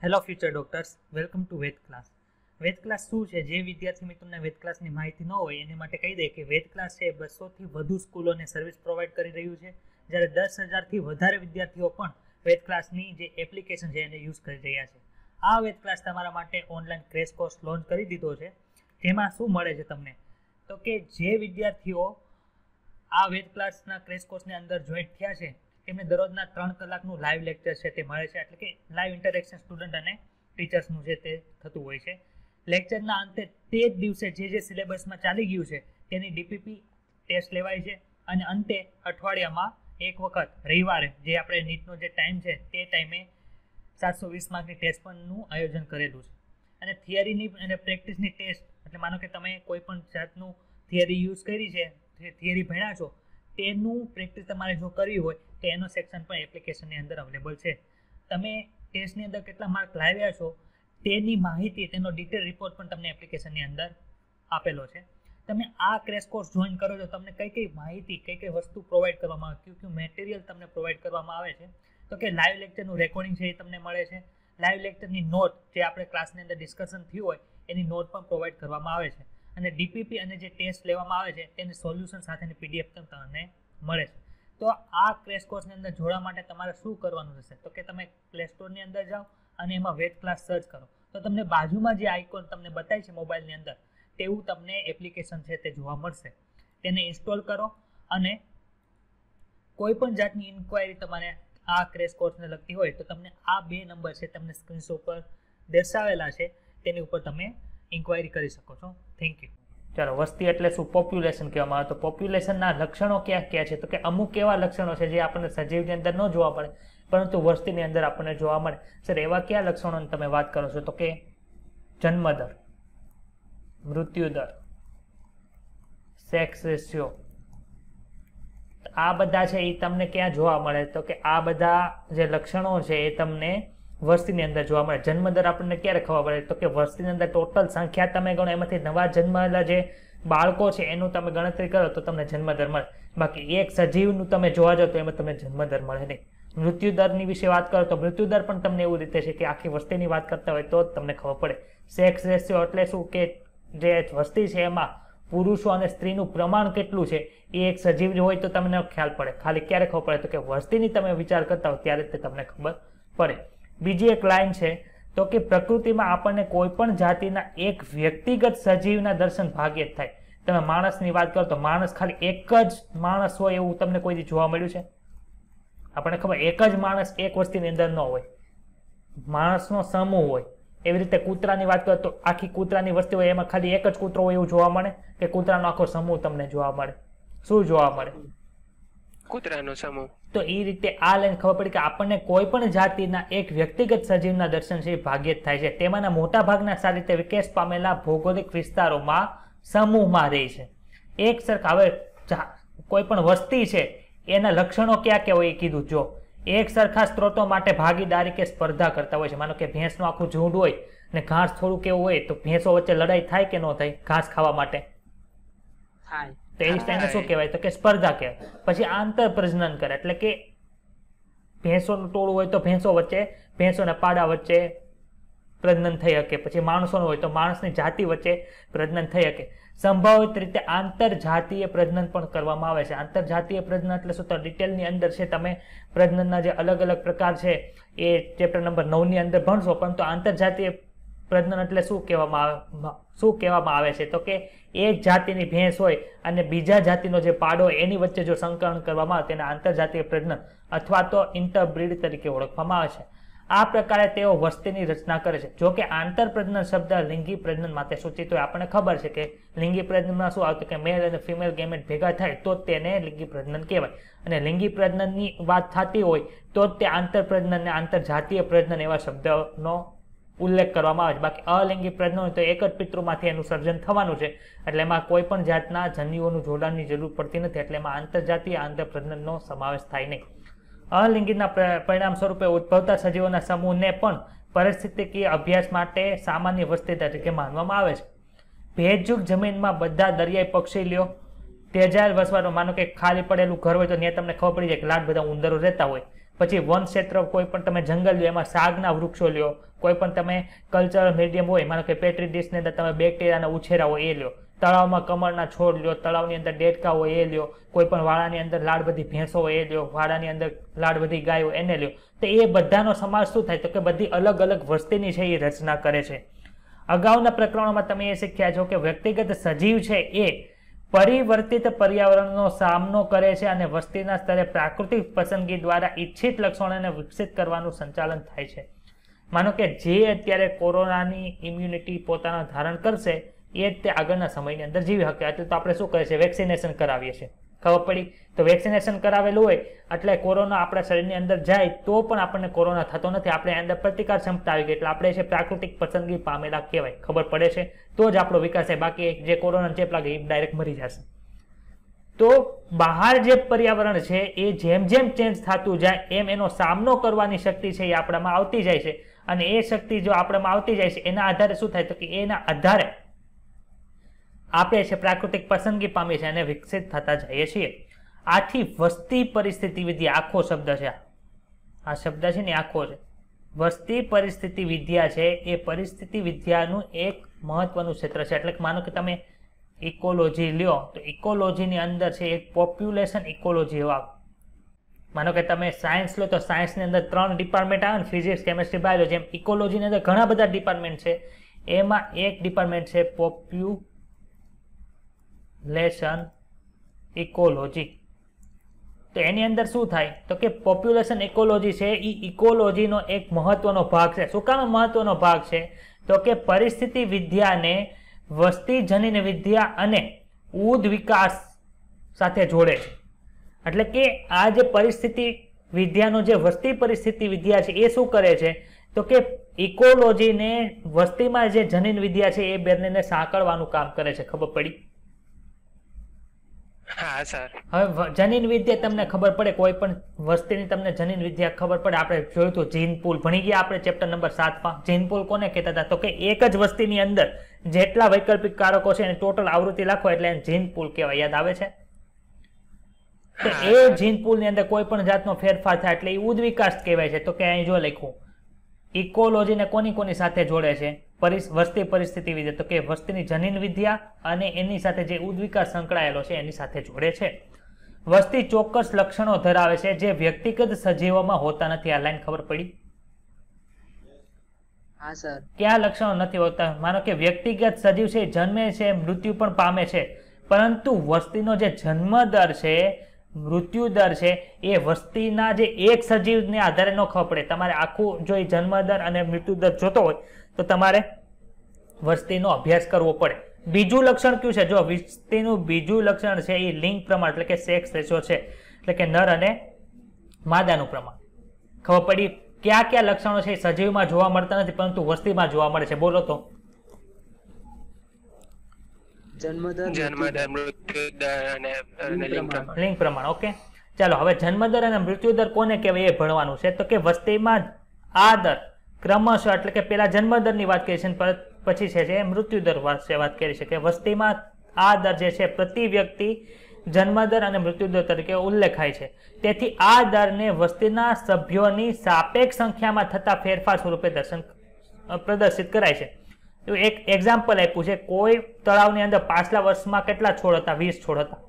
Hello future doctors, welcome to Ved class. Ved class શું છે? જે વિદ્યાર્થી મિત્રોને વેદ ક્લાસની માહિતી ન હોય એને માટે કહી દે કે વેદ ક્લાસ છે 200થી વધુ સ્કૂલોને સર્વિસ પ્રોવાઈડ કરી રહ્યું છે, જ્યારે 10,000થી વધારે વિદ્યાર્થીઓ પણ વેદ ક્લાસની જે એપ્લિકેશન છે એને યુઝ કરી રહ્યા છે. આ વેદ ક્લાસ તમારા માટે ઓનલાઈન ક્રેશ કોર્સ લોન્ચ કરી દીધો છે. જેમાં શું મળે છે તમને? તો કે જે વિદ્યાર્થીઓ આ વેદ ક્લાસના ક્રેશ કોર્સની અંદર જોઈન્ટ થયા છે તેમને દરરોજના 3 કલાકનું લાઈવ લેક્ચર છે તે મળે છે, એટલે કે લાઈવ ઇન્ટરેક્શન સ્ટુડન્ટ અને ટીચર્સનું છે તે થતું હોય છે. લેક્ચરના અંતે તે જ દિવસે જે સિલેબસમાં ચાલી ગયું છે તેની ડીપીપી ટેસ્ટ લેવાય છે અને અંતે અઠવાડિયામાં એક વખત રવિવારે જે આપણે નીટનો જે ટાઈમ છે તે ટાઈમે 720 માર્કની ટેસ્ટ પણનું આયોજન કરેલું છે. અને થિયરીની અને પ્રેક્ટિસની ટેસ્ટ, એટલે માનો કે તમે કોઈ પણ જાતનું થિયરી યુઝ કરી છે, થિયરી ભણ્યા છો, તેનું પ્રેક્ટિસ તમારે જો કરવી હોય તો એનો સેક્શન પણ એપ્લિકેશનની અંદર અવેલેબલ છે. તમે ટેસ્ટની અંદર કેટલા માર્ક લાવ્યા છો તેની માહિતી, તેનો ડિટેલ રિપોર્ટ પણ તમને એપ્લિકેશનની અંદર આપેલો છે. તમે આ ક્રેશ કોર્સ જોઈન કરો છો, તમને કઈ માહિતી, કઈ વસ્તુ પ્રોવાઈડ કરવામાં આવે, કયું મટીરિયલ તમને પ્રોવાઈડ કરવામાં આવે છે? તો કે લાઈવ લેક્ચરનું રેકોર્ડિંગ છે એ તમને મળે છે. લાઈવ લેક્ચરની નોટ, જે આપણે ક્લાસની અંદર ડિસ્કશન થયું હોય એની નોટ પણ પ્રોવાઈડ કરવામાં આવે છે. અને ડીપીપી અને જે ટેસ્ટ લેવામાં આવે છે તેની સોલ્યુશન સાથેની પીડીએફ પણ તમને મળે છે. તો આ ક્રેશ કોર્સની અંદર જોડવા માટે તમારે શું કરવાનું રહેશે? તો કે તમે પ્લે સ્ટોરની અંદર જાઓ અને એમાં વેદ ક્લાસ સર્ચ કરો તો તમને બાજુમાં જે આઇકોન તમને બતાય છે મોબાઈલની અંદર તેવું તમને એપ્લિકેશન છે તે જોવા મળશે. તેને ઇન્સ્ટોલ કરો અને કોઈ પણ જાતની ઇન્ક્વાયરી તમારે આ ક્રેશ કોર્સને લગતી હોય તો તમને આ 2 નંબર છે તમને સ્ક્રીનશોટ પર દર્શાવેલા છે, તેની ઉપર તમે ઇન્ક્વાયરી કરી શકો છો. Thank you. ચાલો, વસ્તી એટલે શું? પોપ્યુલેશન કહેવામાં આવે. તો પોપ્યુલેશનના લક્ષણો કયા કયા છે? તો કે અમુક એવા લક્ષણો છે જે આપણને સજીવની અંદર ન જોવા મળે પરંતુ વસ્તીની અંદર આપણને જોવા મળે. સર, એવા કયા લક્ષણોની તમે વાત કરો છો? તો કે જન્મદર, મૃત્યુદર, સેક્સ રેશિયો, આ બધા છે એ તમને ક્યાં જોવા મળે? તો કે આ બધા જે લક્ષણો છે એ તમને વસ્તીની અંદર જોવા મળે. જન્મદર આપણને ક્યારે ખબર પડે? તો કે વસ્તીની અંદર ટોટલ સંખ્યા તમે ગણો, એમાંથી નવા જન્મેલા જે બાળકો છે એનું તમે ગણતરી કરો તો તમને જન્મદર મળે. બાકી એક સજીવનું તમે જોવા જાઓ તો એમાં તમને જન્મદર મળે નહીં. મૃત્યુદરની વિશે વાત કરો તો મૃત્યુદર પણ તમને એવું રીતે છે કે આખી વસ્તીની વાત કરતા હોય તો જ તમને ખબર પડે. સેક્સ રેશિયો એટલે શું? કે જે વસ્તી છે એમાં પુરુષો અને સ્ત્રીનું પ્રમાણ કેટલું છે એ એક સજીવ હોય તો તમને ખ્યાલ પડે. ખાલી ક્યારે ખબર પડે? તો કે વસ્તીની તમે વિચાર કરતા હો ત્યારે જ તમને ખબર પડે. બીજી એક લાઈન છે તો કે પ્રકૃતિમાં આપણને કોઈ પણ જાતિના એક વ્યક્તિગત સજીવના દર્શન ભાગ્યે જ થાય. તમે માણસની વાત કરો તો માણસ ખાલી એક જ માણસ હોય એવું તમને કોઈ જોવા મળ્યું છે? આપણને ખબર, એક જ માણસ એક વસ્તીની અંદર ન હોય, માણસનો સમૂહ હોય. એવી રીતે કૂતરાની વાત કરો તો આખી કૂતરાની વસ્તી હોય એમાં ખાલી એક જ કૂતરો હોય એવું જોવા મળે કે કૂતરાનો આખો સમૂહ તમને જોવા મળે? શું જોવા મળે? કૂતરાનો સમૂહ. તો એ રીતે આ લાઈન ખબર પડી કે આપણને કોઈ પણ જાતિના એક વ્યક્તિગત સજીવના દર્શન છે એ ભાગ્યે જ થાય છે. તેમાંના મોટા ભાગના સારી રીતે વિકાસ પામેલા ભૌગોલિક વિસ્તારોમાં સમૂહમાં રહે છે. એક સરખા, હવે કોઈ પણ વસ્તી છે એના લક્ષણો ક્યાં ક્યાં હોય એ કીધું. જો એક સરખા સ્ત્રોતો માટે ભાગીદારી કે સ્પર્ધા કરતા હોય છે. માનો કે ભેંસનું આખું ઝુંડ હોય ને ઘાસ થોડું કેવું હોય તો ભેંસો વચ્ચે લડાઈ થાય કે ન થાય ઘાસ ખાવા માટે? થાય. તો એ તેને શું કહેવાય? તો કે સ્પર્ધા કહેવાય. પછી આંતર પ્રજનન કરે, એટલે કે ભેંસોનું ટોળું હોય તો ભેંસો વચ્ચે, ભેંસોના પાડા વચ્ચે પ્રજનન થઈ શકે. પછી માણસોનું હોય તો માણસની જાતિ વચ્ચે પ્રજનન થઈ શકે. સંભવિત રીતે આંતરજાતીય પ્રજનન પણ કરવામાં આવે છે. આંતરજાતીય પ્રજનન એટલે શું? તો ડિટેલની અંદર છે તમે પ્રજનનના જે અલગ અલગ પ્રકાર છે એ ચેપ્ટર નંબર 9 ની અંદર ભણશો. પરંતુ આંતરજાતીય પ્રજનન એટલે શું કહેવામાં આવે છે? તો કે એક જાતિની ભેંસ હોય અને બીજા જાતિનો જે પાડો હોય એની વચ્ચે જો સંકરણ કરવામાં આવે તેને આંતરજાતીય પ્રજનન અથવા તો ઇન્ટરબ્રીડ તરીકે ઓળખવામાં આવે છે. આ પ્રકારે તેઓ વસ્તીની રચના કરે છે. જો કે આંતર પ્રજનન શબ્દ લિંગી પ્રજનન માટે સૂચિત હોય. આપણને ખબર છે કે લિંગી પ્રજનનમાં શું આવતું કે મેલ અને ફિમેલ ગેમેટ ભેગા થાય તો તેને લિંગી પ્રજનન કહેવાય. અને લિંગી પ્રજનનની વાત થતી હોય તો તે આંતર પ્રજનન અને આંતરજાતીય પ્રજનન એવા શબ્દનો ઉલ્લેખ કરવામાં આવે છે. બાકી અલિંગી પ્રજનન હોય તો એક જ પિતૃમાંથી એનું સર્જન થવાનું છે, એટલે એમાં કોઈ પણ જાતના જન્યુઓનું જોડાણની જરૂર પડતી નથી. એટલે એમાં આંતરજાતીય આંતર પ્રજનનનો સમાવેશ થાય નહીં. અલિંગીના પરિણામ સ્વરૂપે ઉદ્ભવતા સજીવોના સમૂહને પણ પરિસ્થિતિકીય અભ્યાસ માટે સામાન્ય વસ્તી તરીકે માનવામાં આવે છે. ભેજયુક્ત જમીનમાં બધા દરિયાઈ પક્ષી લ્યો, તેજાલ વસવાનું, માનો કે ખાલી પડેલું ઘર હોય તો ત્યાં તમને ખબર પડી જાય કે લાટ બધા ઉંદરો રહેતા હોય. પછી વન ક્ષેત્ર, કોઈ પણ તમે જંગલ લ્યો એમાં શાકના વૃક્ષો લ્યો, કોઈ પણ તમે કલ્ચરલ મીડિયમ હોય, માનો કે પેટ્રી ડીશની અંદર તમે બેક્ટેરિયાના ઉછેરા હોય એ લ્યો, તળાવમાં કમળના છોડ લ્યો, તળાવની અંદર દેડકા હોય એ લ્યો, કોઈ પણ વાડાની અંદર લાડ બધી ભેંસો હોય એ લ્યો, વાડાની અંદર લાડ બધી ગાય હોય એને લ્યો, તો એ બધાનો સમાસ શું થાય તો કે બધી અલગ અલગ વસ્તીની છે એ રચના કરે છે. અગાઉના પ્રકરણોમાં તમે એ શીખ્યા છો કે વ્યક્તિગત સજીવ છે એ પરિવર્તિત પર્યાવરણનો સામનો કરે છે અને વસ્તીના સ્તરે પ્રાકૃતિક પસંદગી દ્વારા ઈચ્છિત લક્ષણોને વિકસિત કરવાનું સંચાલન થાય છે. માનો કે જે અત્યારે કોરોનાની ઇમ્યુનિટી પોતાના ધારણ કરશે એ જ તે આગળના સમયની અંદર જીવી શકે. એટલે તો આપણે શું કરીએ છીએ, વેક્સિનેશન કરાવીએ છીએ. ખબર પડી? તો વેક્સિનેશન કરાવેલું હોય એટલે કોરોના આપણા શરીરની અંદર જાય તો પણ આપણને કોરોના થતો નથી. આપણે અંદર પ્રતિકાર ક્ષમતા આવી ગઈ એટલે આપણે છે પ્રાકૃતિક પસંદગી પામેલા કહેવાય. ખબર પડે છે? તો જ આપણો વિકાસ થાય. બાકી જે કોરોના ચેપ લાગે એ ડાયરેક્ટ મરી જશે. તો બહાર જે પર્યાવરણ છે એ જેમ જેમ ચેન્જ થતું જાય એમ એનો સામનો કરવાની શક્તિ છે એ આપણામાં આવતી જાય છે. અને એ શક્તિ જો આપણામાં આવતી જાય છે એના આધારે શું થાય તો કે એના આધારે આપણે છે પ્રાકૃતિક પસંદગી પામી છે અને વિકસિત થતા જઈએ છીએ. આથી વસ્તી પરિસ્થિતિ વિદ્યા આખો શબ્દ છે, આ શબ્દ છે ને આખો છે. વસ્તી પરિસ્થિતિ વિદ્યા છે એ પરિસ્થિતિ વિદ્યાનું એક મહત્વનું ક્ષેત્ર છે. એટલે કે માનો કે તમે ઇકોલોજી લ્યો તો ઇકોલોજીની અંદર છે એક પોપ્યુલેશન ઇકોલોજી આવે. માનો કે તમે સાયન્સ લો તો સાયન્સની અંદર 3 ડિપાર્ટમેન્ટ આવે ને, ફિઝિક્સ, કેમેસ્ટ્રી, બાયોલોજી. એમ ઇકોલોજીની અંદર ઘણા બધા ડિપાર્ટમેન્ટ છે. એમાં એક ડિપાર્ટમેન્ટ છે પોપ્યુલેશન ઇકોલોજી. તો એની અંદર શું થાય તો કે પોપ્યુલેશન ઇકોલોજી છે એ ઇકોલોજીનો એક મહત્વનો ભાગ છે. શું કામ મહત્વનો ભાગ છે તો કે પરિસ્થિતિ વિદ્યાને વસ્તી જનીન વિદ્યા અને ઉદ વિકાસ સાથે જોડે છે. એટલે કે આ જે પરિસ્થિતિ વિદ્યાનો જે વસ્તી પરિસ્થિતિ વિદ્યા છે એ શું કરે છે તો કે ઇકોલોજીને વસ્તીમાં જે જનીન વિદ્યા છે એ બંનેને સાંકળવાનું કામ કરે છે. ખબર પડી? હા સર. હવે જનીન વિદ્યા તમને ખબર પડે, કોઈ પણ વસ્તીની તમને જનીન વિદ્યા ખબર પડે. આપણે જોયું હતું જીન પૂલ ભણી ગયા આપણે ચેપ્ટર નંબર 7માં. જીન પૂલ કોને કહેતા હતા તો કે એક જ વસ્તીની અંદર જેટલા વૈકલ્પિક કારકો છે એની ટોટલ આવૃત્તિ લખો એટલે એને જીન પૂલ કહેવાય. યાદ આવે છે? તો એ જીન પૂલની અંદર કોઈ પણ જાતનો ફેરફાર થાય એટલે એ ઉદ્વિકાસ કહેવાય છે. તો કે અહીં જો લખ્યું ઇકોલોજીને કોની સાથે જોડે છે? વસ્તી પરિસ્થિતિ વિદ્યા. તો કે વસ્તીની જનીન વિદ્યા અને એની સાથે જે ઉદ્વિકાસ સંકળાયેલો છે એની સાથે જોડે છે. વસ્તી ચોક્કસ લક્ષણો ધરાવે છે જે વ્યક્તિગત સજીવોમાં હોતા નથી. આ લાઈન ખબર પડી? હા સર. ક્યાં લક્ષણો નથી હોતા? માનો કે વ્યક્તિગત સજીવ છે જન્મે છે, મૃત્યુ પણ પામે છે, પરંતુ વસ્તીનો જે જન્મ દર છે, મૃત્યુ દર છે એ વસ્તીના જે એક સજીવને આધારે ન ખબર પડે. તમારે આખું જો જન્મ દર અને મૃત્યુ દર જોતો હોય તો તમારે વસ્તીનો અભ્યાસ કરવો પડે. બીજું લક્ષણ કયું છે? જો વસ્તીનું બીજું લક્ષણ છે એ લિંગ પ્રમાણ એટલે કે સેક્સ રેશિયો છે, એટલે કે નર અને માદાનું પ્રમાણ. ખબર પડી? કયા કયા લક્ષણો છે એ સજીવમાં જોવા મળતા નથી પરંતુ વસ્તીમાં જોવા મળે છે? બોલો તો. જન્મદર, મૃત્યુદર અને લિંગ પ્રમાણ. ઓકે, ચાલો હવે જન્મદર અને મૃત્યુદર કોને કહેવાય એ ભણવાનું છે. તો કે વસ્તીમાં આ દર ક્રમશઃ એટલે કે પેલા જન્મદરની વાત કરી છે પછી છે મૃત્યુદર વાત કરી છે કે વસ્તીમાં આ દર જે છે પ્રતિ વ્યક્તિ જન્મદર અને મૃત્યુદર તરીકે ઉલ્લેખાય છે. તેથી આ દરને વસ્તીના સભ્યોની સાપેક્ષ સંખ્યામાં થતા ફેરફાર સ્વરૂપે પ્રદર્શિત કરાય છે. તો એક એક્ઝામ્પલ આપ્યું છે. કોઈ તળાવની અંદર પાછલા વર્ષમાં કેટલા છોડ હતા? 20 છોડ હતા.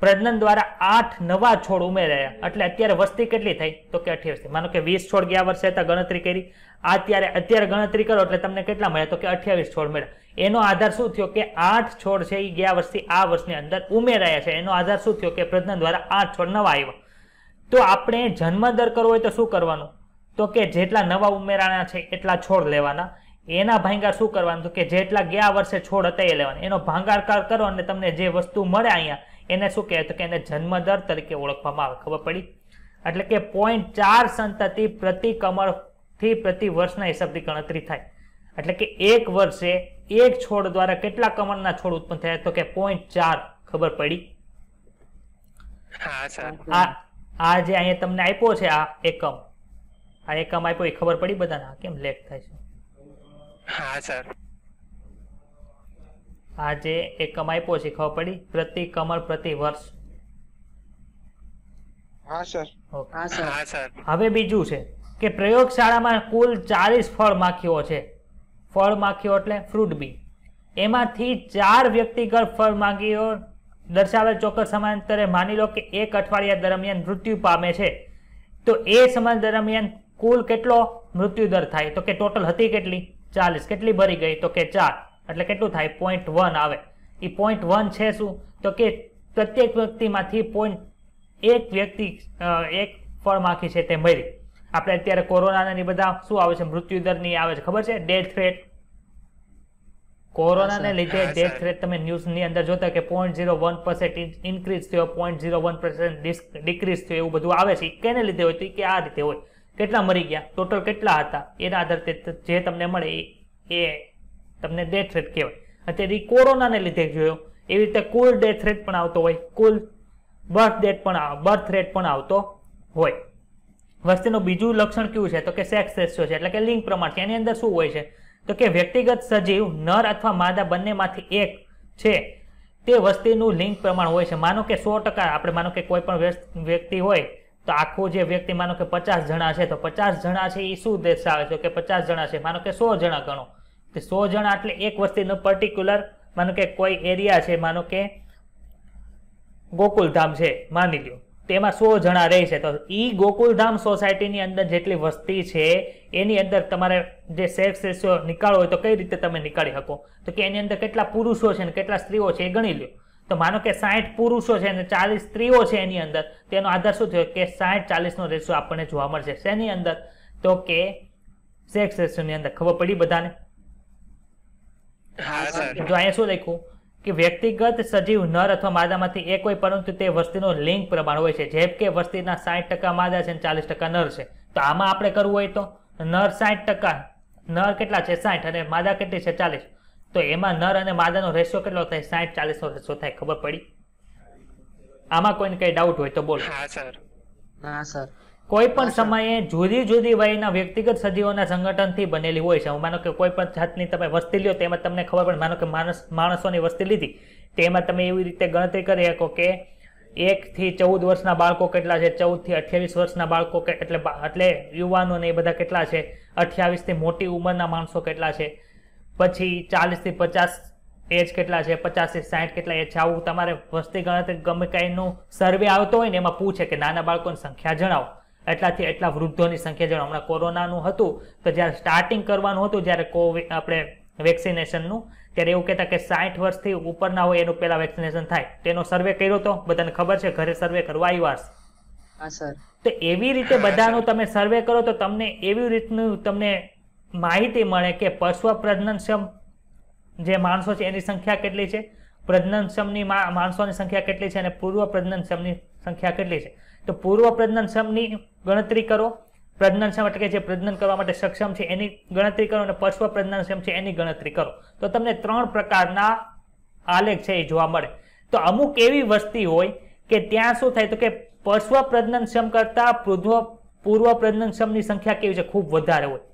પ્રજનન દ્વારા 8 નવા છોડ ઉમેરાયા એટલે અત્યારે વસ્તી કેટલી થઈ તો કે 28. માનો કે 20 છોડ ગયા વર્ષે હતા, ગણતરી કરી, અત્યારે ગણતરી કરો એટલે તમને કેટલા મળ્યા તો કે 28 છોડ મળ્યા. એનો આધાર શું થયો કે 8 છોડ છે એ ગયા વર્ષથી આ વર્ષની અંદર ઉમેરાયા છે. એનો આધાર શું થયો કે પ્રજનન દ્વારા 8 છોડ નવા આવ્યા. તો આપણે જન્મદર કરવો હોય તો શું કરવાનું તો કે જેટલા નવા ઉમેરાના છે એટલા છોડ લેવાના. એના ભાંગાર શું કરવાનું તો કે જેટલા ગયા વર્ષે છોડ હતા એ લેવાના. એનો ભાંગાકાર કરો અને તમને જે વસ્તુ મળે અહીંયા એને શું કહેવાય તો કે એને જન્મદર તરીકે ઓળખવામાં આવે. ખબર પડી? એટલે કે 0.4 સંતતિ પ્રતિ કમળથી પ્રતિ વર્ષના હિસાબથી ગણતરી થાય. એટલે કે એક વર્ષે એક છોડ દ્વારા કેટલા કમળના છોડ ઉત્પન્ન થયા તો કે 0.4. ખબર પડી? હા સર. આ જે અહીંયા તમને આપ્યો છે આ એકમ આપ્યો એ ખબર પડી બધાને? કેમ લેટ થાય છે? હા સર. આ જે એકમ આપ્યો છે ખબર પડી? પ્રતિ કમળ પ્રતિ વર્ષ. હા સર. ઓકે. હા સર. હવે બીજું છે કે પ્રયોગશાળામાં કુલ 40 ફળ માખીઓ છે. ફળ માખીઓ એટલે ફ્રૂટ બી. એમાંથી 4 વ્યક્તિગત ફળ માખીઓ દર્શાવેલ ચોક્કસ સમયાંતરે માની લો કે 1 અઠવાડિયા દરમિયાન મૃત્યુ પામે છે, તો એ સમય દરમિયાન કુલ કેટલો મૃત્યુ દર થાય? તો કે ટોટલ હતી કેટલી? 40. કેટલી ભરી ગઈ? તો કે 4. એટલે કેટલું થાય? 0.1 આવે. એ 0.1 છે શું? તો કે પ્રત્યેક વ્યક્તિમાંથી 1 વ્યક્તિ એક ફળ માખી છે તે મરી. આપણે અત્યારે કોરોનાના બધા શું આવે છે? મૃત્યુ દરની આવે છે, ખબર છે? Death rate. કોરોનાને લીધે ડેથ રેટ તમે ન્યૂઝની અંદર જોતા કે 0.01% ઇન્ક્રીઝ થયો, 0.01% ડિક્રીઝ થયો, એવું બધું આવે છે. કેને લીધે હોય? તો કે આ રીતે હોય. કેટલા મરી ગયા, ટોટલ કેટલા હતા, એના આધારે જે તમને મળે એ તમને ડેથ રેટ કહેવાય. અત્યારે કોરોનાને લીધે જોયો એવી રીતે કુલ ડેથ રેટ પણ આવતો હોય, કુલ બર્થ રેટ પણ આવતો હોય. વસ્તીનું બીજું લક્ષણ કેવું છે? તો કે સેક્સ રેશિયો છે, એટલે કે લિંગ પ્રમાણ છે. એની અંદર શું હોય છે? તો કે વ્યક્તિગત સજીવ નર અથવા માદા બંનેમાંથી એક છે તે વસ્તીનું લિંગ પ્રમાણ હોય છે. માનો કે 100%, આપણે માનો કે કોઈ પણ વ્યક્તિ હોય તો આખું જે વ્યક્તિ માનો કે 50 જણા છે, તો 50 જણા છે એ શું દર્શાવે છે? કે 50 જણા છે. માનો કે 100 જણા ગણો, તો 100 જણા એટલે એક વસ્તીનું પર્ટિક્યુલર, માનો કે કોઈ એરિયા છે, માનો કે ગોકુલધામ છે માની લ્યો, તેમાં 100 જણા રહે છે. તો ઈ ગોકુલધામ સોસાયટીની અંદર જેટલી વસ્તી છે એની અંદર તમારે જે સેક્સ રેશિયો નીકાળવો હોય તો કઈ રીતે તમે નીકાળી શકો? તો કે એની અંદર કેટલા પુરુષો છે ને કેટલા સ્ત્રીઓ છે એ ગણી લ્યો. તો માનો કે 60 પુરુષો છે અને 40 સ્ત્રીઓ છે એની અંદર, તેનો આધાર શું થયો? કે 60-40 નો રેશિયો આપણને જોવા મળશે. શેની અંદર? તો કે સેક્સ રેશિયોની અંદર. ખબર પડી બધાને? જો અહીંયા શું લખ્યું કે વ્યક્તિગત સજીવ નર અથવા માદામાંથી એક હોય, પરંતુ તે વસ્તીનો લિંગ પ્રમાણ હોય છે. જેમ કે વસ્તીના 60% માદા છે અને 40% નર છે. તો આમાં આપણે કરવું હોય તો નર 60%, નર કેટલા છે? 60, અને માદા કેટલી છે? 40. તો એમાં નર અને માદાનો રેશિયો કેટલો થાય? 60-40 નો રેશિયો થાય. ખબર પડી? આમાં કોઈને કઈ ડાઉટ હોય તો બોલો. હા સર. કોઈ પણ સમયે જુદી જુદી વયના વ્યક્તિગત સજીવોના સંગઠનથી બનેલી હોય છે. માનો કે કોઈ પણ જાતની તમે વસ્તી લ્યો, તેમાં તમને ખબર પડે, માનો કે માણસોની વસ્તી લીધી, તેમાં તમે એવી રીતે ગણતરી કરી શકો કે 1 થી 14 વર્ષના બાળકો કેટલા છે, 14 થી 28 વર્ષના બાળકો એટલે યુવાનો ને એ બધા કેટલા છે, 28 થી મોટી ઉંમરના માણસો કેટલા છે, પછી 40 થી 50 એજ કેટલા છે, 50 થી 60 કેટલા એજ છે. આવું તમારે વસ્તી ગણતરી ગમે કાંઈનું સર્વે આવતો હોય ને એમાં પૂછે કે નાના બાળકોની સંખ્યા જણાવો, એટલાથી એટલા વૃદ્ધોની સંખ્યા જણાવો. હમણાં કોરોનાનું હતું તો જ્યારે સ્ટાર્ટિંગ કરવાનું હતું, જ્યારે આપણે વેક્સિનેશનનું, ત્યારે એવું કહેતા કે 60 વર્ષથી ઉપરના હોય એનું પહેલા વેક્સિનેશન થાય. તેનો સર્વે કર્યો તો બધાને ખબર છે, ઘરે સર્વે કરવા આવ્યા. તો એવી રીતે બધાનું તમે સર્વે કરો તો તમને એવી રીતનું તમને માહિતી મળે કે પશ્વ પ્રજનનક્ષમ જે માણસો છે એની સંખ્યા કેટલી છે, પ્રજનનક્ષમની માણસોની સંખ્યા કેટલી છે, અને પૂર્વ પ્રજનનક્ષમની સંખ્યા કેટલી છે. તો પૂર્વ પ્રજનનક્ષમની ગણતરી કરો, પ્રજનનક્ષમ એટલે કે જે પ્રજનન કરવા માટે સક્ષમ છે એની ગણતરી કરો, અને પશ્વ પ્રજનનક્ષમ છે એની ગણતરી કરો. તો તમને 3 પ્રકારના આલેખ છે એ જોવા મળે. તો અમુક એવી વસ્તી હોય કે ત્યાં શું થાય? તો કે પશ્વ પ્રજનનક્ષમ કરતા પૂર્વ પ્રજનનક્ષમની સંખ્યા કેવી છે? ખૂબ વધારે હોય.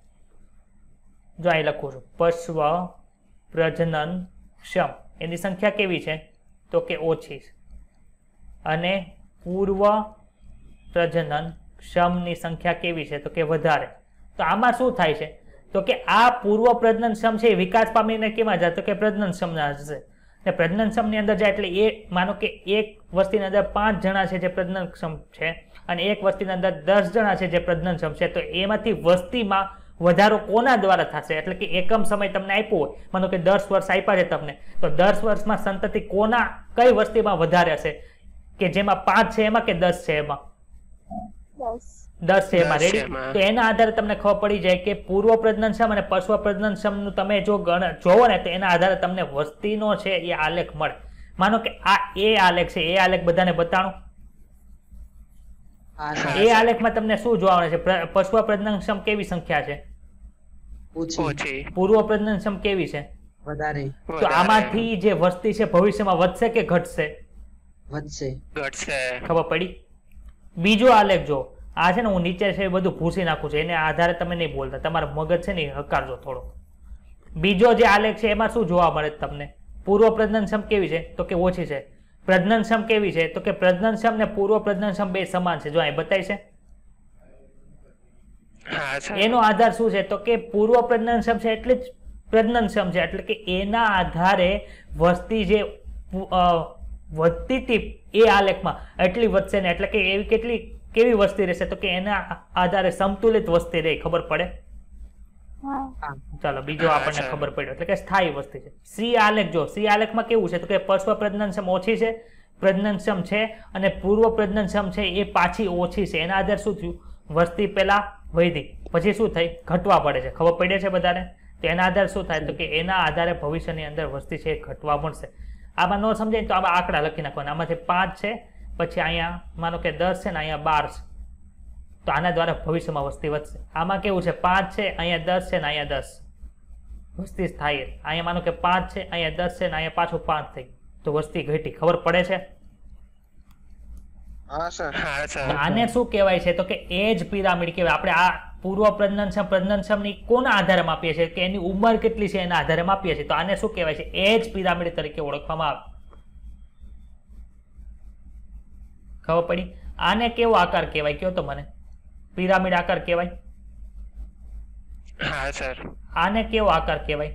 જો અહીં લખું છું, પશ્વ પ્રજનનક્ષમ એની સંખ્યા કેવી છે? તો કે ઓછી છે. અને પૂર્વ પ્રજનનક્ષમની સંખ્યા કેવી છે? તો કે વધારે. તો આમાં શું થાય છે? તો કે આ પૂર્વ પ્રજનનક્ષમ છે એ વિકાસ પામીને કેમાં જાય? તો કે પ્રજનનક્ષમના હશે. ને પ્રજનનક્ષમની અંદર જાય એટલે એ માનો કે એક વસ્તીની અંદર 5 જણા છે જે પ્રજનનક્ષમ છે, અને એક વસ્તીની અંદર 10 જણા છે જે પ્રજનનક્ષમ છે. તો એમાંથી વસ્તીમાં વધારો કોના દ્વારા થશે? એટલે કે એકમ સમય તમને આપ્યો હોય, માનો કે 10 વર્ષ આપ્યા છે તમને, તો 10 વર્ષમાં સંતતિ કઈ વસ્તીમાં વધારે હશે? કે જેમાં 5 છે એમાં, કે 10 છે એમાં? 10 છે એમાં. રેડી? તો એના આધારે તમને ખબર પડી જાય કે પૂર્વ પ્રજનનક્ષમ અને પશ્વ પ્રજનનક્ષમનું તમે જો જોવો ને તો એના આધારે તમને વસ્તીનો છે એ આલેખ મળે. માનો કે આ એ આલેખ છે, એ આલેખ બધાને બતાણું. એ આલેખમાં તમને શું જોવા મળે છે? પશ્વ પ્રજનનક્ષમ કેવી સંખ્યા છે? ઓછી. પૂર્વ પ્રજનનક્ષમ કેવી છે? વધારે. તો આમાંથી જે વસ્તી છે ભવિષ્યમાં વધશે કે ઘટશે? ઘટશે. ખબર પડી? બીજો આલેખ જો, આ છે ને હું નીચે છે એ બધું ભૂસી નાખું છું, એને આધારે તમે નહીં બોલતા, તમારો મગજ છે ને હકારજો થોડો. બીજો જે આલેખ છે એમાં શું જોવા મળે તમને? પૂર્વ પ્રજનનક્ષમ કેવી છે? તો કે ઓછી છે. પ્રજનનક્ષમ કેવી છે? તો કે પ્રજનનક્ષમ ને પૂર્વ પ્રજનનક્ષમ બે સમાન છે. જો અહીં બતાવી છે હા સર એનો આધાર શું છે તો કે પૂર્વ પ્રજનનક્ષમ છે એટલે જ પ્રજનનક્ષમ છે, એટલે કે એના આધારે વસ્તી જે વધતી હતી એ આલેખમાં એટલી વધશે ને, એટલે કે એવી કેવી વસ્તી રહેશે તો કે એના આધારે સમતુલિત વસ્તી રહે. ખબર પડે? ચાલો બીજો આપણને ખબર પડ્યો, એટલે કે સ્થાયી વસ્તી છે. સી આલેખ જો, સી આલેખમાં કેવું છે તો કે પશ્વ પ્રજનનક્ષમ ઓછી છે, પ્રજનનક્ષમ છે, અને પૂર્વ પ્રજનનક્ષમ છે એ પાછી ઓછી છે. એના આધારે શું થયું? વસ્તી પેલા વધી, પછી શું થઈ? ઘટવા પડે છે. ખબર પડે છે બધાને? તો એના આધારે શું થાય તો કે એના આધારે ભવિષ્યની અંદર વસ્તી છે એ ઘટવા મળશે. આમાં ન સમજાય તો આમાં આંકડા લખી નાખવાના. આમાંથી 5 છે, પછી અહીંયા માનો કે 10 છે ને અહીંયા 12 છે, તો આના દ્વારા ભવિષ્યમાં વસ્તી વધશે. આમાં કેવું છે? 5 છે, અહીંયા 10 છે ને અહીંયા 10, વસ્તી સ્થાયી. અહીંયા માનો કે 5 છે, અહીંયા 10 છે ને અહીંયા પાછું 5 થઈ, તો વસ્તી ઘટી. ખબર પડે છે? હા સર આને શું કહેવાય છે તો કે એજ પિરામિડ કહેવાય. આપણે આ પૂર્વ પ્રજનનક્ષમ ની કોના આધારે માપીએ છીએ? કે એની ઉંમર કેટલી છે એના આધારે માપીએ છીએ. તો આને શું કહેવાય છે? એજ પિરામિડ તરીકે ઓળખવામાં આવે. ખબર પડી? આને કેવો આકાર કહેવાય? કયો તો મને. પિરામિડ આકાર કહેવાય? હા સર આને કેવો આકાર કહેવાય?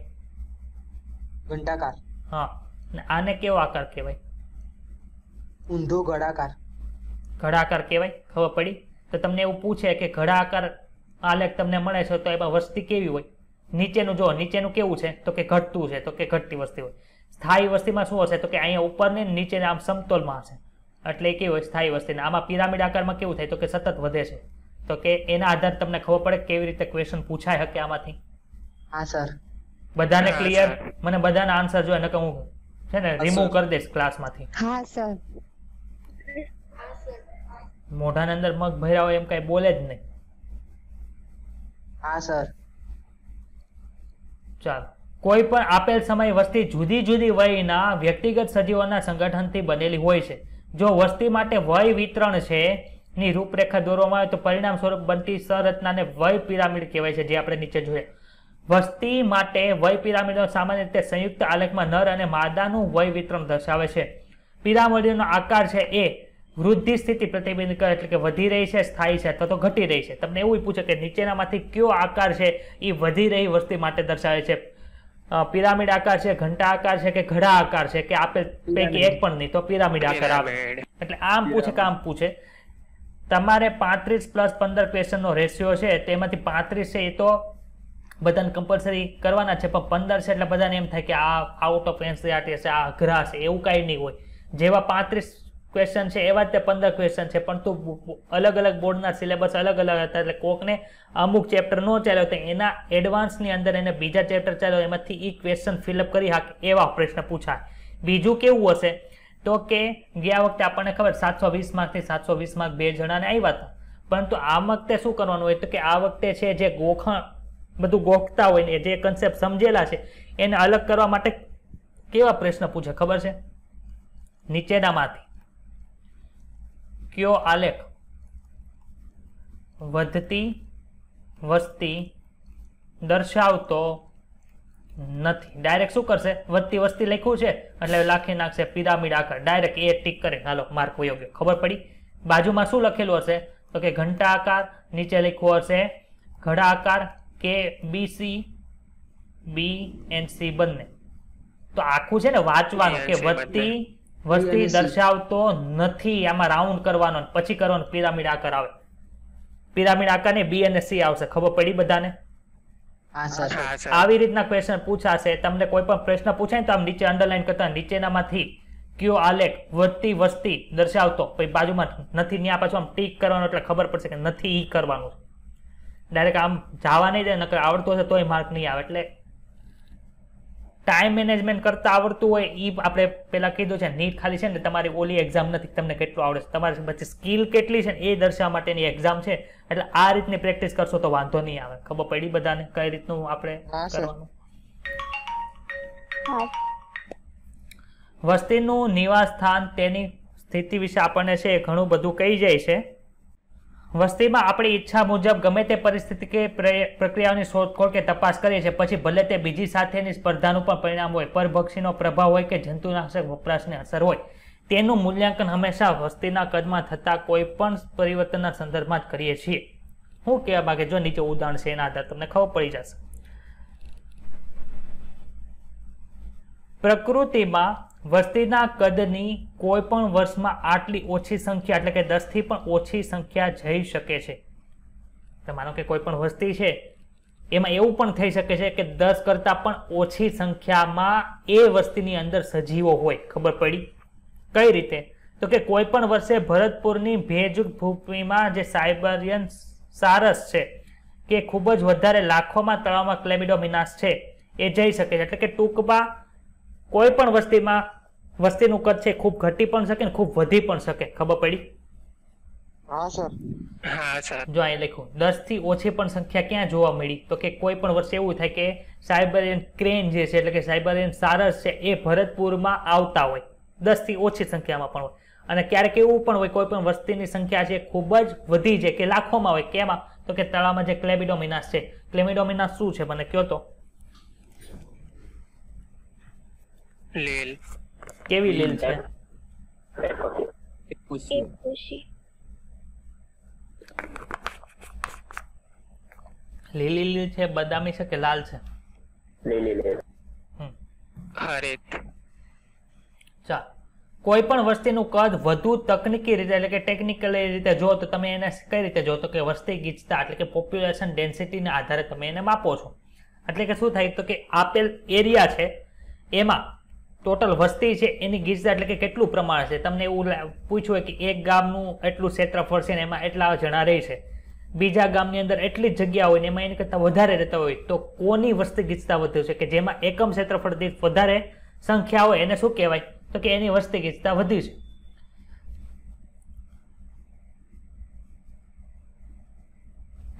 ઘંટાકાર. હા. આને કેવો આકાર કહેવાય? ઊંધો ગળાકાર. ઘડાકાર કહેવાય. ખબર પડી? તો તમને એવું પૂછે કે ઘડાકાર આલેખ તમને મળે છે તો એમાં વસ્તી કેવી હોય? નીચેનું જો, નીચેનું કેવું છે તો કે ઘટતું છે, તો કે ઘટતી વસ્તી હોય. સ્થાયી વસ્તીમાં શું હશે તો કે અહીંયા ઉપર ને નીચે આમ સમતોલમાં હશે, એટલે એ કેવી હોય? સ્થાયી વસ્તી. આમાં પિરામિડ આકારમાં કેવું થાય તો કે સતત વધે છે. તો કે એના આધારે તમને ખબર પડે કેવી રીતે ક્વેશ્ચન પૂછાય શકે આમાંથી. હા સર બધાને ક્લિયર? મને બધાના આન્સર જોઈએ, નકર હું છે ને રિમૂવ કરી દઈશ ક્લાસમાંથી. હા સર. મોઢાની અંદર મગ ભર્યા હોય એમ કઈ બોલે જ નહીં. હા સર ચાલો. કોઈ પણ આપેલ સમય વસ્તી જુદી જુદી વયના વ્યક્તિગત સજીવોના સંગઠનથી બનેલી હોય છે. જો વસ્તી માટે વય વિતરણ છે ની રૂપરેખા દોરવામાં આવે તો પરિણામ સ્વરૂપ બનતી સંરચનાને વય પિરામિડ કહેવાય છે, જે આપણે નીચે જોઈએ. વસ્તી માટે વય પિરામિડો સામાન્ય રીતે સંયુક્ત આલેખમાં નર અને માદાનું વય વિતરણ દર્શાવે છે. પિરામિડનો આકાર છે એ વૃદ્ધિ સ્થિતિ પ્રતિબિંબિત કરે, એટલે કે વધી રહી છે, સ્થાયી છે અથવા તો ઘટી રહી છે. તમને એવું પૂછે કે નીચેનામાંથી કયો આકાર છે એ વધી રહી વસ્તી માટે દર્શાવે છે? પિરામિડ આકાર છે, ઘંટા આકાર છે, કે ઘડા આકાર છે, કે આપેલ પૈકી એક પણ નહીં, તો પિરામિડ આકાર આવે. એટલે આમ પૂછે કે આમ પૂછે. તમારે 35+15 ક્વેશ્ચનનો રેશિયો છે, તેમાંથી 35 છે એ તો બધાને કમ્પલસરી કરવાના છે, પણ 15 છે એટલે બધાને એમ થાય કે આ આઉટ ઓફ એનસીઈઆરટી છે, આ અઘરા છે, એવું કાંઈ નહીં હોય. જેવા 35 ક્વેશ્ચન છે એવા જ તે 15 ક્વેશ્ચન છે, પણ તો અલગ અલગ બોર્ડના સિલેબસ અલગ અલગ હતા, એટલે કોકને અમુક ચેપ્ટર ન ચાલ્યો તો એના એડવાન્સની અંદર એને બીજા ચેપ્ટર ચાલ્યો એમાંથી એ ક્વેશ્ચન ફિલઅપ કરી શકે એવા પ્રશ્ન પૂછાય. બીજું કેવું હશે તો કે ગયા વખતે આપણને ખબર 720 માર્કથી 720 માર્ક 2 જણાને આવ્યા હતા, પરંતુ આ વખતે શું કરવાનું હોય તો કે આ વખતે છે જે ગોખણ બધું ગોખતા હોય ને જે કન્સેપ્ટ સમજેલા છે એને અલગ કરવા માટે કેવા પ્રશ્ન પૂછે ખબર છે? નીચેનામાંથી કયો આલેખ વધતી વસ્તી દર્શાવતો નથી? ડાયરેક્ટ શું કરશે? વધતી વસ્તી લખ્યું છે એટલે લખી નાખશે પિરામિડ આકાર, ડાયરેક્ટ એ ટીક કરે, હાલો માર્ક વયો ગયો. ખબર પડી? બાજુમાં શું લખેલું હશે તો કે ઘંટા આકાર, નીચે લખ્યું હશે ઘડા આકાર, કે BC B and C બંને. તો આખું છે ને વાંચવાનું કે વધતી વસ્તી દર્શાવતો નથી, આમાં રાઉન્ડ કરવાનો પછી કરવાનો પિરામિડ આકાર આવે. પિરામિડ આકાર ને B અને C આવશે. ખબર પડી બધાને? આવી રીતના ક્વેશ્ચન પૂછાશે. તમને કોઈ પણ પ્રશ્ન પૂછાય તો આમ નીચે અંડરલાઈન કરતા નીચેનામાંથી કયો આલેખ વધતી વસ્તી દર્શાવતો, પછી બાજુમાં નથી ત્યાં પાછું આમ ટીક કરવાનું, એટલે ખબર પડશે કે નથી ઈ કરવાનું. ડાયરેક્ટ આમ જવા નહીં દે, નકર આવડતું હશે તોય માર્ક નહીં આવે. એટલે ટાઈમ મેનેજમેન્ટ કરતા આવડતું હોય એ આપણે પેલા કીધું છે. નીટ ખાલી છે ને તમારી ઓલી એક્ઝામ નથી, તમને કેટલું આવડે છે, તમારી પછી સ્કિલ કેટલી છે ને એ દર્શાવવા માટેની એક્ઝામ છે. એટલે આ રીતની પ્રેક્ટિસ કરશો તો વાંધો નહીં આવે. ખબર પડી બધાને કઈ રીતનું આપણે કરવાનું? વસ્તીનું નિવાસ સ્થાન તેની સ્થિતિ વિશે આપણને છે ઘણું બધું કહી જાય છે. વસ્તીમાં આપણી ઈચ્છા મુજબ ગમે તે પરિસ્થિતિ કે પ્રક્રિયાઓની શોધખોળ કે તપાસ કરીએ છીએ, પછી ભલે તે બીજી સાથેની સ્પર્ધાનું પણ પરિણામ હોય, પરભક્ષીનો પ્રભાવ હોય કે જંતુનાશક વપરાશની અસર હોય, તેનું મૂલ્યાંકન હંમેશા વસ્તીના કદમાં થતા કોઈ પણ પરિવર્તનના સંદર્ભમાં જ કરીએ છીએ. શું કહેવા માંગે જો નીચે ઉદાહરણ છે એના આધારે તમને ખબર પડી જશે. પ્રકૃતિમાં વસ્તીના કદની કોઈ પણ વર્ષમાં આટલી ઓછી સંખ્યા એટલે કે 10 થી પણ ઓછી સંખ્યા જઈ શકે છે. તો માનો કે કોઈ પણ વસ્તી છે એમાં એવું પણ થઈ શકે છે કે 10 કરતા પણ ઓછી સંખ્યામાં એ વસ્તીની અંદર સજીવો હોય. ખબર પડી કઈ રીતે? તો કે કોઈ પણ વર્ષે ભરતપુરની ભેજયુક્ત ભૂમિમાં જે સાયબેરિયન સારસ છે કે ખૂબ જ વધારે લાખોમાં તળાવમાં ક્લેમિડોમિનાસ છે એ જઈ શકે છે. એટલે કે ટૂંકમાં કોઈ પણ વસ્તીનું કદ છે ખૂબ ઘટી પણ શકે ને ખૂબ વધી પણ શકે. ખબર પડી? હા સર. હા સર. જો અહીં લખ્યું 10 થી ઓછી પણ સંખ્યા ક્યાં જોવા મળી? તો કે કોઈ પણ વર્ષે એવું થાય કે સાયબેરિયન ક્રેન જે છે એટલે કે સાયબેરિયન સારસ છે એ ભરતપુરમાં આવતા હોય 10 થી ઓછી સંખ્યામાં પણ હોય. અને ક્યારેક એવું પણ હોય કોઈ પણ વસ્તીની સંખ્યા છે ખૂબ જ વધી જાય કે લાખોમાં હોય. કેમાં? તો કે તળાવમાં જે ક્લેમિડોમિનાસ છે. ક્લેમિડોમિનાસ શું છે મને કહો તો? લીલ. કેવી લીલ છે? લીલી લીલ છે, બદામી છે કે લાલ છે? લીલી લીલ. હરિત. ચાલ, કોઈ પણ વસ્તીનું કદ વધુ તકનીકી રીતે એટલે કે ટેકનિકલી રીતે જો તો તમે એને કઈ રીતે જો તો કે વસ્તી ગીચતા એટલે કે પોપ્યુલેશન ડેન્સિટીના આધારે તમે એને માપો છો. એટલે કે શું થાય? તો કે આપેલ એરિયા છે એમાં ટોટલ વસ્તી છે એની ગીચતા એટલે કે કેટલું પ્રમાણ છે. તમને એવું પૂછ્યું હોય કે એક ગામનું એટલું ક્ષેત્રફળ છે ને એમાં એટલા જણા રહે છે, બીજા ગામની અંદર એટલી જ જગ્યા હોય ને એમાં એની કરતાં વધારે રહેતા હોય, તો કોની વસ્તી ગીચતા વધુ છે? કે જેમાં એકમ ક્ષેત્રફળ દીઠ વધારે સંખ્યા હોય એને શું કહેવાય? તો કે એની વસ્તી ગીચતા વધી છે.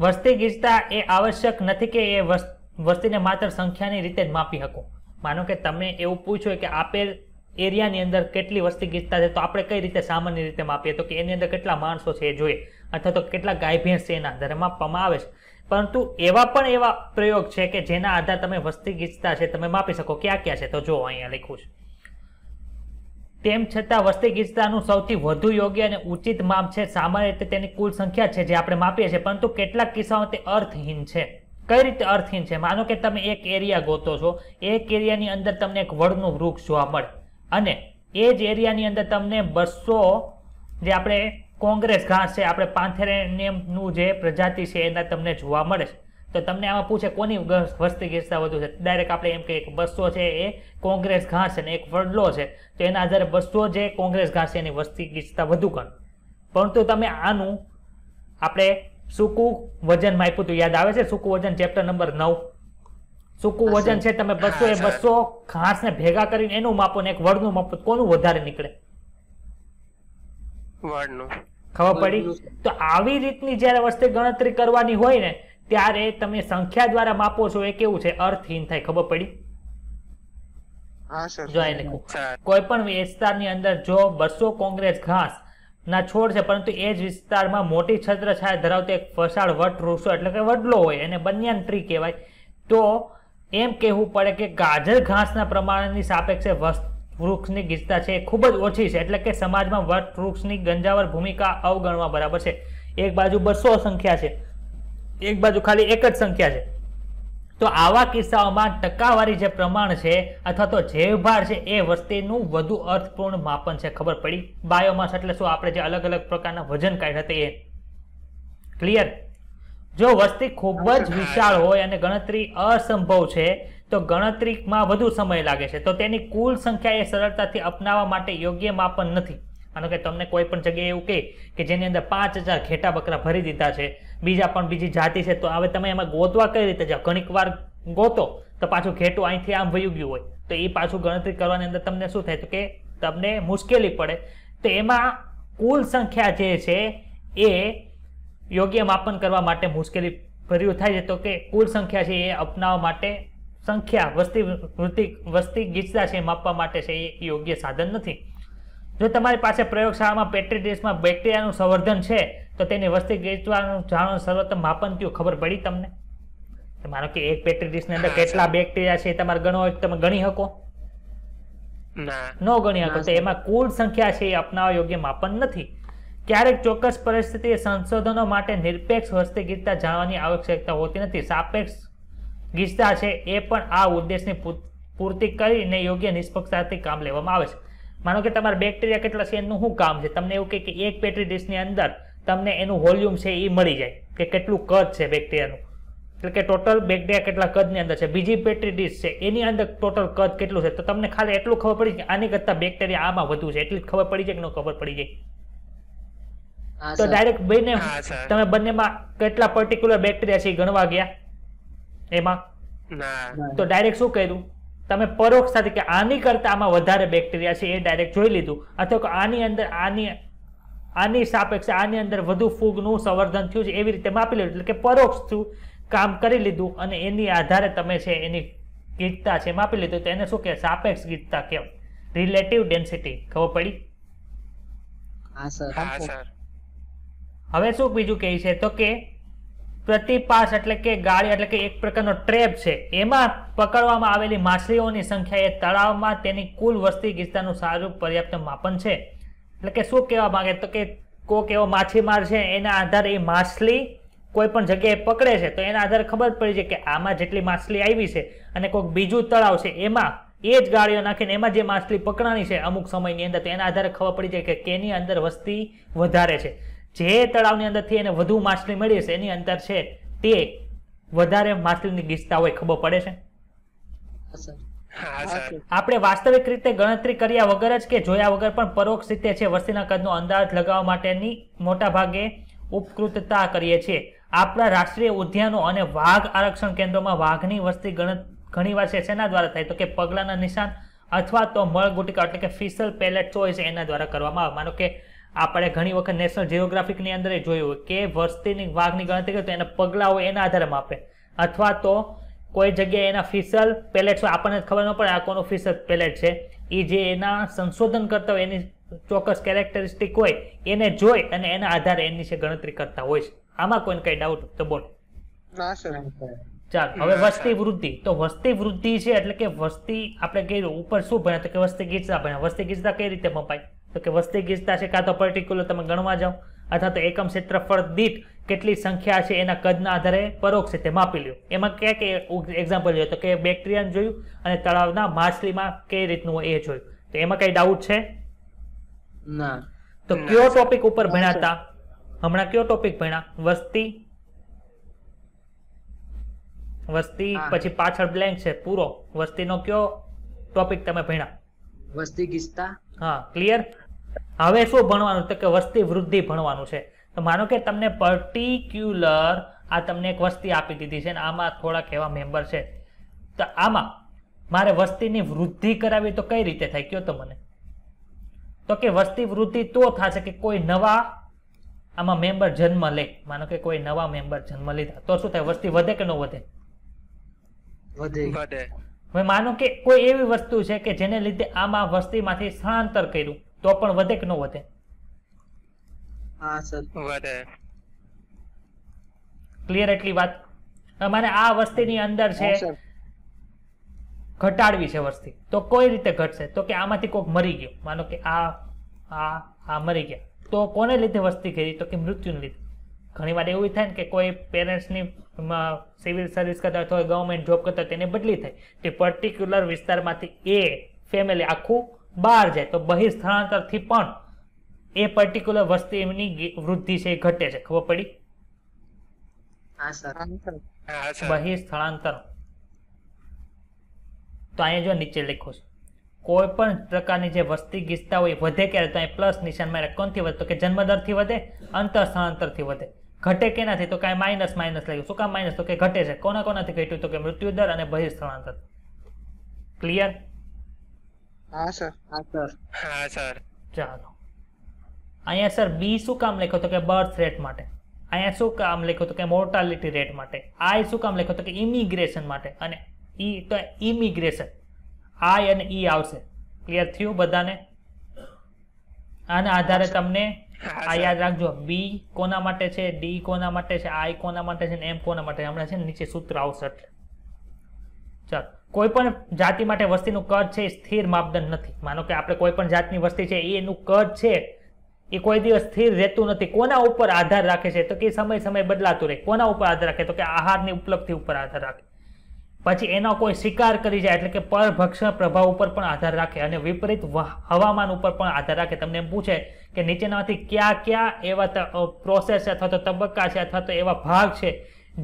વસ્તી ગીચતા એ આવશ્યક નથી કે એ વસ્તીને માત્ર સંખ્યાની રીતે જ માપી શકો. માનો કે તમે એવું પૂછ્યું કે આપેલ એરિયાની અંદર કેટલી વસ્તી ગીચતા છે તો આપણે કઈ રીતે સામાન્ય રીતે માપીએ? તો કે એની અંદર કેટલા માણસો છે એ જોઈએ, અથવા તો કેટલા ગાય ભેંસ છે એના આધારે માપવામાં આવે છે. પરંતુ એવા પ્રયોગ છે કે જેના આધારે તમે વસ્તી ગીચતા છે તમે માપી શકો. ક્યાં ક્યાં છે? તો જો અહીંયા લખ્યું છે. તેમ છતાં વસ્તી ગીચતાનું સૌથી વધુ યોગ્ય અને ઉચિત માપ છે સામાન્ય રીતે તેની કુલ સંખ્યા છે જે આપણે માપીએ છીએ, પરંતુ કેટલાક કિસ્સામાં તે અર્થહીન છે. કઈ રીતે અર્થહીન છે? માનો કે તમે એક એરિયા ગોતો છો, એક એરિયાની અંદર તમને એક વડનું વૃક્ષ જોવા મળે અને એ જ એરિયાની અંદર તમને 200 જે આપણે કોંગ્રેસ ઘાસ છે, આપણે પાંથેરેનિયમનું જે પ્રજાતિ છે એના તમને જોવા મળે છે. તો તમને આમાં પૂછે કોની વસ્તી ગીચતા વધુ છે? ડાયરેક્ટ આપણે એમ કહીએ કે 200 છે એ કોંગ્રેસ ઘાસ છે ને એક વડલો છે, તો એના આધારે 200 જે કોંગ્રેસ ઘાસ છે એની વસ્તી ગીચતા વધુ ગણ. પરંતુ તમે આનું આપણે સૂકું વજન માપ્યું હતું, યાદ આવે છે? સૂકું વજન ચેપ્ટર નંબર 9. સૂકું વજન છે તમે 200 એ 200 ઘાસને ભેગા કરીને એનું માપો ને એક વડનું માપો, કોનું વધારે નીકળે? વડનું. ખબર પડી? તો આવી રીતની જ્યારે વસ્તી ગણતરી કરવાની હોય ને ત્યારે તમે સંખ્યા દ્વારા માપો છો એ કેવું છે? અર્થહીન થાય. ખબર પડી? હા સર. જો અહીં લખું, કોઈ પણ વિસ્તારની અંદર જો 200 કોંગ્રેસ ઘાસ ના છોડ છે પરંતુ એ જ વિસ્તારમાં મોટી છત્રછાયા ધરાવતો એક વિશાળ વટ વૃક્ષો એટલે કે વડલો હોય એને બન્યાન ટ્રી કહેવાય, તો એમ કહેવું પડે કે ગાજર ઘાસના પ્રમાણની સાપેક્ષે વૃક્ષની ગીચતા છે એ ખૂબ જ ઓછી છે. એટલે કે સમાજમાં વટ વૃક્ષની ગંજાવર ભૂમિકા અવગણવા બરાબર છે. એક બાજુ 200 સંખ્યા છે, એક બાજુ ખાલી એક જ સંખ્યા છે. તો આવા કિસ્સાઓમાં ટકાવારી જે પ્રમાણ છે અથવા તો જૈવભાર છે એ વસ્તીનું વધુ અર્થપૂર્ણ માપન છે. ખબર પડી? બાયોમાસ એટલે શું? આપણે જે અલગ અલગ પ્રકારના વજન કાઢ્યા હતા એ. ક્લિયર? જો વસ્તી ખૂબ જ વિશાળ હોય અને ગણતરી અસંભવ છે તો ગણતરીમાં વધુ સમય લાગે છે, તો તેની કુલ સંખ્યા એ સરળતાથી અપનાવવા માટે યોગ્ય માપન નથી. માનો કે તમને કોઈ પણ જગ્યાએ એવું કહે કે જેની અંદર 5000 ઘેટા બકરા ભરી દીધા છે, બીજી જાતિ છે, તો હવે તમે એમાં ગોતવા કઈ રીતે જાઓ? ઘણીક વાર ગોતો તો પાછું ઘેટું અહીંથી આમ વયું ગયું હોય તો એ પાછું ગણતરી કરવાની અંદર તમને શું થાય? તો કે તમને મુશ્કેલી પડે. તો એમાં કુલ સંખ્યા જે છે એ યોગ્ય માપન કરવા માટે મુશ્કેલી ભર્યું થાય છે. તો કે કુલ સંખ્યા છે એ અપનાવવા માટે વસ્તી ગીચતા છે માપવા માટે છે એ યોગ્ય સાધન નથી. જો તમારી પાસે પ્રયોગશાળામાં પેટ્રી ડિશમાં બેક્ટેરિયાનું સંવર્ધન છે તો તેની વસ્તી ગીચવાનું જાણો સર્વોત્તમ માપન કયું? ખબર પડી તમને? માનો કે એક પેટ્રી ડિશની અંદર કેટલા બેક્ટેરિયા છે તમારે ગણો હોય તમે ગણી શકો? ન ગણી શકો. તો એમાં કુલ સંખ્યા છે એ અપનાવવા યોગ્ય માપન નથી. ક્યારેક ચોક્કસ પરિસ્થિતિ સંશોધનો માટે નિરપેક્ષ વસ્તી ગીચતા જાણવાની આવશ્યકતા હોતી નથી. સાપેક્ષ ગીચતા છે એ પણ આ ઉદ્દેશની પૂર્તિ કરીને યોગ્ય નિષ્પક્ષતાથી કામ લેવામાં આવે છે. માનો કે તમારા બેક્ટેરિયા કેટલા છે એનું શું કામ છે, તમને એવું કહે કે એક પેટ્રી ડીશની અંદર તમને એનું વોલ્યુમ છે એ મળી જાય કે કેટલું કદ છે બેક્ટેરિયાનું, એટલે કે ટોટલ બેક્ટેરિયા કેટલા કદની અંદર છે. બીજી પેટ્રી ડીશ છે એની અંદર ટોટલ કદ કેટલું છે, તો તમને ખાલી એટલું ખબર પડી કે આની કરતાં બેક્ટેરિયા આમાં વધુ છે, એટલી જ ખબર પડી જાય કે ન ખબર પડી જાય. તો ડાયરેક્ટ બંને તમે બંનેમાં કેટલા પર્ટિક્યુલર બેક્ટેરિયા છે એ ગણવા ગયા એમાં, તો ડાયરેક્ટ શું કર્યું તમે પરોક્ષતાથી કે આની કરતા આમાં વધારે બેક્ટેરિયા છે એ ડાયરેક્ટ જોઈ લીધું, અથવા કે આની અંદર આની સાપેક્ષે આની અંદર વધુ ફૂગનું સંવર્ધન થયું છે એવી રીતે માપી લીધું, એટલે કે પરોક્ષ કામ કરી લીધું અને એની આધારે તમે છે એની ગીચતા છે માપી લીધું, તો એને શું કહેવાય? સાપેક્ષ ગીચતા કહેવાય. Relative density. ખબર પડી? હા સર. હવે શું બીજું કહે છે તો કે પ્રતિપાસ એટલે કે ગાળી એટલે કે એક પ્રકારનો ટ્રેપ છે, એમાં પકડવામાં આવેલી માછલીઓની સંખ્યા એ તળાવમાં તેની કુલ વસ્તી ગીચતાનું સારું પર્યાપ્ત માપન છે. એટલે કે શું કહેવા માંગે તો કે કોઈક એવો માછીમાર છે એના આધારે એ માછલી કોઈ પણ જગ્યાએ પકડે છે તો એના આધારે ખબર પડી છે કે આમાં જેટલી માછલી આવી છે અને કોઈક બીજું તળાવ છે એમાં એ જ ગાળીઓ નાખીને એમાં જે માછલી પકડાણી છે અમુક સમયની અંદર, તો એના આધારે ખબર પડી જાય કે કેની અંદર વસ્તી વધારે છે. જે તળાવની અંદરથી એને વધુ માછલી મળી છે એની અંદર છે તે વધારે માછલીની ગીચતા હોય. ખબર પડે છે? આપણે વાસ્તવિક રીતે ગણતરી કર્યા વગર જ કે જોયા વગર પણ પરોક્ષ રીતે છે વસ્તીના કદનો અંદાજ લગાવવા માટેની મોટા ભાગે ઉપકૃતતા કરીએ છીએ. આપણા રાષ્ટ્રીય ઉદ્યાનો અને વાઘ આરક્ષણ કેન્દ્રોમાં વાઘની વસ્તી ઘણીવાર છે શેના દ્વારા થાય તો કે પગલાના નિશાન અથવા તો મળગુટિકા એટલે કે ફિશલ પેલેટ ચોઈસ એના દ્વારા કરવામાં આવે. માનો કે આપણે ઘણી વખત નેશનલ જીઓગ્રાફિકની અંદર જોયું કે વસ્તીની વાઘની ગણતરી કરે તો એના પગલા હોય એના આધારે માપે, અથવા તો કોઈ જગ્યાએ એના ફિશલ પેલેટ હોય, આપણને ખબર ન પડે આ કોનું ફિશલ પેલેટ છે, એ જે એના સંશોધન કરતા હોય એની ચોક્કસ કેરેક્ટરિસ્ટિક હોય એને જોઈ અને એના આધારે એની છે ગણતરી કરતા હોય છે. આમાં કોઈને કઈ ડાઉટ તો બોલો. ચાલો હવે વસ્તી વૃદ્ધિ. તો વસ્તી વૃદ્ધિ છે એટલે કે વસ્તી આપણે કહીએ ઉપર શું ભણ્યા તો કે વસ્તી ગીચતા ભણ્યા. વસ્તી ગીચતા કઈ રીતે મપાય તો કે વસ્તી ગીચતા છે કાં તો પર્ટિક્યુલર તમે ગણવા જાઓ અથવા તો એકમ ક્ષેત્રફળ દીઠ કેટલી સંખ્યા છે એના કદના આધારે પરોક્ષ રીતે માપી લ્યો. એમાં ક્યાં કે એક્ઝામ્પલ જોઈએ તો કે બેક્ટેરિયાને જોયું અને તળાવના માછલીમાં કઈ રીતનું હોય એ જોયું. તો એમાં કઈ ડાઉટ છે? ના. તો કયો ટોપિક ઉપર ભણ્યા હતા હમણાં? કયો ટોપિક ભણ્યા? વસ્તી પછી પાછળ બ્લેન્ક છે પૂરો. વસ્તીનો કયો ટોપિક તમે ભણ્યા? વસ્તી ગીચતા. હા, ક્લિયર. હવે શું ભણવાનું તો કે વસ્તી વૃદ્ધિ ભણવાનું છે. તો માનો કે તમને પર્ટિક્યુલર આ તમને એક વસ્તી આપી દીધી છે ને આમાં થોડાક એવા મેમ્બર છે, તો આમાં મારે વસ્તીની વૃદ્ધિ કરાવી તો કઈ રીતે થાય કયો તો મને? તો કે વસ્તી વૃદ્ધિ તો થશે કે કોઈ નવા આમાં મેમ્બર જન્મ લે. માનો કે કોઈ નવા મેમ્બર જન્મ લીધા તો શું થાય? વસ્તી વધે કે ન વધે? વધે. હવે માનો કે કોઈ એવી વસ્તુ છે કે જેને લીધે આમાં વસ્તીમાંથી સ્થળાંતર કર્યું તો પણ વધે કે ન વધે? હા સર, વધે. ક્લિયર એટલી વાત? મારે આ વસ્તીની અંદર છે ઘટાડવી છે વસ્તી, તો કોઈ રીતે ઘટશે તો કે આમાંથી કોઈક મરી ગયો. માનો કે આ મરી ગયા તો કોને લીધે વસ્તી કરી તો કે મૃત્યુને લીધે. ઘણી વાર એવું થાય ને કે કોઈ પેરેન્ટ્સની સિવિલ સર્વિસ કરતા અથવા ગવર્મેન્ટ જોબ કરતા તેને બદલી થાય તે પર્ટિક્યુલર વિસ્તારમાંથી એ ફેમિલી આખું બહાર જાય તો બહિર સ્થળાંતરથી પણ એ પર્ટિક્યુલર વસ્તીની વૃદ્ધિ છે એ ઘટે છે. ખબર પડી? હા સર. બહિર સ્થળાંતર. તો અહીંયા જો નીચે લખ્યું છે કોઈ પણ પ્રકારની જે વસ્તી ગીચતા હોય વધે ક્યારે તો અહીં પ્લસ નિશાન મારે કોનથી વધે તો કે જન્મદરથી વધે, અંતર સ્થળાંતરથી વધે. ઘટે કેનાથી તો કાંઈ માઇનસ લાગ્યું. શું કામ માઇનસ? તો કે ઘટે છે. કોનાથી ઘટ્યું તો કે મૃત્યુ દર અને બહિર સ્થળાંતર. ક્લિયર? હા સર. ચાલો અહીંયા સર બી શું કામ લખ્યો તો કે બર્થ રેટ માટે. અહીંયા શું કામ લખ્યું તો કે મોર્ટાલિટી રેટ માટે. આઈ શું કામ લખ્યું તો કે ઇમિગ્રેશન માટે. અને ઈ તો ઇમિગ્રેશન આઈ અને ઈ આવશે. ક્લિયર થયું બધાને? આના આધારે તમને આ યાદ રાખજો. બી કોના માટે છે, ડી કોના માટે છે, આઈ કોના માટે છે, એમ કોના માટે. હમણાં છે ને નીચે સૂત્ર આવશે. એટલે ચાલો કોઈ પણ જાતિ માટે વસ્તીનું કદ છે એ સ્થિર માપદંડ નથી. માનો કે આપણે કોઈ પણ જાતની વસ્તી છે એનું કદ છે એ કોઈ દિવસ સ્થિર રહેતું નથી. કોના ઉપર આધાર રાખે છે? તો કે સમય સમય બદલાતું રહે. કોના ઉપર આધાર રાખે? તો કે આહારની ઉપલબ્ધિ ઉપર આધાર રાખે. પછી એનો કોઈ શિકાર કરી જાય એટલે કે પરભક્ષણ પ્રભાવ ઉપર પણ આધાર રાખે, અને વિપરીત હવામાન ઉપર પણ આધાર રાખે. તમને એમ પૂછે કે નીચેનામાંથી કયા એવા પ્રોસેસ છે અથવા તો તબક્કા છે અથવા તો એવા ભાગ છે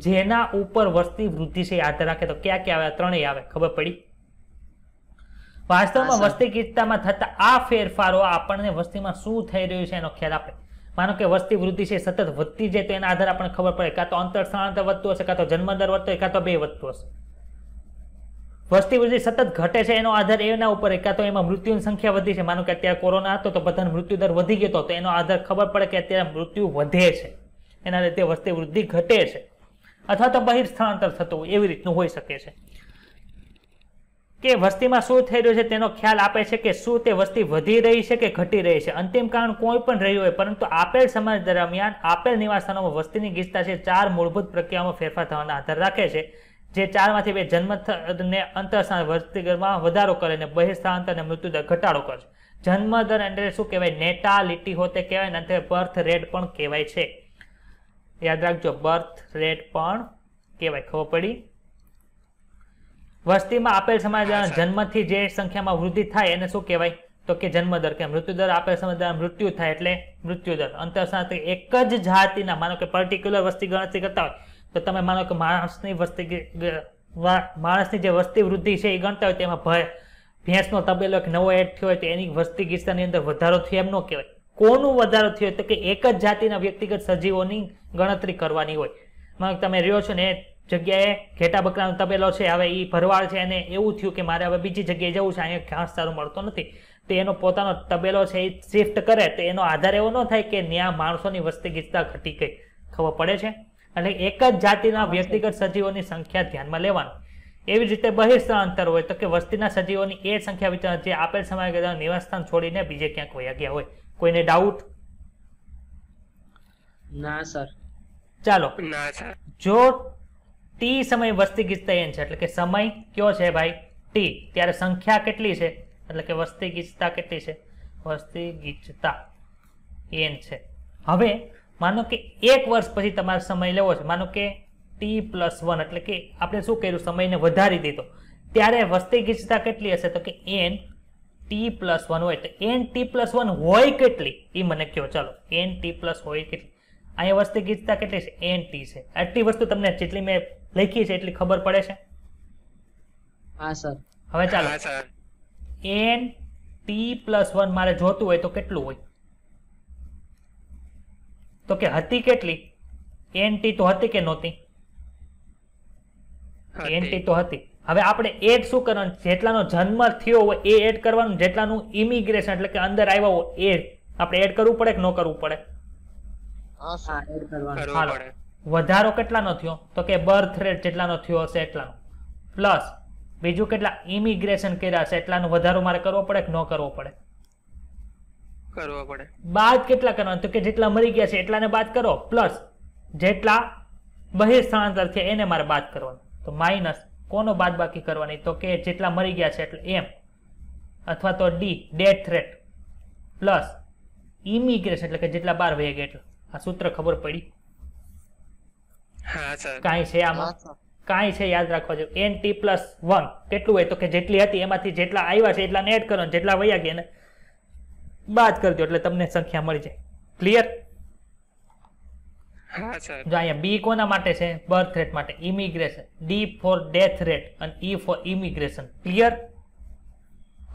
જેના ઉપર વસ્તી વૃદ્ધિ છે આધાર રાખે, તો ક્યાં આવે? ત્રણેય આવે. ખબર પડી? વાસ્તવમાં વસ્તી ગીચતામાં થતા આ ફેરફારો આપણને વસ્તીમાં શું થઈ રહ્યું છે એનો ખ્યાલ આપે. માનો કે વસ્તી વૃદ્ધિ છે સતત વધતી જાય તો એના આધારે આપણને ખબર પડે કાં તો અંતર સ્થળાંતર વધતું હશે, કાં તો જન્મદર વધતો હોય, કાં તો બે વધતું હશે. વસ્તી વૃદ્ધિ સતત ઘટે છે એનો આધાર એના ઉપર, કાં તો એમાં મૃત્યુની સંખ્યા વધી છે. માનો કે અત્યારે કોરોના હતો તો બધાનો મૃત્યુ દર વધી ગયો હતો, તો એનો આધાર ખબર પડે કે અત્યારે મૃત્યુ વધે છે, એના લીધે વસ્તી વૃદ્ધિ ઘટે છે. અથવા તો બહિર સ્થળાંતર થતું હોય, એવી રીતનું હોઈ શકે છે. કે વસ્તીમાં શું થઈ રહ્યું છે તેનો ખ્યાલ આપે છે કે શું તે વસ્તી વધી રહી છે કે ઘટી રહી છે. અંતિમ કારણ કોઈ પણ રહ્યું હોય, પરંતુ આપેલ સમય દરમિયાન આપેલ નિવાસસ્થાનોમાં વસ્તીની ગીચતા છે 4 મૂળભૂત પ્રક્રિયામાં ફેરફાર થવાના આધાર રાખે છે, જે 4માંથી 2 જન્મ ને અંતરસ્થાન વસ્તીમાં વધારો કરે અને બહિર સ્થળાંતર અને મૃત્યુદર ઘટાડો કરે છે. જન્મદર એટલે શું કહેવાય? નેટાલિટી હોતે કહેવાય ને, અંતે બર્થ રેટ પણ કહેવાય છે. યાદ રાખજો, બર્થ રેટ પણ કહેવાય. ખબર પડી? વસ્તીમાં આપેલ સમય દરમિયાન જન્મથી જે સંખ્યામાં વૃદ્ધિ થાય એને શું કહેવાય? તો કે જન્મદર. કે મૃત્યુદર આપેલ સમય દરમિયાન મૃત્યુ થાય એટલે મૃત્યુદર. અંતરસ્થાન એક જ જાતિના, માનો કે પર્ટિક્યુલર વસ્તી ગણતરી કરતા હોય તો તમે માનો કે માણસની જે વસ્તી વૃદ્ધિ છે એ ગણતા હોય, તેમાં ભેંસનો તબેલો એક નવો એડ થયો હોય તો એની વસ્તી ગીચતાની અંદર વધારો થયો એમ ન કહેવાય. કોનું વધારો થયો? તો કે એક જ જાતિના વ્યક્તિગત સજીવોની ગણતરી કરવાની હોય. માનો તમે રહ્યો છો ને એ જગ્યાએ ઘેટા બકરાનો તબેલો છે, હવે એ ભરવાડ છે, અને એવું થયું કે મારે હવે બીજી જગ્યાએ જવું છે, અહીંયા ઘાસ સારું મળતો નથી, તો એનો પોતાનો તબેલો છે એ શિફ્ટ કરે, તો એનો આધાર એવો ન થાય કે ત્યાં માણસોની વસ્તી ગીચતા ઘટી ગઈ. ખબર પડે છે? એટલે એક જ જાતિના વ્યક્તિગત સજીવોની સંખ્યા ધ્યાનમાં લેવાની. એવી જ રીતે બહિર સ્થળાંતર હોય તો કે વસ્તીના સજીવોની એ સંખ્યા વિચાર જે આપેલ સમયગાળામાં નિવાસસ્થાન છોડીને બીજે ક્યાંક વયા ગયા હોય. કોઈને ડાઉટ? ના સર. ચાલો, ના સર. જો ટી સમય વસ્તી ગીચતા n છે, એટલે કે સમય કયો છે ભાઈ? ટી. ત્યારે સંખ્યા કેટલી છે? એટલે કે વસ્તી ગીચતા કેટલી છે? વસ્તી ગીચતા n છે. હવે માનો કે 1 વર્ષ પછી તમારે સમય લેવો છે, માનો કે t+1, એટલે કે આપણે શું કર્યું? સમયને વધારી દીધો. ત્યારે વસ્તી ગીચતા કેટલી હશે? તો કે n t+1 હોય. તો n t+1 હોય કેટલી એ મને કહો. ચાલો, n t+ હોય કેટલી? અહીંયા વસ્તી ગીચતા કેટલી છે? n t છે. આટલી વસ્તુ તમને જેટલી મેં લખી છે એટલી ખબર પડે છે? હા સર. હવે ચાલો, n t+1 મારે જોતું હોય તો કેટલું હોય? તો કે હતી કેટલી? n t તો હતી કે નહોતી? n t તો હતી. હવે આપણે એડ શું કરવાનું? જેટલાનો જન્મ થયો હોય એ એડ કરવાનું, જેટલાનું ઇમિગ્રેશન એટલે કે અંદર આવ્યા હોય એ આપણે એડ કરવું પડે કે ન કરવું પડે? હા, એડ કરવાનું. હાલો, વધારો કેટલાનો થયો? તો કે બર્થ રેટ જેટલાનો થયો હશે એટલાનો, પ્લસ બીજું કેટલા ઇમિગ્રેશન કર્યા છે એટલાનો વધારો મારે કરવો પડે કે ન કરવો પડે? કરવો પડે. બાદ કેટલા કરવાના? તો કે જેટલા મરી ગયા છે એટલાને બાદ કરો, પ્લસ જેટલા બહિર સ્થળાંતર થયા એને મારે બાદ કરવાનું. તો માઇનસ કોનો બાદ બાકી કરવાની? તો કે જેટલા મરી ગયા છે એટલે m, અથવા તો d death rate, plus immigration એટલે કે જેટલા બહાર વહી ગયા એટલા. આ સૂત્ર ખબર પડી? હા સર. કાંઈ છે આમાં? કાંઈ છે યાદ રાખવા જેવું? n t+1 કેટલું હોય? તો કે જેટલી હતી એમાંથી જેટલા આવ્યા છે એટલાને એડ કરો, જેટલા વયા ગયા એને બાદ કરી દો એટલે તમને સંખ્યા મળી જાય. ક્લિયર? હા સર. જો અહીંયા બી કોના માટે છે? બર્થ રેટ માટે. Immigration, D for death rate અને ઈ ફોર ઇમિગ્રેશન. ક્લિયર?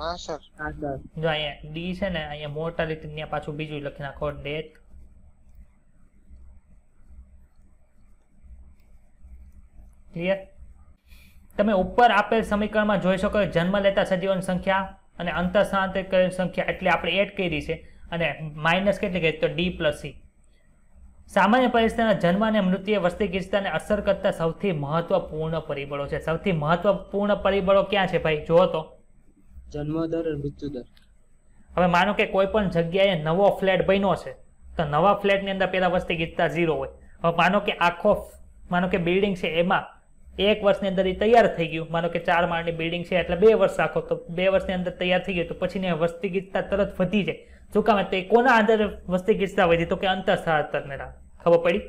હા સર. હા સર. જો અહીંયા ડી છે ને, અહીંયા મોર્ટાલિટી ત્યાં પાછું બીજું લખી નાખો, ડેથ. ક્લિયર? તમે ઉપર આપેલ સમીકરણમાં જોઈ શકો જન્મ લેતા સજીવોની સંખ્યા અને અંતર સ્થળાંતરિત કરેલી સંખ્યા એટલે આપણે એડ કરી છે, અને માઇનસ કેટલી કરી? તો d+c. સામાન્ય પરિસ્થિતિના જન્મ અને મૃત્યુએ વસ્તી ગીચતાને અસર કરતા સૌથી મહત્વપૂર્ણ પરિબળો છે. સૌથી મહત્વપૂર્ણ પરિબળો ક્યાં છે ભાઈ? જુઓ તો. જન્મદર અને મૃત્યુદર. હવે માનો કે કોઈ પણ જગ્યાએ નવો ફ્લેટ બન્યો છે, તો નવા ફ્લેટની અંદર પેલા વસ્તી ગીચતા 0 હોય. હવે માનો કે બિલ્ડિંગ છે, એમાં 1 વર્ષની અંદર એ તૈયાર થઈ ગયું. માનો કે 4 માળની બિલ્ડિંગ છે એટલે 2 વર્ષ રાખો, તો 2 વર્ષની અંદર તૈયાર થઈ ગયું, તો પછીની વસ્તી ગીચતા તરત વધી જાય. શું કામ? તો કોના આધારે વસ્તી ગીચતા વધી? તો કે અંતર સ્થળાંતરને ખબર પડી?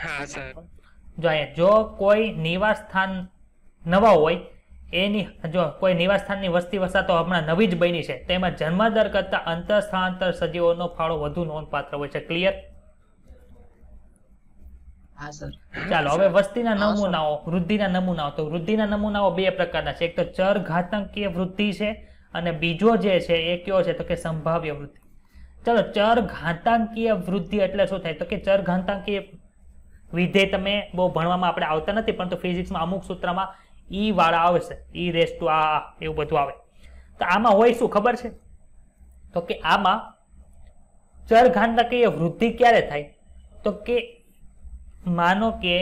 હા સર. જો અહીંયા જો કોઈ નિવાસ સ્થાન નવા હોય એની જો કોઈ નિવાસ સ્થાનની વસ્તી વસાતો હમણાં નવી જ બની છે તેમાં જન્મદર કરતા અંતર સ્થળાંતર સજીવોનો ફાળો વધુ નોંધપાત્ર હોય છે. ક્લિયર? હા સર. ચાલો હવે વસ્તીના નમૂનાઓ, વૃદ્ધિના નમૂનાઓ. તો વૃદ્ધિના નમૂનાઓ બે પ્રકારના છે. એક તો ચર ઘાતાંકીય વૃદ્ધિ છે અને બીજો જે છે એ કયો છે? તો કે સંભાવ્ય વૃદ્ધિ. ચાલો, ચર ઘાતાંકીય વૃદ્ધિ એટલે શું થાય? તો કે ચર ઘાતાંકીય વિધેય તમે બહુ ભણવામાં આપણે આવતા નથી, પરંતુ ફિઝિક્સમાં અમુક સૂત્રમાં ઈ વાળા આવે છે, ઈ રેસ ટુ આ એવું બધું આવે. તો આમાં હોય શું ખબર છે? તો કે આમાં ચર ઘાતાંકીય વૃદ્ધિ ક્યારે થાય? તો કે માનો કે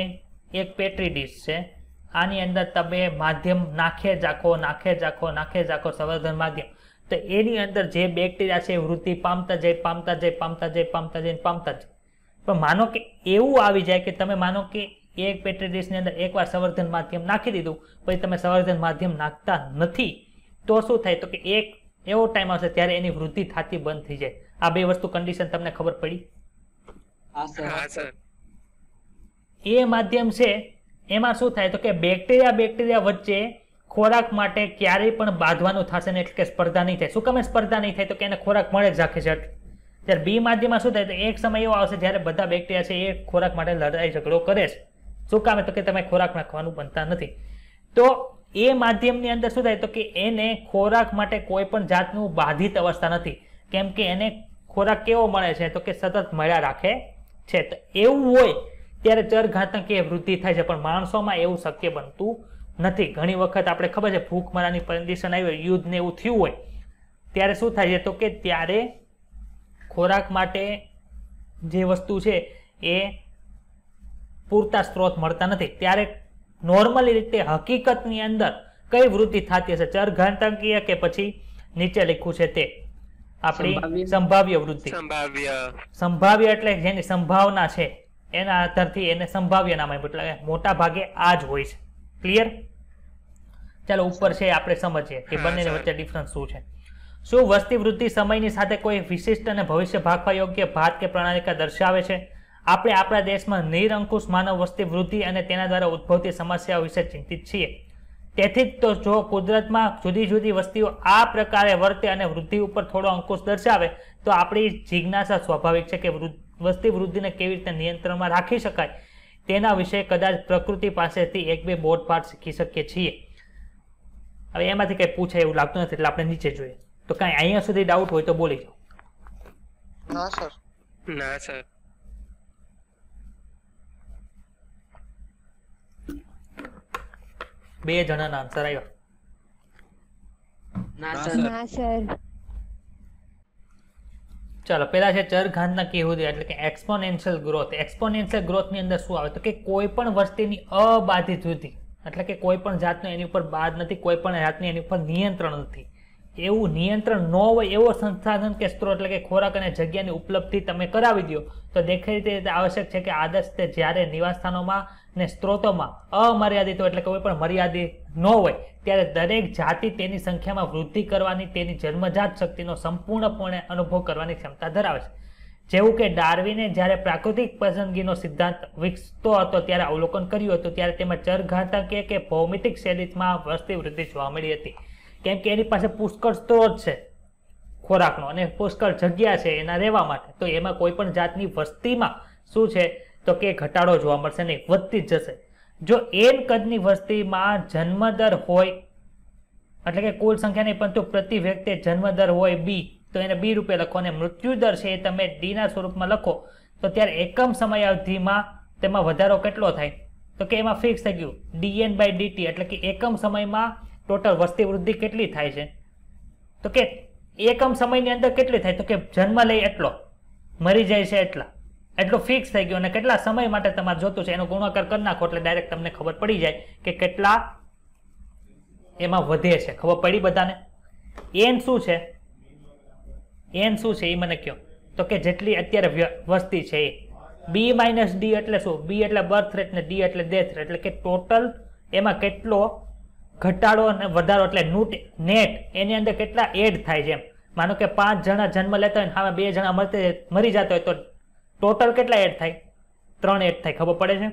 એક પેટ્રી ડીશ છે, આની અંદર તમે માધ્યમ નાખે રાખો સંવર્ધન માધ્યમ, તો એની અંદર જે બેક્ટેરિયા છે વૃદ્ધિ પામતા જાય. પણ માનો કે એવું આવી જાય કે તમે માનો કે એક પેટ્રી ડીશની અંદર એકવાર સંવર્ધન માધ્યમ નાખી દીધું, પછી તમે સંવર્ધન માધ્યમ નાખતા નથી, તો શું થાય? તો કે એક એવો ટાઈમ આવશે ત્યારે એની વૃદ્ધિ થતી બંધ થઈ જાય. આ બે વસ્તુ કન્ડિશન તમને ખબર પડી? હા સર. એ માધ્યમ છે એમાં શું થાય? તો કે બેક્ટેરિયા વચ્ચે ખોરાક માટે ક્યારેય પણ બાંધવાનું થશે ને, એટલે કે સ્પર્ધા નહીં થાય. શું કામ સ્પર્ધા નહીં થાય? તો કે એને ખોરાક મળે જ રાખે છે. ત્યારે બી માધ્યમમાં શું થાય? તો એક સમય એવો આવશે જ્યારે બધા બેક્ટેરિયા છે એ ખોરાક માટે લડાઈ ઝઘડો કરે છે. શું કામ? તો કે તમે ખોરાક નાખવાનું બનતા નથી. તો એ માધ્યમની અંદર શું થાય? તો કે એને ખોરાક માટે કોઈ પણ જાતનું બાધિત અવસ્થા નથી, કેમ કે એને ખોરાક કેવો મળે છે? તો કે સતત મળ્યા રાખે છે. તો એવું હોય ત્યારે ચર ઘાતાંકીય વૃદ્ધિ થાય છે, પણ માણસોમાં એવું શક્ય બનતું નથી. ઘણી વખત આપણે ખબર છે ભૂખમરાની કન્ડિશન આવી હોય, યુદ્ધ ને એવું થયું હોય, ત્યારે શું થાય છે? તો કે ત્યારે ખોરાક માટે જે વસ્તુ છે એ પૂરતા સ્ત્રોત મળતા નથી. ત્યારે નોર્મલી રીતે હકીકતની અંદર કઈ વૃદ્ધિ થતી હશે? ચર ઘાતાંકીય કે પછી નીચે લખ્યું છે તે આપણી સંભાવ્ય વૃદ્ધિ. સંભાવ્ય એટલે જેની સંભાવના છે એના આધારથી એને સંભાવ્ય નામ આપ્યું. એટલે મોટા ભાગે આ જ હોય છે. ક્લિયર? ચાલો ઉપર છે આપણે સમજીએ કે બંનેની વચ્ચે ડિફરન્સ શું છે. શું વસ્તી વૃદ્ધિ સમયની સાથે કોઈ વિશિષ્ટ અને ભવિષ્ય ભાગવા યોગ્ય ભાત કે પ્રણાલિકા દર્શાવે છે? આપણે આપણા દેશમાં નિરંકુશ માનવ વસ્તી વૃદ્ધિ અને તેના દ્વારા ઉદ્ભવતી સમસ્યાઓ વિશે ચિંતિત છીએ. તેથી જ તો જો કુદરતમાં જુદી જુદી વસ્તીઓ આ પ્રકારે વર્તે અને વૃદ્ધિ ઉપર થોડો અંકુશ દર્શાવે, તો આપણી જિજ્ઞાસા સ્વાભાવિક છે કે વસ્તી વૃદ્ધિને કેવી રીતે નિયંત્રણમાં રાખી શકાય તેના વિશે કદાચ પ્રકૃતિ પાસેથી એક બે બોધપાઠ શીખી શકીએ છીએ. હવે એમાંથી કંઈ પૂછાય એવું લાગતું નથી, એટલે આપણે નીચે જોઈએ. તો કાંઈ અહીંયા સુધી ડાઉટ હોય તો બોલી જાઓ. ના સર. ના સર. બે જણાના આન્સર આવ્યા. ના સર. ચાલો, પેલા છે ચર ઘાતાંકીય વૃદ્ધિ એટલે કે એક્સપોનેન્શિયલ ગ્રોથ. એક્સપોનેન્શિયલ ગ્રોથની અંદર શું આવે? તો કે કોઈ પણ વસ્તીની અબાધિત વૃદ્ધિ, એટલે કે કોઈ પણ જાતનું એની ઉપર બાદ નથી, કોઈ પણ જાતનું એની ઉપર નિયંત્રણ નથી. એવું નિયંત્રણ ન હોય એવો સંસાધન કે સ્ત્રોત એટલે કે ખોરાક અને જગ્યાની ઉપલબ્ધિ તમે કરાવી દો, તો દેખીતી રીતે આવશ્યક છે કે આદર્શ તે જ્યારે નિવાસસ્થાનોમાં ને સ્ત્રોતોમાં અમર્યાદિત હોય, એટલે કે કોઈ પણ મર્યાદિત ન હોય, ત્યારે દરેક જાતિ તેની સંખ્યામાં વૃદ્ધિ કરવાની તેની જન્મજાત શક્તિનો સંપૂર્ણપણે અનુભવ કરવાની ક્ષમતા ધરાવે છે. જેવું કે ડાર્વિને જ્યારે પ્રાકૃતિક પસંદગીનો સિદ્ધાંત વિકસતો હતો ત્યારે અવલોકન કર્યું હતું, ત્યારે તેમાં ચર ઘાતાંકીય કે ભૌમિતિક શૈલીમાં વસ્તી વૃદ્ધિ જોવા મળી હતી, કેમ કે એની પાસે પુષ્કળ સ્ત્રોત છે ખોરાકનો અને પુષ્કળ જગ્યા છે એના રહેવા માટે. તો એમાં કોઈ પણ જાતની વસ્તીમાં શું છે? તો કે ઘટાડો જોવા મળશે નહીં, વધતી જ જશે. જો એન કદની વસ્તીમાં જન્મદર હોય, એટલે કે કુલ સંખ્યા નહીં પરંતુ પ્રતિ વ્યક્તિ જન્મદર હોય બી, તો એને બી રૂપે લખો, અને મૃત્યુદર છે એ તમે ડીના સ્વરૂપમાં લખો, તો ત્યારે એકમ સમયાવધિમાં તેમાં વધારો કેટલો થાય? તો કે એમાં ફિક્સ થઈ ગયું dn/dt, એટલે કે એકમ સમયમાં ટોટલ વસ્તી વૃદ્ધિ કેટલી થાય છે? તો કે એકમ સમયની અંદર કેટલી થાય? તો કે જન્મ લઈ એટલો, મરી જાય છે એટલો ફિક્સ થઈ ગયો, અને કેટલા સમય માટે તમારે જોતું છે એનો ગુણાકાર કરી નાખો એટલે ડાયરેક્ટ તમને ખબર પડી જાય કે કેટલા એમાં વધે છે. ખબર પડી બધાને? એન શું છે? એન શું છે એ મને કહો. તો કે જેટલી અત્યારે વસ્તી છે એ. બી માઇનસ ડી એટલે શું? બી એટલે બર્થ રેટ ને ડી એટલે ડેથ રેટ, એટલે કે ટોટલ એમાં કેટલો ઘટાડો અને વધારો એટલે નેટ એની અંદર કેટલા એડ થાય છે એમ. માનો કે 5 જણા જન્મ લેતા હોય ને 2 જણા મરી જતા હોય તો ટોટલ કેટલા એડ થાય? 3 એડ થાય. ખબર પડે છે?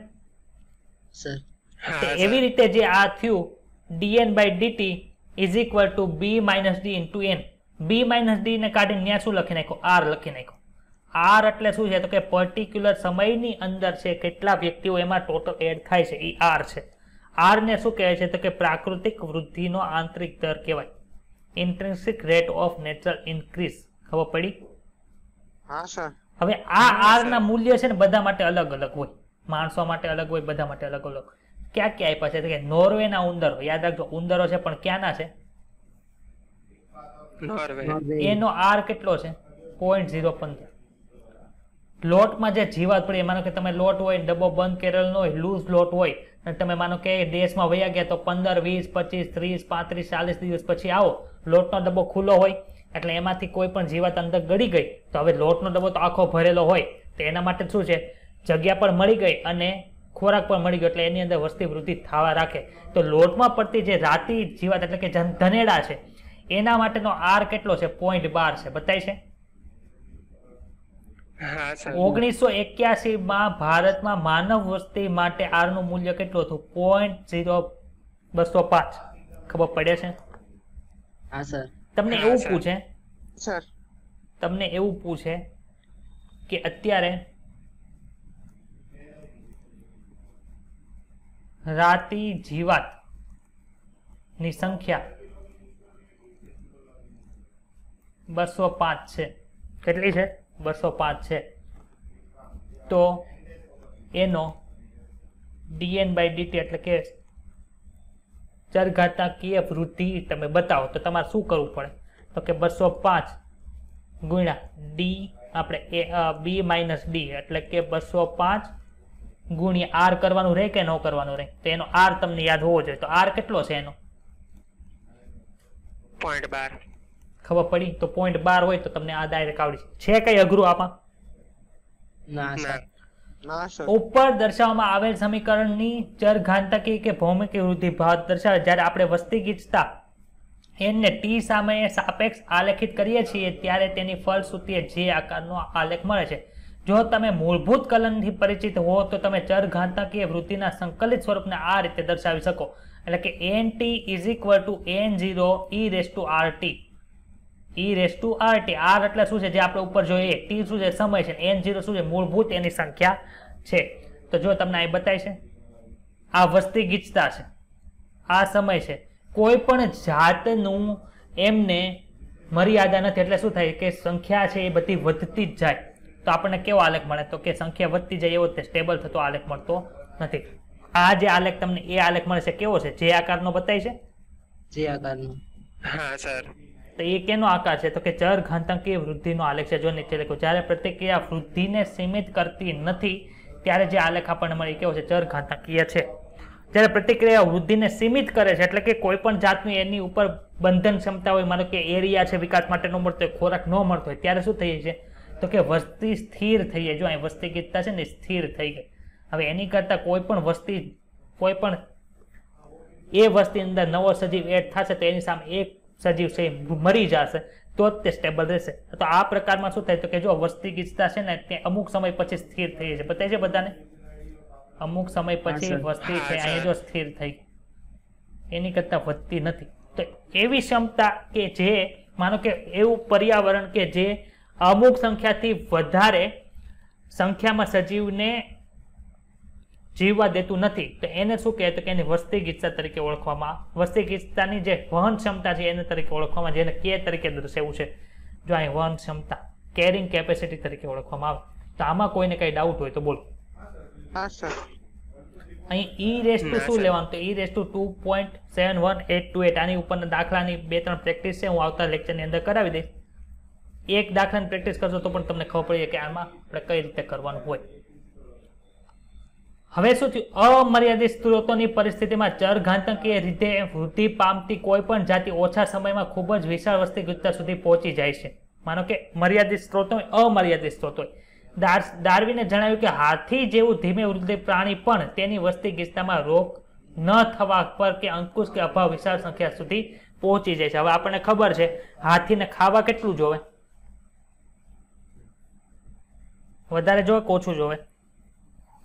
એવી રીતે જે આ થયું dn/dt is equal to b - d into n. b - d ને કાઢીને ત્યાં શું લખી નાખો? r લખી નાખો. r એટલે શું છે? તો કે પર્ટિક્યુલર સમયની અંદર છે કેટલા વ્યક્તિઓ એમાં ટોટલ એડ થાય છે, એ r છે. r ને શું કહેવાય છે? તો કે પ્રાકૃતિક વૃદ્ધિનો આંતરિક દર કહેવાય. ઇન્ટ્રિન્સિક રેટ ઓફ નેચરલ ઇન્ક્રીઝ. ખબર પડી? હા સર. હવે આ r ના મૂલ્ય છે ને બધા માટે અલગ અલગ હોય. માણસો માટે અલગ હોય, બધા માટે અલગ અલગ. ક્યાં ક્યાં આપ્યા છે? તો કે નોર્વે ના ઉંદરો, યાદ રાખજો ઉંદરો છે પણ ક્યાંના છે? નોર્વે. એનો r કેટલો છે? 0.015. લોટમાં જે જીવાત પડી, માનો કે તમે લોટ હોય ડબ્બો બંધ કરેલો હોય, લૂઝ લોટ હોય અને તમે માનો કે દેશમાં વયા ગયા તો 15, 20, 25, 30, 35, 40 દિવસ પછી આવો, લોટનો ડબ્બો ખુલ્લો હોય એટલે એમાંથી કોઈ પણ જીવાત અંદર ગળી ગઈ તો હવે લોટનો ડબ્બો તો આખો ભરેલો હોય તો એના માટે શું છે? જગ્યા પણ મળી ગઈ અને ખોરાક પણ મળી ગયો એટલે એની અંદર વસ્તી વૃદ્ધિ થવા રાખે. તો લોટમાં પડતી જે રાતી જીવાત એટલે કે ધનેડા છે એના માટેનો r કેટલો છે? 0.12 છે. બતાય છે? 1981 માં ભારતમાં માનવ વસ્તી માટે r નું મૂલ્ય કેટલું હતું? 0.205. ખબર પડે છે? હા સર. તમને એવું પૂછે સર, તમને એવું પૂછે કે અત્યારે રાતી જીવાત ની સંખ્યા 205 છે. કેટલી છે? 205 છે. તો એનો dn/dt એટલે કે ચરઘાતાંકીય વૃદ્ધિ તમે બતાવો તો તમારે શું કરવું પડે? તો કે 205 ગુણ્યા d આપણે b - d એટલે કે 205 ગુણ્યા r કરવાનું રહે કે ન કરવાનું રહે? તો એનો r તમને યાદ હોવો જોઈએ. તો r કેટલો છે એનો? 0.12. ખબર પડી? તો 0.12 હોય તો તમને આ ડાયરેક્ટ આવડી છે. કઈ અઘરું આમાં? ના સર. ના સર. ઉપર દર્શાવવામાં આવેલ સમીકરણની ચરઘાતાંકીય કે ભૌમિક વૃદ્ધિ ભાત દર્શાવે જ્યારે આપણે વસ્તી ગીચતા એને t સામે સાપેક્ષ આલેખિત કરીએ છીએ ત્યારે તેની ફલશ્રુતિએ જે આકારનો આલેખ મળે છે. જો તમે મૂળભૂત કલનથી પરિચિત હો તો તમે ચરઘાતાંકીય વૃદ્ધિના સંકલિત સ્વરૂપને આ રીતે દર્શાવી શકો. એટલે કે nt is equal to n0 e⁻rt. e⁻rt. r એટલે શું છે? જે આપણે ઉપર જોઈએ. t શું છે? સમય છે. n0 શું છે? મૂળભૂત એની સંખ્યા છે. તો જો તમને અહીં બતાય છે આ વસ્તી ગીચતા છે, આ સમય છે. કોઈ પણ જાતનું એમને મર્યાદા નથી એટલે શું થાય કે સંખ્યા છે એ બધી વધતી જ જાય. તો આપણને કેવો આલેખ મળે? તો કે સંખ્યા વધતી જાય એવો સ્ટેબલ થતો આલેખ મળતો નથી. આ જે આલેખ તમને એ આલેખ મળે છે કેવો છે? જે આકારનો બતાય છે? જે આકારનો. હા સર. તો એ કેનો આકાર છે? તો કે ચરઘાતાંકીય વૃદ્ધિનો આલેખ છે. જો નીચે લખ્યું જ્યારે પ્રતિક્રિયા વૃદ્ધિને સીમિત કરતી નથી ત્યારે જે આલેખ આપણને મળે કેવો છે? ચરઘાતાંકીય છે. જ્યારે પ્રતિક્રિયા વૃદ્ધિને સીમિત કરે છે એટલે કે કોઈ પણ જાતનું એની ઉપર બંધન ક્ષમતા હોય, માનો કે એરિયા છે વિકાસ માટે ન મળતો હોય, ખોરાક ન મળતો હોય ત્યારે શું થઈ છે? તો કે વસ્તી સ્થિર થઈ જાય. જો અહીં વસ્તી ગીચતા છે ને સ્થિર થઈ ગઈ. હવે એની કરતા કોઈ પણ વસ્તી એ વસ્તી અંદર નવો સજીવ એડ થશે તો એની સામે એક સજીવ છે મરી જશે તો જ તે સ્ટેબલ રહેશે. તો આ પ્રકારમાં શું થાય? તો કે જો વસ્તી ગીચતા છે ને તે અમુક સમય પછી સ્થિર થઈ જાય. બતાય છે બધાને? અમુક સમય પછી વસ્તી છે અહીંયા જો સ્થિર થઈ એની કરતા વધતી નથી. તો એવી ક્ષમતા કે જે માનો કે એવું પર્યાવરણ કે જે અમુક સંખ્યાથી વધારે સંખ્યામાં સજીવને જીવવા દેતું નથી તો એને શું કહે? તો કે એને વસ્તી ગીચતા તરીકે ઓળખવામાં, વસ્તી ગીચતાની જે વહન ક્ષમતા છે એને તરીકે ઓળખવામાં, જેને કે તરીકે દર્શાવ્યું છે. જો અહીં વહન ક્ષમતા કેરિંગ કેપેસિટી તરીકે ઓળખવામાં આવે. તો આમાં કોઈને કઈ ડાઉટ હોય તો બોલો. હા સર. અહીં e⁻ શું લેવાનું? તો e⁻2.71828. આની ઉપરના દાખલાની 2-3 પ્રેક્ટિસ છે, હું આવતા લેક્ચરની અંદર કરાવી દઈશ. એક દાખલાની પ્રેક્ટિસ કરશો તો પણ તમને ખબર પડી કે આમાં આપણે કઈ રીતે કરવાનું હોય. હવે શું થયું? અમર્યાદિત સ્ત્રોતોની પરિસ્થિતિમાં ચરઘાતાંકીય રીતે વૃદ્ધિ પામતી કોઈ પણ જાતિ ઓછા સમયમાં ખૂબ જ વિશાળ વસ્તી ગીચતા સુધી પહોંચી જાય છે. માનો કે મર્યાદિત સ્ત્રોત હોય, અમર્યાદિત સ્ત્રોત હોય. ડાર્વિને જણાવ્યું કે હાથી જેવું ધીમે વૃદ્ધિ પ્રાણી પણ તેની વસ્તી ગીચતામાં રોક ન થવા પર કે અંકુશ કે અભાવ વિશાળ સંખ્યા સુધી પહોંચી જાય છે. હવે આપણને ખબર છે હાથીને ખાવા કેટલું જોવે? વધારે જોવે કે ઓછું જોવે?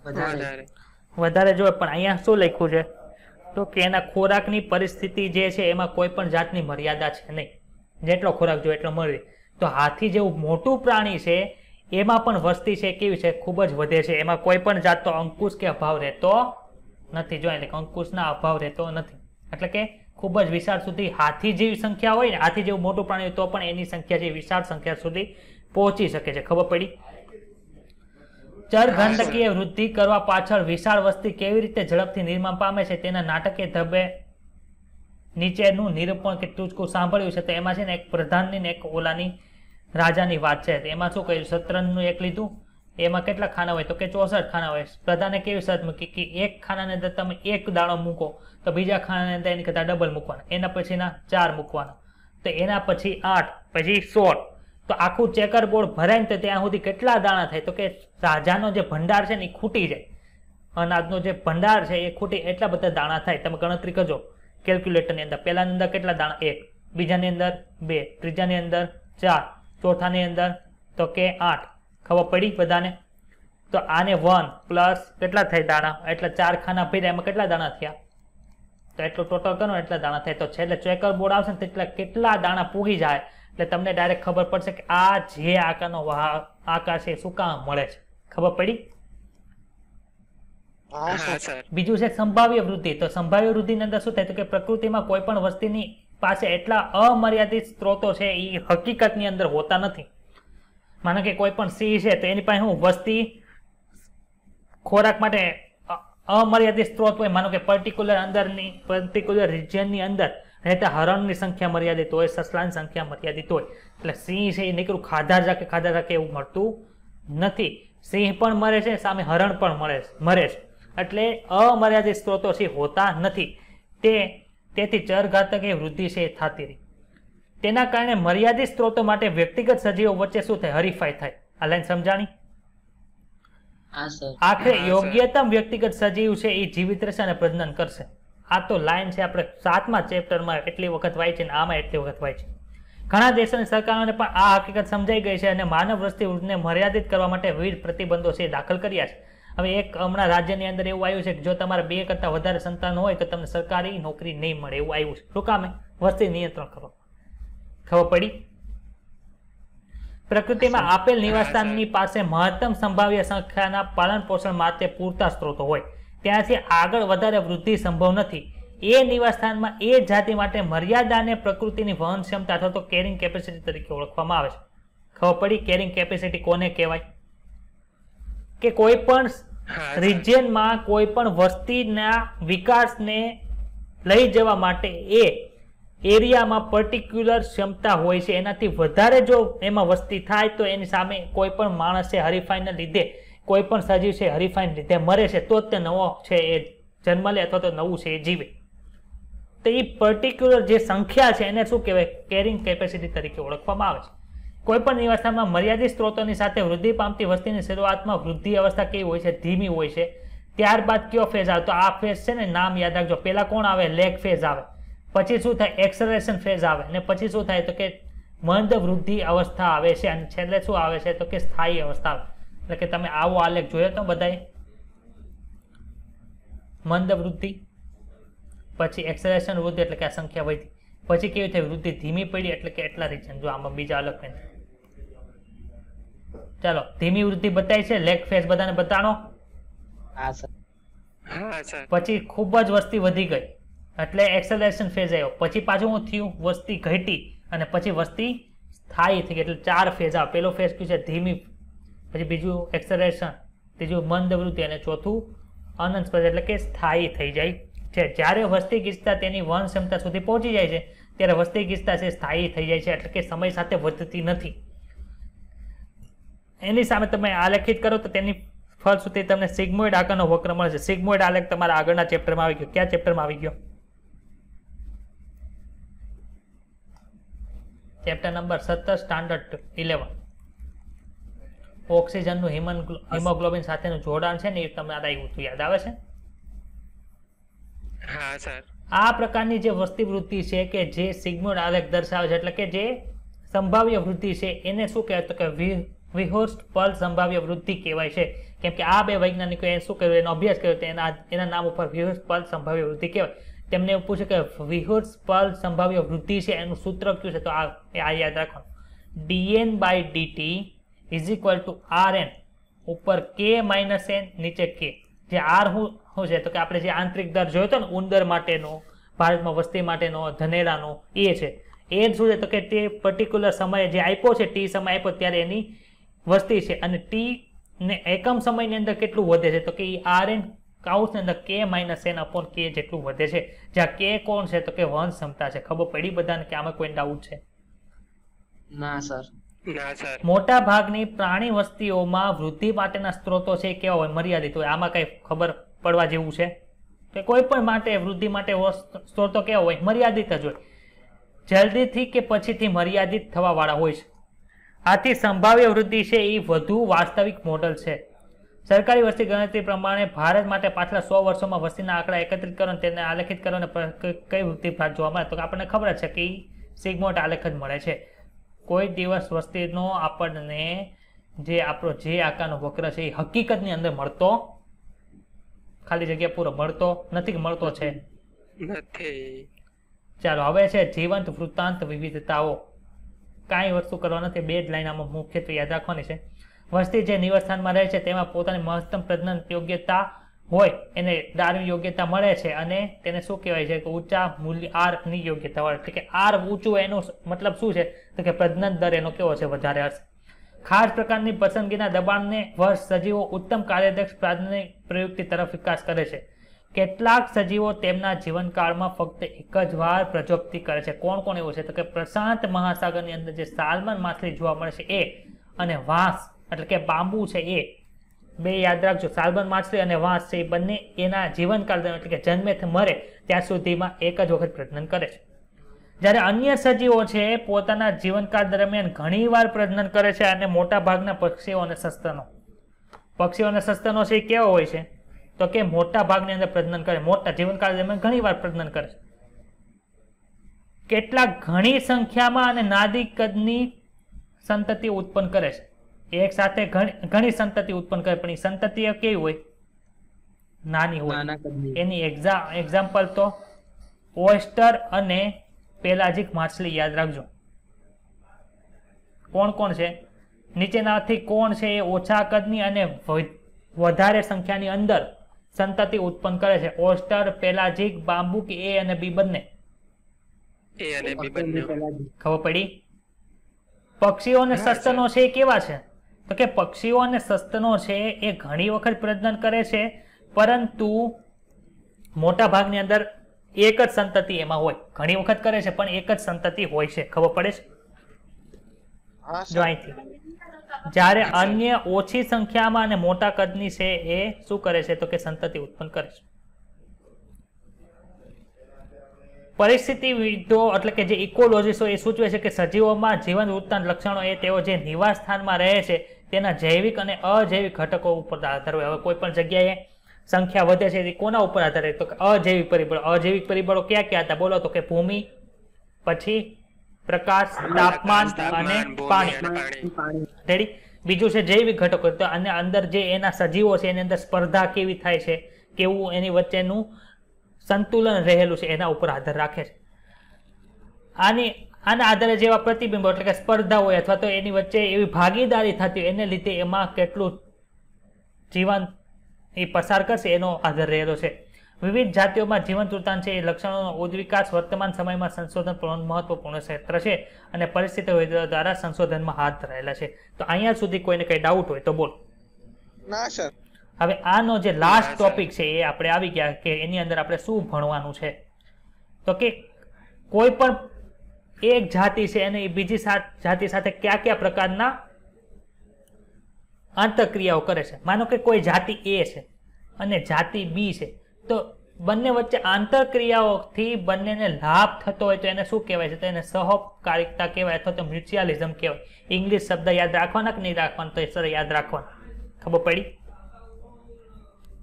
વધારે. વધારે જોવે. પણ અહીંયા શું લખ્યું છે તો કે એના ખોરાકની પરિસ્થિતિ જે છે એમાં કોઈ પણ જાતની મર્યાદા છે નહીં, જેટલો ખોરાક જોઈએ એટલો મળે. તો હાથી જેવું મોટું પ્રાણી છે એમાં પણ વસ્તી છે કેવી છે? ખૂબ જ વધે છે. એમાં કોઈ પણ જાતનો અંકુશ કે અભાવ રહેતો નથી. જો એટલે અંકુશના અભાવ રહેતો નથી, એટલે કે ખૂબ જ વિશાળ સુધી હાથી જેવી સંખ્યા હોય ને, હાથી જેવું મોટું પ્રાણી હોય તો પણ એની સંખ્યા જે વિશાળ સંખ્યા સુધી પહોંચી શકે છે. ખબર પડી? ચરઘંટકીય વૃદ્ધિ કરવા પાછળ વિશાળ વસ્તી કેવી રીતે ઝડપથી નિર્માણ પામે છે તેના નાટકીય ઢબે નીચેનું નિરૂપણ કે ટૂચકું સાંભળ્યું છે. તો એમાં છે ને એક પ્રધાનની ને એક ઓલાની રાજાની વાત છે. એમાં શું કહ્યું? શતરંજનું એક લીધું, એમાં કેટલા ખાના હોય તો કે 64 ખાના હોય. પ્રધાને કેવી શરત મૂકી કે એક ખાનાની અંદર તમે એક દાણો મૂકો તો બીજા ખાનાની અંદર એની કરતા ડબલ મૂકવાના, એના પછીના 4 મૂકવાના, તો એના પછી 8, પછી 16. તો આખું ચેકર બોર્ડ ભરાય ને તો ત્યાં સુધી કેટલા દાણા થાય? તો કે રાજાનો જે ભંડાર છે ને એ ખૂટી જાય, અનાજનો જે ભંડાર છે એ ખૂટી, એટલા બધા દાણા થાય. તમે ગણતરી કરજો કેલ્ક્યુલેટરની અંદર. પહેલાની અંદર કેટલા દાણા? 1, બીજાની અંદર 2, ત્રીજાની અંદર 4, ચોથાની અંદર તો કે 8. ખબર પડી બધાને? તો આને 1 પ્લસ કેટલા થાય દાણા? એટલે 4 ખાના ભર્યા, એમાં કેટલા દાણા થયા? તો એટલું ટોટલ કરો એટલા દાણા થાય. તો છેલ્લે ચેકર બોર્ડ આવશે ને તેટલા કેટલા દાણા પૂગી જાય એટલે તમને ડાયરેક્ટ ખબર પડશે કે આ જે આકારનો આકાર છે શું કામ મળે છે. ખબર પડી? હા સર. બીજું છે સંભાવ્ય વૃદ્ધિ. તો સંભાવ્ય વૃદ્ધિની અંદર શું થાય તો કે પ્રકૃતિમાં કોઈ પણ વસ્તીની પાસે એટલા અમર્યાદિત સ્ત્રોતો છે એ હકીકતની અંદર હોતા નથી. માનો કે કોઈ પણ સિંહ છે તો એની પાસે હું વસ્તી ખોરાક માટે અમર્યાદિત સ્ત્રોત હોય. માનો કે પર્ટિક્યુલર રિજિયનની અંદર રહેતા હરણની સંખ્યા મર્યાદિત હોય, સસલાની સંખ્યા મર્યાદિત હોય. એટલે સિંહ છે એ નીકળું ખાધા જ રાખે એવું મળતું નથી. સિંહ પણ મરે છે, સામે હરણ પણ મરે છે. એટલે અમર્યાદિત સ્ત્રોતો છે હોતા નથી. તેથી ચરઘાતક એ વૃદ્ધિ છે એ થતી રહી. તેના કારણે મર્યાદિત સ્ત્રોતો માટે વ્યક્તિગત સજીવો વચ્ચે શું થાય? હરીફાઈ થાય. આ લાઈન સમજાણી? આખરે યોગ્યતમ વ્યક્તિગત સજીવ છે એ જીવિત રહેશે અને પ્રજનન કરશે. આ તો લાઈન છે આપણે 7મા ચેપ્ટરમાં એટલી વખત વાંચી ને આમાં એટલી વખત વાંચી. ઘણા દેશોની સરકારોને પણ આ હકીકત સમજાઈ ગઈ છે અને માનવ વસ્તી વૃદ્ધિને મર્યાદિત કરવા માટે વિવિધ પ્રતિબંધો છે દાખલ કર્યા છે. હવે એક હમણાં રાજ્યની અંદર એવું આવ્યું છે કે જો તમારે 2 કરતાં વધારે સંતાન હોય તો તમને સરકારી નોકરી નહીં મળે, એવું આવ્યું છે. શું કામે? વસ્તી નિયંત્રણ કરો. ખબર પડી? પ્રકૃતિમાં આપેલ નિવાસસ્થાનની પાસે મહત્તમ સંભાવ્ય સંખ્યાના પાલન પોષણ માટે પૂરતા સ્ત્રોતો હોય ત્યાંથી આગળ વધારે વૃદ્ધિ સંભવ નથી. એ નિવાસસ્થાનમાં એ જાતિ માટે મર્યાદાને પ્રકૃતિની વહન ક્ષમતા અથવા તો કેરિંગ કેપેસિટી તરીકે ઓળખવામાં આવે છે. ખબર પડી? કેરિંગ કેપેસિટી કોને કહેવાય? કે કોઈ પણ રિજિયનમાં કોઈ પણ વસ્તીના વિકાસને લઈ જવા માટે એ એરિયામાં પર્ટિક્યુલર ક્ષમતા હોય છે. એનાથી વધારે જો એમાં વસ્તી થાય તો એની સામે કોઈ પણ માણસ છે હરીફાઈને લીધે, કોઈ પણ સજીવ છે હરીફાઈને લીધે મરે છે તો જ તે નવો છે એ જન્મ લે અથવા તો નવું છે એ જીવે. તો એ પર્ટિક્યુલર જે સંખ્યા છે એને શું કહેવાય? કેરિંગ કેપેસિટી તરીકે ઓળખવામાં આવે છે. કોઈ પણ નિવાસસ્થાનમાં મર્યાદિત સ્ત્રોતોની સાથે વૃદ્ધિ પામતી વસ્તીની શરૂઆતમાં વૃદ્ધિ અવસ્થા કેવી હોય છે? ધીમી હોય છે. ત્યારબાદ કયો ફેઝ આવે? તો આ ફેઝ છે ને નામ યાદ રાખજો. પહેલા કોણ આવે? લેગ ફેઝ આવે. પછી શું થાય? એક્સેલરેશન ફેઝ આવે. અને પછી શું થાય તો કે મંદ વૃદ્ધિ અવસ્થા આવે છે. અને છેલ્લે શું આવે છે તો કે સ્થાયી અવસ્થા આવે. એટલે કે તમે આવો આલેખ જોયો તો બધાએ? મંદ વૃદ્ધિ, પછી એક્સેલરેશન વૃદ્ધિ એટલે કે આ સંખ્યા વધી, પછી કેવી થઈ? વૃદ્ધિ ધીમી પડી એટલે કે એટલા રીજન. જો આમાં બીજા અલગ નથી. ચાલો, ધીમી વૃદ્ધિ બતાવી છે. લેગ ફેઝ બધાને બતાડો. પછી ખૂબ જ વસ્તી વધી ગઈ એટલે એક્સેલરેશન ફેઝ આવ્યો. પછી પાછું શું થયું? વસ્તી ઘટી અને પછી વસ્તી સ્થાયી થઈ ગઈ. એટલે 4 ફેઝ આવે. પહેલો ફેઝ કયું છે? ધીમી, પછી બીજું એક્સેલરેશન, ત્રીજું મંદ વૃદ્ધિ અને ચોથું અનંત ફેઝ એટલે કે સ્થાયી થઈ જાય છે. જ્યારે વસ્તી ગીચતા તેની વહન ક્ષમતા સુધી પહોંચી જાય છે ત્યારે વસ્તી ગીચતા છે સ્થાયી થઈ જાય છે. એટલે કે સમય સાથે વધતી નથી. એની સામે તમે આલેખિત કરો તો તેની ફળશ્રુતિ તમને સિગ્મોઇડ આકારનો વક્ર મળે છે. સિગ્મોઇડ આલેખ તમારા આગળના ચેપ્ટરમાં આવી ગયો. કયા ચેપ્ટરમાં આવી ગયો? Chapter number 17 standard 11. ઓક્સિજનનું હિમોગ્લોબિન સાથેનું જોડાણ છે ને એ તમારે આવ્યું હતું, યાદ આવે છે? હા સર. આ પ્રકારની જે વસ્તી વૃદ્ધિ છે કે જે સિગ્મોઇડ આલેખ દર્શાવે છે, એટલે કે જે સંભાવ્ય વૃદ્ધિ છે એને શું કહેવાય તો કે વિહોર્સ્ટ પર્લ સંભાવ્ય વૃદ્ધિ કહેવાય છે. કેમ કે આ બે વૈજ્ઞાનિકોએ શું કર્યું, એનો અભ્યાસ કર્યો, તો એના નામ ઉપર વિહોર્સ્ટ પર્લ સંભાવ્ય વૃદ્ધિ કહેવાય. તેમને એવું પૂછ્યું કે વિહોર્સ્ટ પર્લ સંભાવ્ય વૃદ્ધિ છે એનું સૂત્ર કયું છે, તો આ યાદ રાખો, dn/dt = rn, ઉપર k - n, નીચે k. જે r શું છે તો કે આપણે જે આંતરિક દર જોયો હતો ને ઉંદર માટેનો, ભારતમાં વસ્તી માટેનો, ધનેરાનો, એ છે. એ શું છે તો કે તે પર્ટિક્યુલર સમયે જે આપ્યો છે, ટી સમય આપ્યો ત્યારે એની વસ્તી છે, અને ટી ને એકમ સમયની અંદર કેટલું વધે છે તો કે rn કાઉન્સની અંદર k - n/k જેટલું વધે છે. જ્યાં k કોણ છે તો કે વંશ ક્ષમતા છે. ખબર પડી બધાને કે આમાં કોઈ ડાઉટ છે? ના સર. ના સર. મોટા ભાગની પ્રાણી વસ્તીઓમાં વૃદ્ધિ માટેના સ્ત્રોતો છે કેવા હોય, મર્યાદિત હોય. આમાં કઈ ખબર પડવા જેવું છે કે કોઈ પણ માટે વૃદ્ધિ માટે સ્ત્રોતો કેવા હોય, મર્યાદિત જ હોય. જલ્દીથી કે પછીથી મર્યાદિત થવા વાળા હોય છે. આથી સંભાવ્ય વૃદ્ધિ છે એ વધુ વાસ્તવિક મોડલ છે. સરકારી વસ્તી ગણતરી પ્રમાણે ભારત માટે પાછલા 100 વર્ષોમાં વસ્તીના આંકડા એકત્રિત કરો, તેને આલેખિત કરો અને કઈ વૃદ્ધિ જોવા મળે તો આપણને ખબર છે કે સિગ્મોઇડ આલેખ જ મળે છે. કોઈ દિવસ વસ્તીનો આપણને જે આપણો જે આકારનો વક્ર છે એ હકીકતની અંદર મળતો, ખાલી જગ્યા પૂરો મળતો નથી, મળતો છે નથી. ચાલો હવે છે જીવંત વૃત્તાંત વિવિધતાઓ. કાંઈ વસ્તુ કરવા નથી, બે જ લાઈન આમાં મુખ્યત્વે યાદ રાખવાની છે. વસ્તી જે નિવાસસ્થાનમાં રહે છે તેમાં પોતાની મહત્તમ પ્રજનન યોગ્યતા હોય એને ડાર્વિન યોગ્યતા મળે છે, અને તેને શું કહેવાય છે કે ઊંચા મૂલ્ય આર ની યોગ્યતા હોય. એટલે કે આર ઊંચું એનો મતલબ શું છે તો કે પ્રજનન દર એનો કેવો છે, વધારે હશે. ખાસ પ્રકારની પસંદગીના દબાણને વર્ષ સજીવો ઉત્તમ કાર્યદક્ષ પ્રાજનન પ્રયુક્તિ તરફ વિકાસ કરે છે. કેટલાક સજીવો તેમના જીવનકાળમાં ફક્ત એક જ વાર પ્રજોક્તિ કરે છે. કોણ કોણ એવું છે તો કે પ્રશાંત મહાસાગરની અંદર જે સાલ્મન માછલી જોવા મળે છે એ, અને વાંસ એટલે કે બાંબુ છે એ બે યાદ રાખજો. સાલ્મન માછલી અને વાંસ છે એ બંને એના જીવનકાળ એટલે કે જન્મેથી મરે ત્યાં સુધીમાં એક જ વખત પ્રજનન કરે છે. જ્યારે અન્ય સજીવો છે પોતાના જીવનકાળ દરમિયાન ઘણીવાર પ્રજનન કરે છે, અને મોટા ભાગના પક્ષીઓ અને સસ્તનો છે એ કેવો હોય છે તો કે મોટા ભાગની અંદર પ્રજનન કરે, મોટા જીવનકાળ દરમિયાન ઘણીવાર પ્રજનન કરે છે. કેટલાક ઘણી સંખ્યામાં અને નાની કદની સંતતિ ઉત્પન્ન કરે છે. એક સાથે ઘણી સંતતિ ઉત્પન્ન કરે, પણ એ સંતતિ કેવી હોય, નાની હોય. એની એક્ઝામ્પલ તો ઓયસ્ટર અને પેલાજિક માછલી યાદ રાખજો. કોણ કોણ છે નીચેનાથી, કોણ છે એ ઓછા કદની અને વધારે સંખ્યાની અંદર સંતતિ ઉત્પન્ન કરે છે? ઓયસ્ટર, પેલાજિક, બાંબુ કે એ અને બી બંને? એ અને બી બંને. ખબર પડી? પક્ષીઓ અને સસ્તનો છે એ કેવા છે તો કે પક્ષીઓ અને સસ્તનો છે એ ઘણી વખત પ્રજનન કરે છે, પરંતુ મોટા ભાગની અંદર એક જ સંતતિ એમાં હોય. ઘણી વખત કરે છે પણ એક જ સંતતિ હોય છે. ખબર પડે છે? જો અહીંથી જ્યારે અન્ય ઓછી સંખ્યામાં અને મોટા કદની છે એ શું કરે છે તો કે સંતતિ ઉત્પન્ન કરે છે. પરિસ્થિતિવિદો એટલે કે જે ઇકોલોજીસ્ટો એ સૂચવે છે કે સજીવોમાં જીવન વૃત્તાંત લક્ષણો એ તેઓ જે નિવાસ સ્થાનમાં રહે છે તેના જૈવિક અને અજૈવિક ઘટકો ઉપર આધાર હોય. હવે કોઈ પણ જગ્યાએ સંખ્યા વધે છે એ કોના ઉપર આધાર તો કે અજૈવિક પરિબળો. અજૈવિક પરિબળો ક્યાં ક્યાં હતા બોલો તો કે ભૂમિ, પછી પ્રકાશ, તાપમાન અને પાણી. રેડી? બીજું છે જૈવિક ઘટકો, તો અને અંદર જે એના સજીવો છે એની અંદર સ્પર્ધા કેવી થાય છે, કેવું એની વચ્ચેનું સંતુલન રહેલું છે એના ઉપર આધાર રાખે છે. આના આધારે જેવા પ્રતિબિંબો એટલે કે સ્પર્ધા હોય અથવા તો એની વચ્ચે એવી ભાગીદારી થતી હોય એને લીધે એમાં કેટલું જીવન એ પસાર કરશે એનો આધાર રહેલો છે. વિવિધ જાતિઓમાં જીવંત વૃત્તાંત છે એ લક્ષણોનો ઉદ્વિકાસ વર્તમાન સમયમાં સંશોધન પણ મહત્વપૂર્ણ ક્ષેત્ર છે અને પરિસ્થિતિઓ દ્વારા સંશોધનમાં હાથ ધરાયેલા છે. તો અહીંયા સુધી કોઈને કઈ ડાઉટ હોય તો બોલ. ના સર. હવે આનો જે લાસ્ટ ટોપિક છે એ આપણે આવી ગયા કે એની અંદર આપણે શું ભણવાનું છે તો કે કોઈ પણ એક જાતિ છે અને બીજી જાતિ સાથે કયા કયા પ્રકારના આંતરક્રિયાઓ કરે છે. માનો કે કોઈ જાતિ એ છે અને જાતિ બી છે, તો બંને વચ્ચે આંતરક્રિયાઓથી બંનેને લાભ થતો હોય તો એને શું કહેવાય છે? તો એને સહકારિતા કહેવાય અથવા તો મ્યુચ્યુઅલિઝમ કહેવાય. ઇંગ્લિશ શબ્દ યાદ રાખવાના કે નહીં રાખવાના? તો એ સર યાદ રાખવાના. ખબર પડી?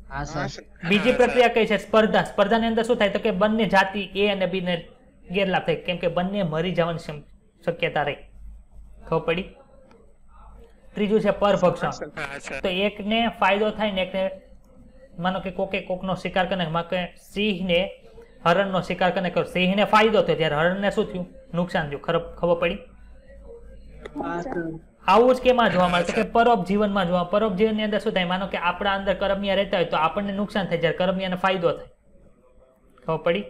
હા હા સર સર બીજી પ્રક્રિયા કઈ છે? સ્પર્ધા. સ્પર્ધાની અંદર શું થાય તો કે બંને જાતિ એ અને બી ને ગેરલાભ થાય, કેમ કે બંને મરી જવાની શક્યતા રહી. ખબર પડી? ત્રીજું છે પરભક્ષણ. હા સર તો એકને ફાયદો થાય ને એકને, માનો કે કોકનો શિકાર કરે, માનો કે સિંહને હરણનો શિકાર કરે, સિંહને ફાયદો થયો ત્યારે હરણને શું થયું? નુકસાન થયું. ખબર પડી? હા સર આવું જ કેમાં જોવા મળે તો કે પરોપજીવનમાં જોવા. પરોપજીવનની અંદર શું થાય? માનો કે આપણા અંદર કરમિયા રહેતા હોય તો આપણને નુકસાન થાય જ્યારે કરમિયાને ફાયદો થાય. ખબર પડી?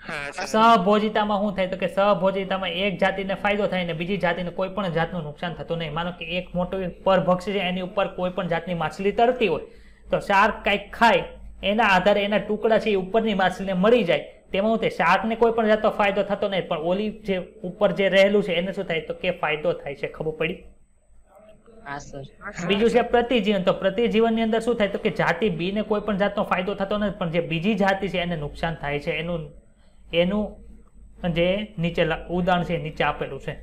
હા સર સહભોજિતામાં શું થાય તો કે સહભોજિતામાં એક જાતિને ફાયદો થાય ને બીજી જાતિને કોઈ પણ જાતનું નુકસાન થતું નહીં. માનો કે એક મોટું પરભક્ષી છે, એની ઉપર કોઈ પણ જાતની માછલી તરતી હોય તો શાર્ક કંઈક ખાય, એના આધારે એના ટુકડા છે એ ઉપરની માછલીને મળી જાય. તેમાં શું થાય? શાર્કને કોઈ પણ જાતનો ફાયદો થતો નહીં, પણ ઓલી જે ઉપર જે રહેલું છે એને શું થાય તો કે ફાયદો થાય છે. ખબર પડી? હા સર બીજું છે પ્રતિજીવન. તો પ્રતિજીવનની અંદર શું થાય તો કે જાતિ બી ને કોઈ પણ જાતનો ફાયદો થતો નથી, પણ જે બીજી જાતિ છે એને નુકસાન થાય છે. એનું જે નીચે ઉદાહરણ છે નીચે આપેલું છે.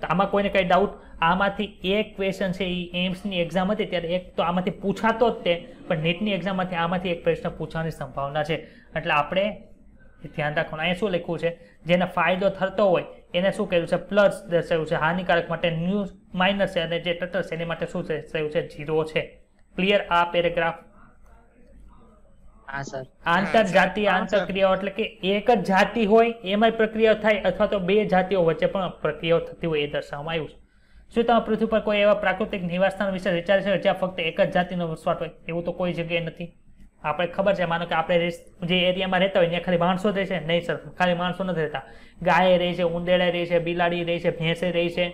તો આમાં કોઈને કઈ ડાઉટ? આમાંથી એક ક્વેશ્ચન છે એ એમ્સની એક્ઝામ હતી ત્યારે એક તો આમાંથી પૂછાતો જ તે, પણ નીટની એક્ઝામમાંથી આમાંથી એક પ્રશ્ન પૂછવાની સંભાવના છે. એટલે આપણે ધ્યાન રાખવાનું. અહીંયા શું લખ્યું છે? જેને ફાયદો થતો હોય એને શું કહ્યું છે? પ્લસ દર્શાવ્યું છે. હાનિકારક માટે ન્યૂ માઇનસ છે, અને જે ટટર છે એની માટે શું દર્શાવ્યું છે? 0 છે. ક્લિયર આ પેરેગ્રાફ? હા સર આંતરજાતીય આંતરક્રિયાઓ એટલે કે એક જ જાતિ હોય એમાં પ્રક્રિયા થાય અથવા તો બે જાતિઓ વચ્ચે પણ પ્રક્રિયાઓ થતી હોય એ દર્શાવવામાં આવ્યું છે. શું તમે પૃથ્વી પર કોઈ એવા પ્રાકૃતિક નિવાસસ્થાન વિશે વિચારે છે જ્યાં ફક્ત એક જ જાતિનો વસવાટ હોય? એવું તો કોઈ જગ્યાએ નથી. આપણે ખબર છે, માનો કે આપણે જે એરિયામાં રહેતા હોય ત્યાં ખાલી માણસો રહે છે? નહીં સર, ખાલી માણસો નથી રહેતા. ગાય રહે છે, ઉંદેડા રહે છે, બિલાડી રહે છે, ભેંસે રહે છે,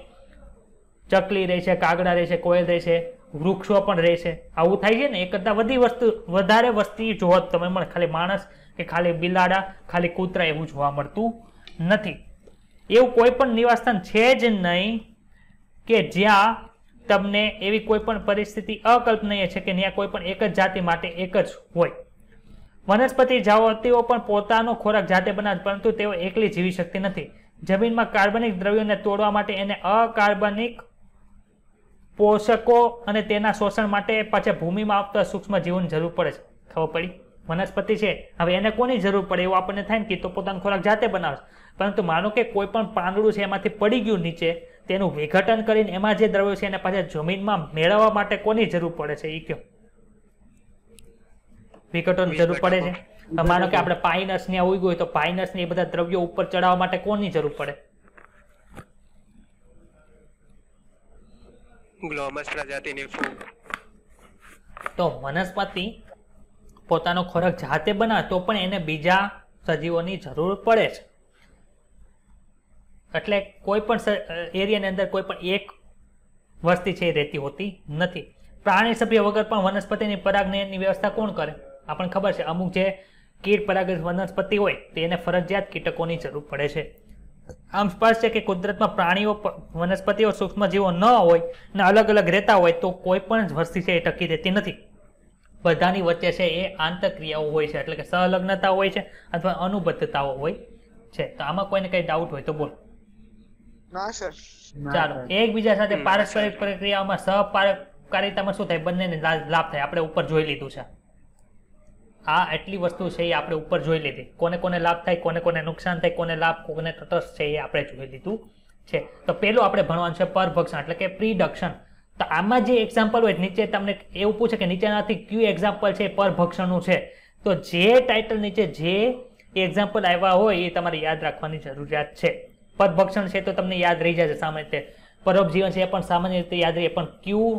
ચકલી રહે છે, કાગડા રહે છે, કોયલ રહે છે, વૃક્ષો પણ રહે છે. આવું થાય છે ને. એ કરતા વધારે વસ્તી જોવા તમે મળે. ખાલી માણસ કે ખાલી બિલાડા, ખાલી કૂતરા એવું જોવા મળતું નથી. એવું કોઈ પણ નિવાસસ્થાન છે જ નહીં કે જ્યાં તમને એવી કોઈ પણ પરિસ્થિતિ અકલ્પનીય છે કે ત્યાં કોઈ પણ એક જ જાતિ માટે એક જ હોય. વનસ્પતિ જાતિઓ પણ પોતાનો ખોરાક જાતે બનાવે, પરંતુ તેઓ એકલી જીવી શકતી નથી. જમીનમાં કાર્બનિક દ્રવ્યોને તોડવા માટે એને અકાર્બનિક પોષકો અને તેના શોષણ માટે પાછા ભૂમિમાં આવતા સૂક્ષ્મ જીવોની જરૂર પડે છે. ખબર પડી? વનસ્પતિ છે, હવે એને કોની જરૂર પડે એવું આપણને થાય ને કે તો પોતાનો ખોરાક જાતે બનાવે, પરંતુ માનો કે કોઈ પણ પાંદડું છે એમાંથી પડી ગયું નીચે, તેનું વિઘટન કરીને એમાં જે દ્રવ્યો છે એને પાછા જમીનમાં મેળવવા માટે કોની જરૂર પડે છે? એ કયો? વિઘટન જરૂર પડે છે. માનો કે આપણે પાઇનસ ને ઉગ્યું હોય તો પાઇનસ ને એ બધા દ્રવ્યો ઉપર ચડાવવા માટે કોની જરૂર પડે? ગ્લોમસ પ્રજાતિની ફૂગ. તો વનસ્પતિ પોતાનો ખોરાક જાતે બનાવે તો પણ એને બીજા સજીવોની જરૂર પડે છે. એટલે કોઈ પણ એરિયાની અંદર કોઈ પણ એક વસ્તી છે એ રહેતી હોતી નથી. પ્રાણી સભ્ય વગર પણ વનસ્પતિની પરાગનયનની વ્યવસ્થા કોણ કરે? આપણને ખબર છે, અમુક જે કીટ પરાગિત વનસ્પતિ હોય તો એને ફરજિયાત કીટકોની જરૂર પડે છે. આમ સ્પષ્ટ છે કે કુદરતમાં પ્રાણીઓ, વનસ્પતિઓ, સૂક્ષ્મજીવો ન હોય ને અલગ અલગ રહેતા હોય તો કોઈ પણ વસ્તી છે એ ટકી રહેતી નથી. બધાની વચ્ચે છે એ આંતરક્રિયાઓ હોય છે, એટલે કે સહલગ્નતા હોય છે અથવા અનુબદ્ધતાઓ હોય છે. તો આમાં કોઈને કઈ ડાઉટ હોય તો બોલો. ના સર ચાલો, એકબીજા સાથે પારસ્પરિક પ્રક્રિયાઓમાં સહકારિતામાં શું થાય? બંનેને લાભ થાય. આપણે ઉપર જોઈ લીધું છે. આ એટલી વસ્તુ છે એ આપણે ઉપર જોઈ લીધી. કોને કોને લાભ થાય, કોને કોને નુકસાન થાય, કોને લાભ, કોને તટસ્થ છે એ આપણે જોઈ લીધું છે. તો પેલું આપણે ભણવાનું છે પરભક્ષણ એટલે કે પ્રીડક્શન. તો આમાં જે એક્ઝામ્પલ હોય નીચે તમને એવું પૂછે કે નીચેનાથી કયું એક્ઝામ્પલ છે પરભક્ષણનું છે, તો જે ટાઇટલ નીચે જે એક્ઝામ્પલ આવ્યા હોય એ તમારે યાદ રાખવાની જરૂરિયાત છે. પરભક્ષણ છે તો તમને યાદ રહી જશે સામાન્ય રીતે. પરોપજીવન છે એ પણ સામાન્ય રીતે યાદ રહે, પણ કયું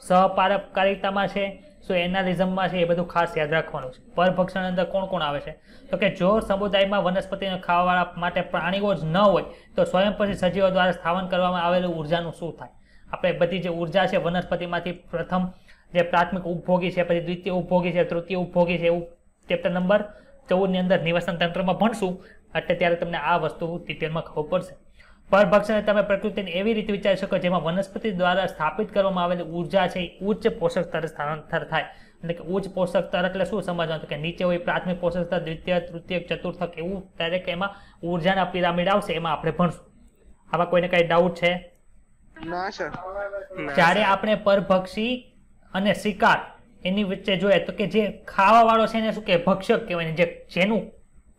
સહપારકારિતામાં છે, શું એનાલિઝમમાં છે, એ બધું ખાસ યાદ રાખવાનું છે. પરભક્ષણ અંદર કોણ કોણ આવે છે? તો કે જો સમુદાયમાં વનસ્પતિને ખાવા માટે પ્રાણીઓ જ ન હોય તો સ્વયંપોષી સજીવો દ્વારા સ્થાપન કરવામાં આવેલું ઉર્જાનું શું થાય? આપણે બધી જે ઉર્જા છે વનસ્પતિમાંથી પ્રથમ જે પ્રાથમિક ઉપભોગી છે, પછી દ્વિતીય ઉપભોગી છે, તૃતીય ઉપભોગી છે, એવું ચેપ્ટર નંબર 14 ની અંદર નિવસન તંત્રમાં ભણશું. એટલે ત્યારે તમને આ વસ્તુ ડિટેલમાં ખબર પડશે. પરભક્ષણ તમે પ્રકૃતિને એવી રીતે વિચારી શકો જેમાં વનસ્પતિ દ્વારા સ્થાપિત કરવામાં આવેલી ઉર્જા છે એ ઉચ્ચ પોષક સ્તરે સ્થાનાંતર થાય. એટલે કે ઉચ્ચ પોષક સ્તર એટલે શું સમજવાનું કે નીચે હોય પ્રાથમિક પોષક સ્તર, દ્વિતીય, તૃતીય, ચતુર્થક, એવું ત્યારે કે એમાં ઉર્જાના પિરામિડ આવશે, એમાં આપણે ભણશું. આમાં કોઈને કઈ ડાઉટ છે? ના સર જ્યારે આપણે પરભક્ષી અને શિકાર એની વચ્ચે જોઈએ તો કે જે ખાવા વાળો છે એને શું કે ભક્ષક કહેવાય ને જેનું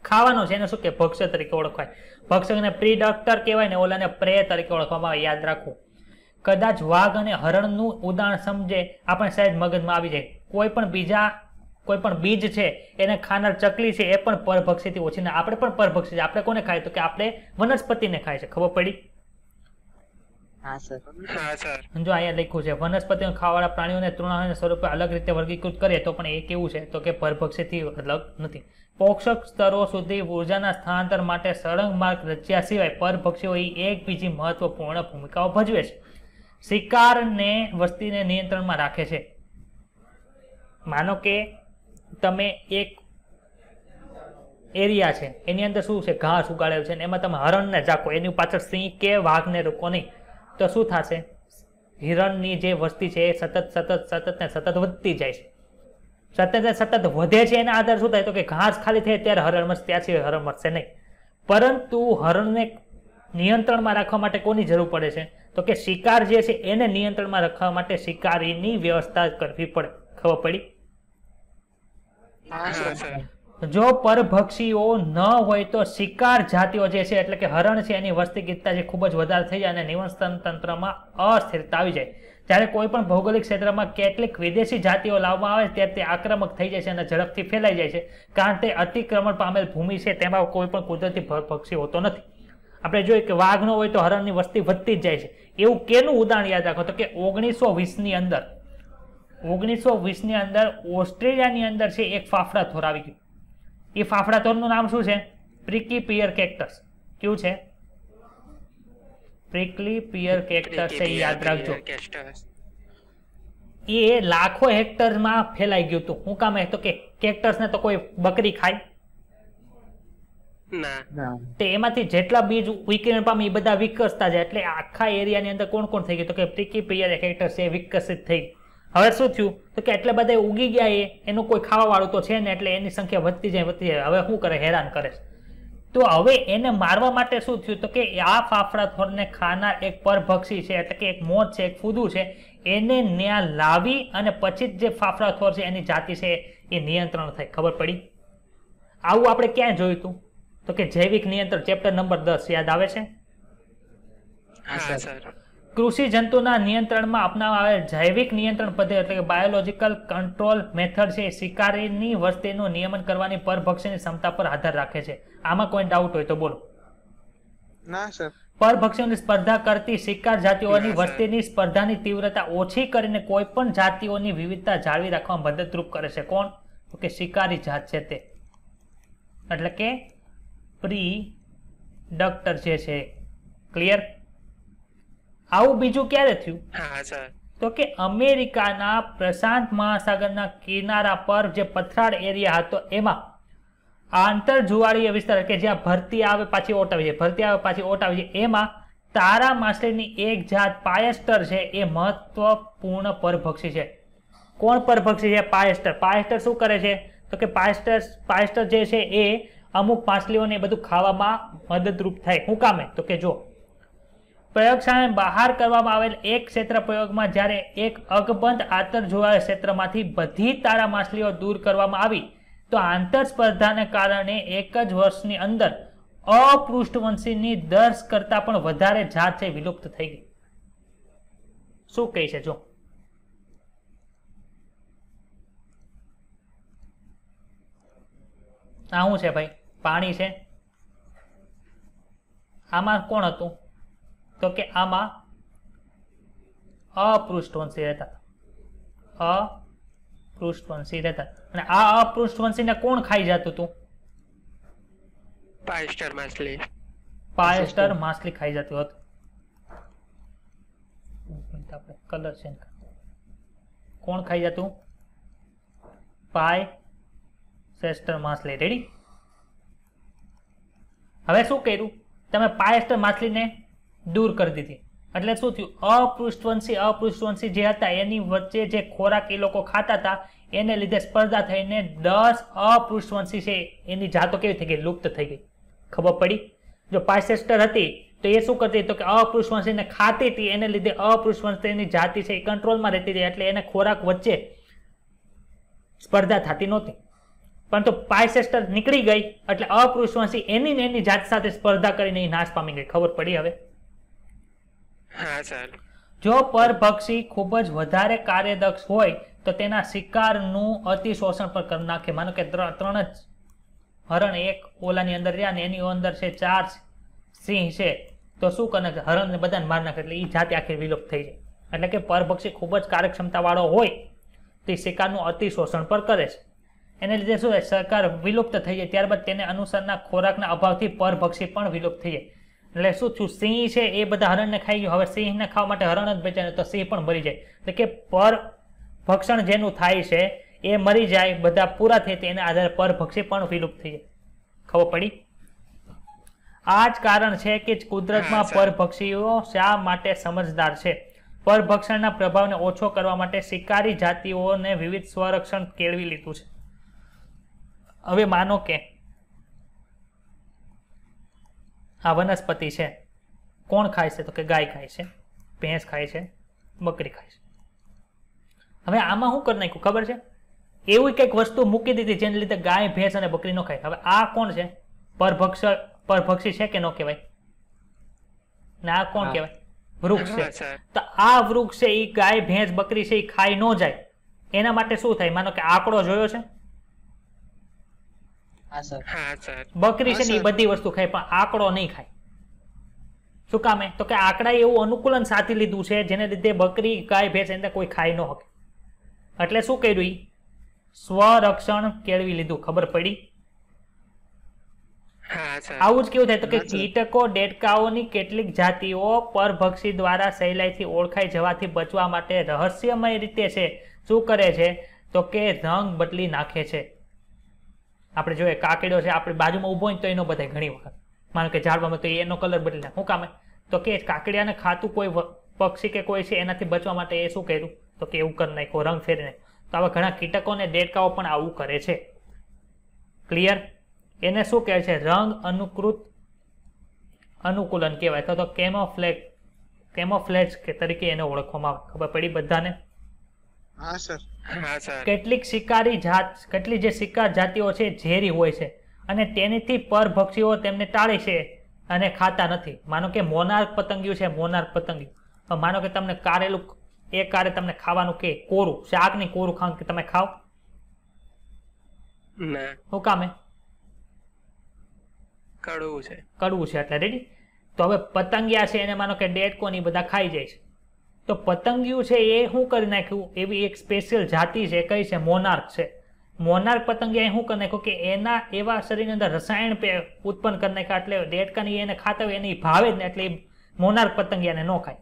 ખાવાનો છે એને શું કે ભક્ષ્ય તરીકે ઓળખાય. ભક્ષકને પ્રીડક્ટર કહેવાય ને ઓલાને પ્રે તરીકે ઓળખવામાં આવે. યાદ રાખવું. કદાચ વાઘ અને હરણનું ઉદાહરણ સમજે આપણે સહેજ મગજમાં આવી જાય. કોઈ પણ બીજ છે એને ખાનાર ચકલી છે એ પણ પરભક્ષીથી ઓછી ને આપણે પણ પરભક્ષી છે. આપણે કોને ખાય તો કે આપણે વનસ્પતિને ખાય છે. ખબર પડી? હા સર. હા સર. જો અહીંયા લખ્યું છે વનસ્પતિઓ ખાવાવાળા પ્રાણીઓને તૃણાહાર સ્વરૂપે અલગ રીતે વર્ગીકૃત કરીએ તો પણ એ કેવું છે તો કે પરભક્ષીથી અલગ નથી. પોષક સ્તરો સુધી ઉર્જાના સ્થળાંતર માટે સળંગ માર્ગ રચ્યા સિવાય પરભક્ષીઓ એક બીજી મહત્વપૂર્ણ ભૂમિકાઓ ભજવે છે. શિકારને વસ્તીને નિયંત્રણમાં રાખે છે. માનો કે તમે એક એરિયા છે એની અંદર શું છે ઘાસ ઉગાડેલું છે એમાં તમે હરણને ઝાકો એની પાછળ સિંહ કે વાઘને રોકો નહીં તો શું થશે? હિરણની જે વસ્તી છે એ સતત વધતી જાય છે. સતત વધે છે એના આધારે શું થાય તો કે ઘાસ ખાલી થાય ત્યારે હરણ મળશે, ત્યાં સિવાય હરણ મળશે નહીં. પરંતુ હરણને નિયંત્રણમાં રાખવા માટે કોની જરૂર પડે છે તો કે શિકાર જે છે એને નિયંત્રણમાં રાખવા માટે શિકારીની વ્યવસ્થા કરવી પડે. ખબર પડી? હા સર. જો પરભક્ષીઓ ન હોય તો શિકાર જાતિઓ જે છે એટલે કે હરણ છે એની વસ્તી ગીતતા જે ખૂબ જ વધારે થઈ જાય અને નિવસન તંત્રમાં અસ્થિરતા આવી જાય. જ્યારે કોઈ પણ ભૌગોલિક ક્ષેત્રમાં કેટલીક વિદેશી જાતિઓ લાવવામાં આવે ત્યારે તે આક્રમક થઈ જાય છે અને ઝડપથી ફેલાઈ જાય છે. કારણ તે અતિક્રમણ પામેલ ભૂમિ છે તેમાં કોઈ પણ કુદરતી પરભક્ષી હોતો નથી. આપણે જોઈએ કે વાઘ ન હોય તો હરણની વસ્તી વધતી જ જાય છે. એવું કેનું ઉદાહરણ યાદ રાખો તો કે 1920 ની અંદર ઓસ્ટ્રેલિયાની અંદર છે એક ફાફડા થોર આવી ગયું. એ ફાફડા થોરનું નામ શું છે? પ્રિકી પિયર કેક્ટસ. કેવું છે? પ્રિકલી પિયર કેક્ટસ છે. યાદ રાખજો. એ લાખો હેક્ટરમાં ફેલાઈ ગયું હતું. શું કામ? તો કે કેક્ટસ ને તો કોઈ બકરી ખાય ના. તે એમાંથી જેટલા બીજ વિકિરણ પામે એ બધા વિકસતા જાય એટલે આખા એરિયાની અંદર કોણ કોણ થઈ ગયું તો કે પ્રિકી પિયર કેક્ટસ છે વિકસિત થઈ. હવે શું થયું તો કે એટલે બધા ઉગી ગયા એનું કોઈ ખાવા વાળું તો છે ને એટલે એની સંખ્યા વધતી જાય. હવે શું કરે? હેરાન કરે. તો હવે એને મારવા માટે શું થયું તો કે આ ફાફડા થોરને ખાનાર એક પરભક્ષી છે એટલે કે એક મોત છે, એક ફૂદું છે, એને ન્યા લાવી અને પછી જે ફાફડા થોર છે એની જાતિ છે એ નિયંત્રણ થાય. ખબર પડી? આવું આપણે ક્યાં જોયું હતું તો કે જૈવિક નિયંત્રણ ચેપ્ટર નંબર 10 યાદ આવે છે? હા સર. કૃષિ જંતુના નિયંત્રણમાં અપનાવવામાં આવેલ જૈવિક નિયંત્રણ પદ્ધતિ એટલે કે બાયોલોજીકલ કંટ્રોલ મેથડ છે શિકારીની વસ્તીનું નિયમન કરવાની પરભક્ષીની ક્ષમતા પર આધાર રાખે છે. આમાં કોઈ ડાઉટ હોય તો બોલો. ના સર. પરભક્ષીઓની સ્પર્ધા કરતી શિકાર જાતિઓની વસ્તીની સ્પર્ધાની તીવ્રતા ઓછી કરીને કોઈ પણ જાતિઓની વિવિધતા જાળવી રાખવામાં મદદરૂપ કરે છે. કોણ? તો કે શિકારી જાત છે તે એટલે કે પ્રીડક્ટર જે છે. ક્લિયર? આવું બીજું ક્યારે થયું? હા સર. તો કે અમેરિકાના પ્રશાંત મહાસાગરના કિનારા પર જે પથરાળ એરિયા હતો એમાં આંતરજુવાળીય વિસ્તાર કે જ્યાં ભરતી આવે પાછી ઓટ આવી જાય, ભરતી આવે પાછી ઓટ આવી જાય, એમાં તારા માછલીની એક જાત પાયસ્ટર છે એ મહત્વપૂર્ણ પરભક્ષી છે. કોણ પરભક્ષી છે? પાયસ્ટર. પાયસ્ટર શું કરે છે તો કે પાયસ્ટર જે છે એ અમુક માછલીઓને બધું ખાવામાં મદદરૂપ થાય. શું કામે? તો કે જો પ્રયોગશાળાને બહાર કરવામાં આવેલ એક ક્ષેત્ર પ્રયોગમાં જ્યારે એક અકબંધ આંતરજોડાયેલ ક્ષેત્રમાંથી બધી તારા માછલીઓ દૂર કરવામાં આવી તો આંતર સ્પર્ધાને કારણે એક જ વર્ષની અંદર અપૃષ્ઠવંશીની 10 કરતા પણ વધારે જાત છે વિલુપ્ત થઈ ગઈ. શું કહે છે? જો આ શું છે ભાઈ? પાણી છે. આમાં કોણ હતું તો કે આમાં અપૃષ્ઠવંશી રહેતા. અપૃષ્ઠવંશી રહેતા અને આ અપૃષ્ઠવંશીને કોણ ખાઈ જતું હતું? પાયસ્ટર માછલી. પાયસ્ટર માછલી ખાઈ જતું હતું. આપણે કલર ચેન્જ કોણ ખાઈ જતું? પાયસ્ટર માછલી. રેડી? હવે શું કર્યું? તમે પાયસ્ટર માછલીને દૂર કરી દીધી એટલે શું થયું? અપૃષ્ઠવંશી જે હતા એની વચ્ચે જે ખોરાક એ લોકો ખાતા હતા એને લીધે સ્પર્ધા થઈને 10 અપૃષ્ઠવંશી છે એની જાતો કેવી થઈ ગઈ? લુપ્ત થઈ ગઈ. ખબર પડી? જો પાયસ્ટર હતી તો એ શું કરતી તો કે અપૃષ્ઠવંશીને ખાતી હતી એને લીધે અપૃષ્ઠવંશીની જાતિ છે એ કંટ્રોલમાં રહેતી હતી એટલે એને ખોરાક વચ્ચે સ્પર્ધા થતી નહોતી. પરંતુ પાયસેસ્ટર નીકળી ગઈ એટલે અપૃષ્ઠવંશી એની ને એની જાત સાથે સ્પર્ધા કરીને એ નાશ પામી ગઈ. ખબર પડી હવે? હા સર. જો પરભક્ષી ખૂબ જ વધારે કાર્યદક્ષ હોય તો તેના શિકારનું અતિશોષણ પણ કરી નાખે. માનો કે 3 જ હરણ એક ઓલાની અંદર રહ્યા ને એની અંદર છે 4 સિંહ છે, તો શું કરે? હરણ ને બધાને માર નાખે એટલે એ જાતિ આખી વિલુપ્ત થઈ જાય. એટલે કે પરભક્ષી ખૂબ જ કાર્યક્ષમતા વાળો હોય તે શિકારનું અતિશોષણ પર કરે છે. એને લીધે શું થાય? શિકાર વિલુપ્ત થઈ જાય. ત્યારબાદ તેને અનુસારના ખોરાકના અભાવથી પરભક્ષી પણ વિલુપ્ત થઈ જાય. એટલે શું થયું? સિંહ છે એ બધા હરણને ખાઈ ગયું. હવે સિંહને ખાવા માટે હરણ જ બેચાને તો સિંહ પણ મરી જાય. એટલે કે પરભક્ષણ જેનું થાય છે એ મરી જાય, બધા પૂરા થઈ એને આધારે પરભક્ષી પણ વિલુપ્ત થઈ જાય. ખબર પડી? આ જ કારણ છે કે કુદરતમાં પરભક્ષીઓ શા માટે સમજદાર છે. પરભક્ષણના પ્રભાવને ઓછો કરવા માટે શિકારી જાતિઓને વિવિધ સ્વરક્ષણ કેળવી લીધું છે. હવે માનો કે આ વનસ્પતિ છે, કોણ ખાય છે? તો કે ગાય ખાય છે, ભેંસ ખાય છે, બકરી ખાય છે. હવે આમાં શું કરી નાખ્યું ખબર છે? એવી કંઈક વસ્તુ મૂકી દીધી જેને લીધે ગાય, ભેંસ અને બકરી ન ખાય. હવે આ કોણ છે? પરભક્ષી છે કે ન કહેવાય? ને આ કોણ કહેવાય? વૃક્ષ છે. તો આ વૃક્ષ છે એ ગાય, ભેંસ, બકરી છે એ ખાઈ ન જાય એના માટે શું થાય? માનો કે આંકડો જોયો છે? બકરી છે ને એ બધી વસ્તુ ખાય પણ આંકડો નહીં ખાય. શું કામે? તો કે આંકડા એવું અનુકૂલન સાધી લીધું છે જેને લીધે બકરી, ગાય, ભેંસ એને કોઈ ખાઈ ન શકે. એટલે શું કર્યું? સ્વરક્ષણ કેળવી લીધું. ખબર પડી? આવું જ કેવું થાય? તો કે કીટકો, દેડકાઓની કેટલીક જાતિઓ પરભક્ષી દ્વારા સહેલાઈથી ઓળખાઈ જવાથી બચવા માટે રહસ્યમય રીતે છે શું કરે છે? તો કે રંગ બદલી નાખે છે. આપણે જોઈએ કાકડીઓ છે આપણી બાજુમાં ઉભો હોય તો એનો બધાય ઘણી વખત માનો કે ઝાડવામાં તો એનો કલર બદલી નાખે. શું કામે? તો કે કાકડિયાને ખાતું કોઈ પક્ષી કે કોઈ છે એનાથી બચવા માટે એ શું કર્યું? તો કે એવું કરી નાખ્યો, રંગ ફેરી નાખ્યો. તો આવા ઘણા કીટકો અને દેડકાઓ પણ આવું કરે છે. ક્લિયર? એને શું કહે છે? રંગ અનુકૂલન કહેવાય તો કેમોફ્લેજ તરીકે એને ઓળખવામાં આવે. ખબર પડી બધાને? કેટલીક જે શિકાર જાતિઓ છે ઝેરી હોય છે અને તેનાથી પરભક્ષીઓ તેમને ટાળે છે અને ખાતા નથી. માનો કે મોનાર્ક પતંગિયું છે, મોનાર્ક પતંગિયું. માનો કે તમને કારેલું એ કારે તમને ખાવાનું કે કોરું શાક ની કોરું ખાવ કે તમે ખાવ? શું કામે? કડવું છે. કડવું છે એટલે રેડી. તો હવે પતંગિયા છે એને માનો કે દેડકો ની બધા ખાઈ જાય છે. તો પતંગિયું છે એ શું કરી નાખ્યું? એવી એક સ્પેશિયલ જાતિ છે, કઈ છે? મોનાર્ક છે. મોનાર્ક પતંગિયા શું કરી નાખ્યું કે એના એવા શરીરની અંદર રસાયણ ઉત્પન્ન કરી નાખ્યા એટલે દેડકાની એને ખાતા હોય એની ભાવે જ ને એટલે મોનાર્ક પતંગિયાને ન ખાય.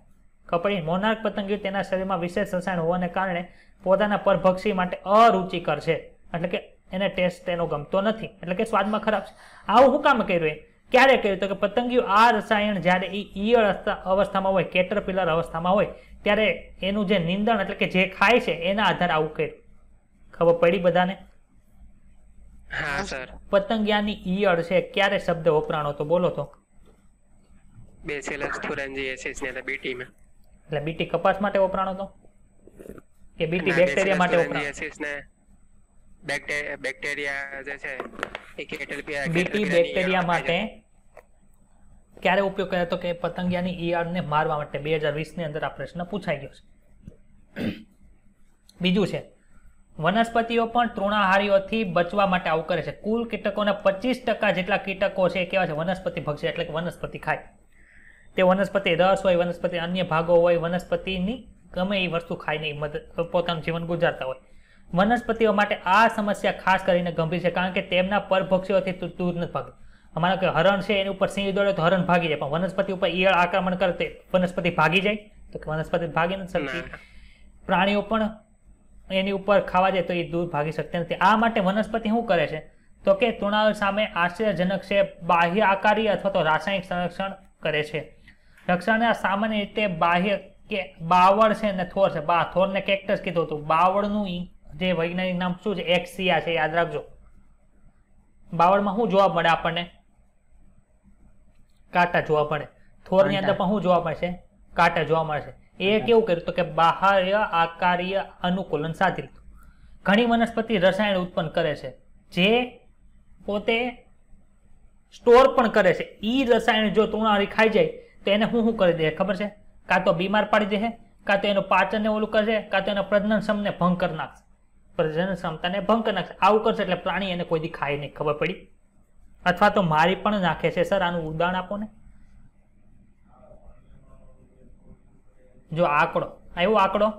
ખબર? મોનાર્ક પતંગિયું તેના શરીરમાં વિશેષ રસાયણ હોવાને કારણે પોતાના પરભક્ષી માટે અરુચિકર છે. એટલે કે એને ટેસ્ટ એનો ગમતો નથી, એટલે કે સ્વાદમાં ખરાબ છે. આવું શું કામ કર્યું? ક્યારે કર્યું? તો કે પતંગિયું આ રસાયણ જ્યારે ઈયળ અવસ્થામાં હોય, કેટરપિલર અવસ્થામાં હોય ત્યારે એનું જે નિંદણ એટલે કે જે ખાય છે એના આધારે આવું કર્યું. ખબર પડી બધાને? હા સર. પતંગિયાની ઈયળ છે ક્યારે શબ્દ વપરાણો તો બોલો તો? બેસિલસ થુરિન્જીએસિસ ને બીટીમાં. એટલે બીટી કપાસ માટે વપરાણો તો કે બીટી બેક્ટેરિયા માટે વપરાણો? બેક્ટેરિયા જે છે એ બીટી બેક્ટેરિયા માટે ક્યારે ઉપયોગ કર્યો? તો કે પતંગિયાની ઈયળને મારવા માટે 2020 ની અંદર આ પ્રશ્ન પૂછાઈ ગયો છે. બીજું છે વનસ્પતિઓ પણ તૃણાહારીઓથી બચવા માટે આવું કરે છે. કુલ કીટકોના 25% જેટલા કીટકો છે કેવા છે? વનસ્પતિ ભક્ષી એટલે કે વનસ્પતિ ખાય. તે વનસ્પતિ રસ હોય, વનસ્પતિ અન્ય ભાગો હોય, વનસ્પતિની ગમે એ વસ્તુ ખાઈ નહીં પોતાનું જીવન ગુજારતા હોય. વનસ્પતિઓ માટે આ સમસ્યા ખાસ કરીને ગંભીર છે કારણ કે તેમના પરભક્ષીઓથી દૂર નથી ભાગતું. અમારો કે હરણ છે એની ઉપર સિંહ દોડે તો હરણ ભાગી જાય, પણ વનસ્પતિ ઉપર ઈયળ આક્રમણ કરે તો વનસ્પતિ ભાગી જાય? તો વનસ્પતિ ભાગી નથી શકતી. પ્રાણીઓ પણ એની ઉપર ખાવા જાય તો એ દૂર ભાગી શકતી નથી. આ માટે વનસ્પતિ શું કરે છે? તો કે તૃણાઓ સામે આશ્ચર્યજનક છે બાહ્ય આકારી અથવા તો રાસાયણિક સંરક્ષણ કરે છે. રક્ષણના સામાન્ય રીતે બાહ્ય કે બાવળ છે ને થોર છે. થોર ને કેક્ટસ કીધું હતું. બાવળનું જે વૈજ્ઞાનિક નામ શું છે? એક્સિયા છે, યાદ રાખજો. બાવળમાં શું જોવા મળે આપણને? કાંટા જોવા મળે. થોરની અંદર પણ શું જોવા મળશે? કાંટા જોવા મળશે. એ કેવું કર્યું? તો કે બાહ્ય આકારીય અનુકૂલન સાધી લીધું. ઘણી વનસ્પતિ રસાયણ ઉત્પન્ન કરે છે જે પોતે સ્ટોર પણ કરે છે. ઈ રસાયણ જો તૃણાહારી ખાઈ જાય તો એને શું કરી દે ખબર છે? કાં તો બીમાર પાડી દે, કાં તો એનું પાચનને ઓલું કરશે, કાં તો એના પ્રજનન ક્ષમને ભંગ કરી નાખશે, પ્રજનન ક્ષમતાને ભંગ કરી નાખશે. આવું કરશે એટલે પ્રાણી એને કોઈ દી ખાય નહીં, ખબર પડી? અથવા તો મારી પણ નાખે છે. સર આનું ઉદાહરણ આપો ને. જો આંકડો આવ્યો,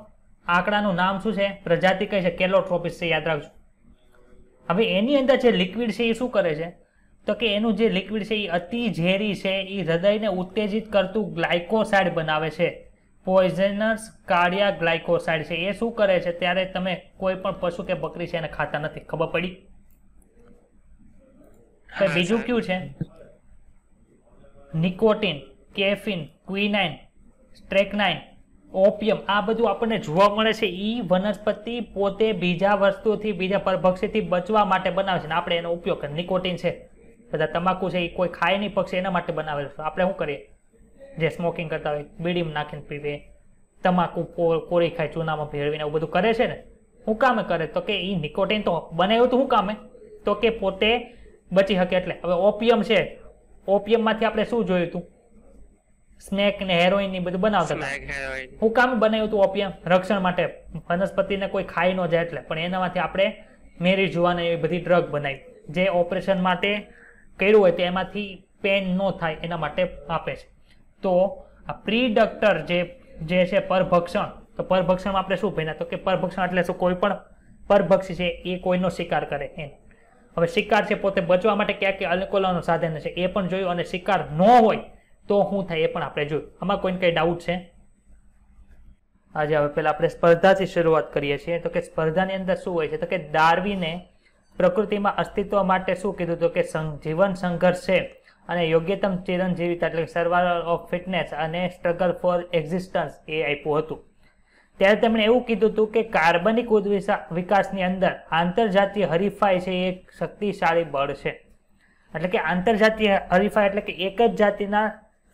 આંકડાનું નામ શું છે? પ્રજાતિ કઈ છે? કેલોટ્રોપિસ છે, યાદ રાખજો. હવે એની અંદર જે લિક્વિડ છે એ શું કરે છે? તો કે એનું જે લિક્વિડ છે એ અતિ ઝેરી છે, એ હૃદયને ઉત્તેજિત કરતું ગ્લાયકોસાઇડ બનાવે છે. પોઈઝનસ કાર્ડિયાક ગ્લાયકોસાઇડ છે. એ શું કરે છે? ત્યારે તમે કોઈ પણ પશુ કે બકરી છે એને ખાતા નથી, ખબર પડી? બીજું કયું છે? Nicotine, caffeine, quinine, strychnine, opium. આ બધું આપણને જોવા મળે છે. ઈ વનસ્પતિ પોતે બીજા વસ્તુથી, બીજા પરભક્ષીથી બચવા માટે બનાવે છે ને આપણે એનો ઉપયોગ કરીએ. નિકોટિન છે, બધા તમાકુ છે, એ કોઈ ખાય નહીં પક્ષી, એના માટે બનાવેલું છે. આપણે શું કરીએ? જે સ્મોકિંગ કરતા હોય બીડીમાં નાખીને પીવે, તમાકુ કોરી ખાય ચૂનામાં ભેળવીને, એવું બધું કરે છે ને. શું કામે કરે? તો કે એ નિકોટિન તો બનાવ્યું તો શું કામે? તો કે પોતે બચી શકે એટલે. હવે ઓપિયમ છે, ઓપિયમમાંથી આપણે શું જોયું હતું? સ્નેક ને હેરોઈન ની બધું બનાવતા હતા. શું કામ બનાવ્યું હતું ઓપિયમ? રક્ષણ માટે, વનસ્પતિને કોઈ ખાઈ ન જાય એટલે. પણ એનામાંથી આપણે મેરી જુવાને એવી બધી ડ્રગ બનાવી, જે ઓપરેશન માટે કર્યું હોય તો એમાંથી પેન ન થાય એના માટે આપે છે. તો આ પ્રીડક્ટર જે છે પરભક્ષણ, તો પરભક્ષણમાં આપણે શું ભણ્યા? તો કે પરભક્ષણ એટલે શું? કોઈ પણ પરભક્ષી છે એ કોઈનો શિકાર કરે એને. હવે શિકાર છે પોતે બચવા માટે ક્યાંક અનુકૂલનનું સાધન છે એ પણ જોયું, અને શિકાર ન હોય તો શું થાય એ પણ આપણે જોયું. આમાં કોઈને કઈ ડાઉટ છે? આજે હવે પેલા આપણે સ્પર્ધાથી શરૂઆત કરીએ છીએ. તો કે સ્પર્ધાની અંદર શું હોય છે? તો કે ડાર્વિને પ્રકૃતિમાં અસ્તિત્વ માટે શું કીધું? તો કે જીવન સંઘર્ષ છે અને યોગ્યતમ ચિરંજીવિતા એટલે સર્વાઈવલ ઓફ ફિટનેસ અને સ્ટ્રગલ ફોર એક્ઝિસ્ટન્સ એ આપ્યું હતું. ત્યારે તેમણે એવું કીધું હતું કે કાર્બનિક વિકાસની અંદર આંતરજાતીય હરીફાઈ છે એ એક શક્તિશાળી બળ છે. એટલે કે આંતરજાતીય હરીફાઈ એટલે કે એક જ જાતિના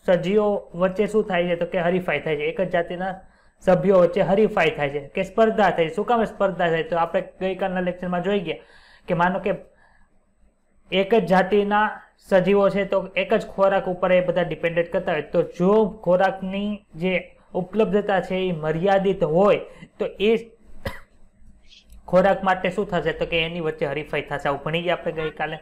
સજીવો વચ્ચે શું થાય છે? તો કે હરીફાઈ થાય છે. એક જ જાતિના સભ્યો વચ્ચે હરીફાઈ થાય છે કે સ્પર્ધા થાય. શું કામ સ્પર્ધા થાય? તો આપણે ગઈકાલના લેક્ચરમાં જોઈ ગયા કે માનો કે એક જ જાતિના સજીવો છે તો એક જ ખોરાક ઉપર એ બધા ડિપેન્ડેન્ટ કરતા હોય, તો જો ખોરાકની જે ઉપલબ્ધતા છે એ મર્યાદિત હોય તો એ ખોરાક માટે શું થશે? તો કે એની વચ્ચે હરીફાઈ થશે. આવું ભણી ગયા આપણે ગઈકાલે.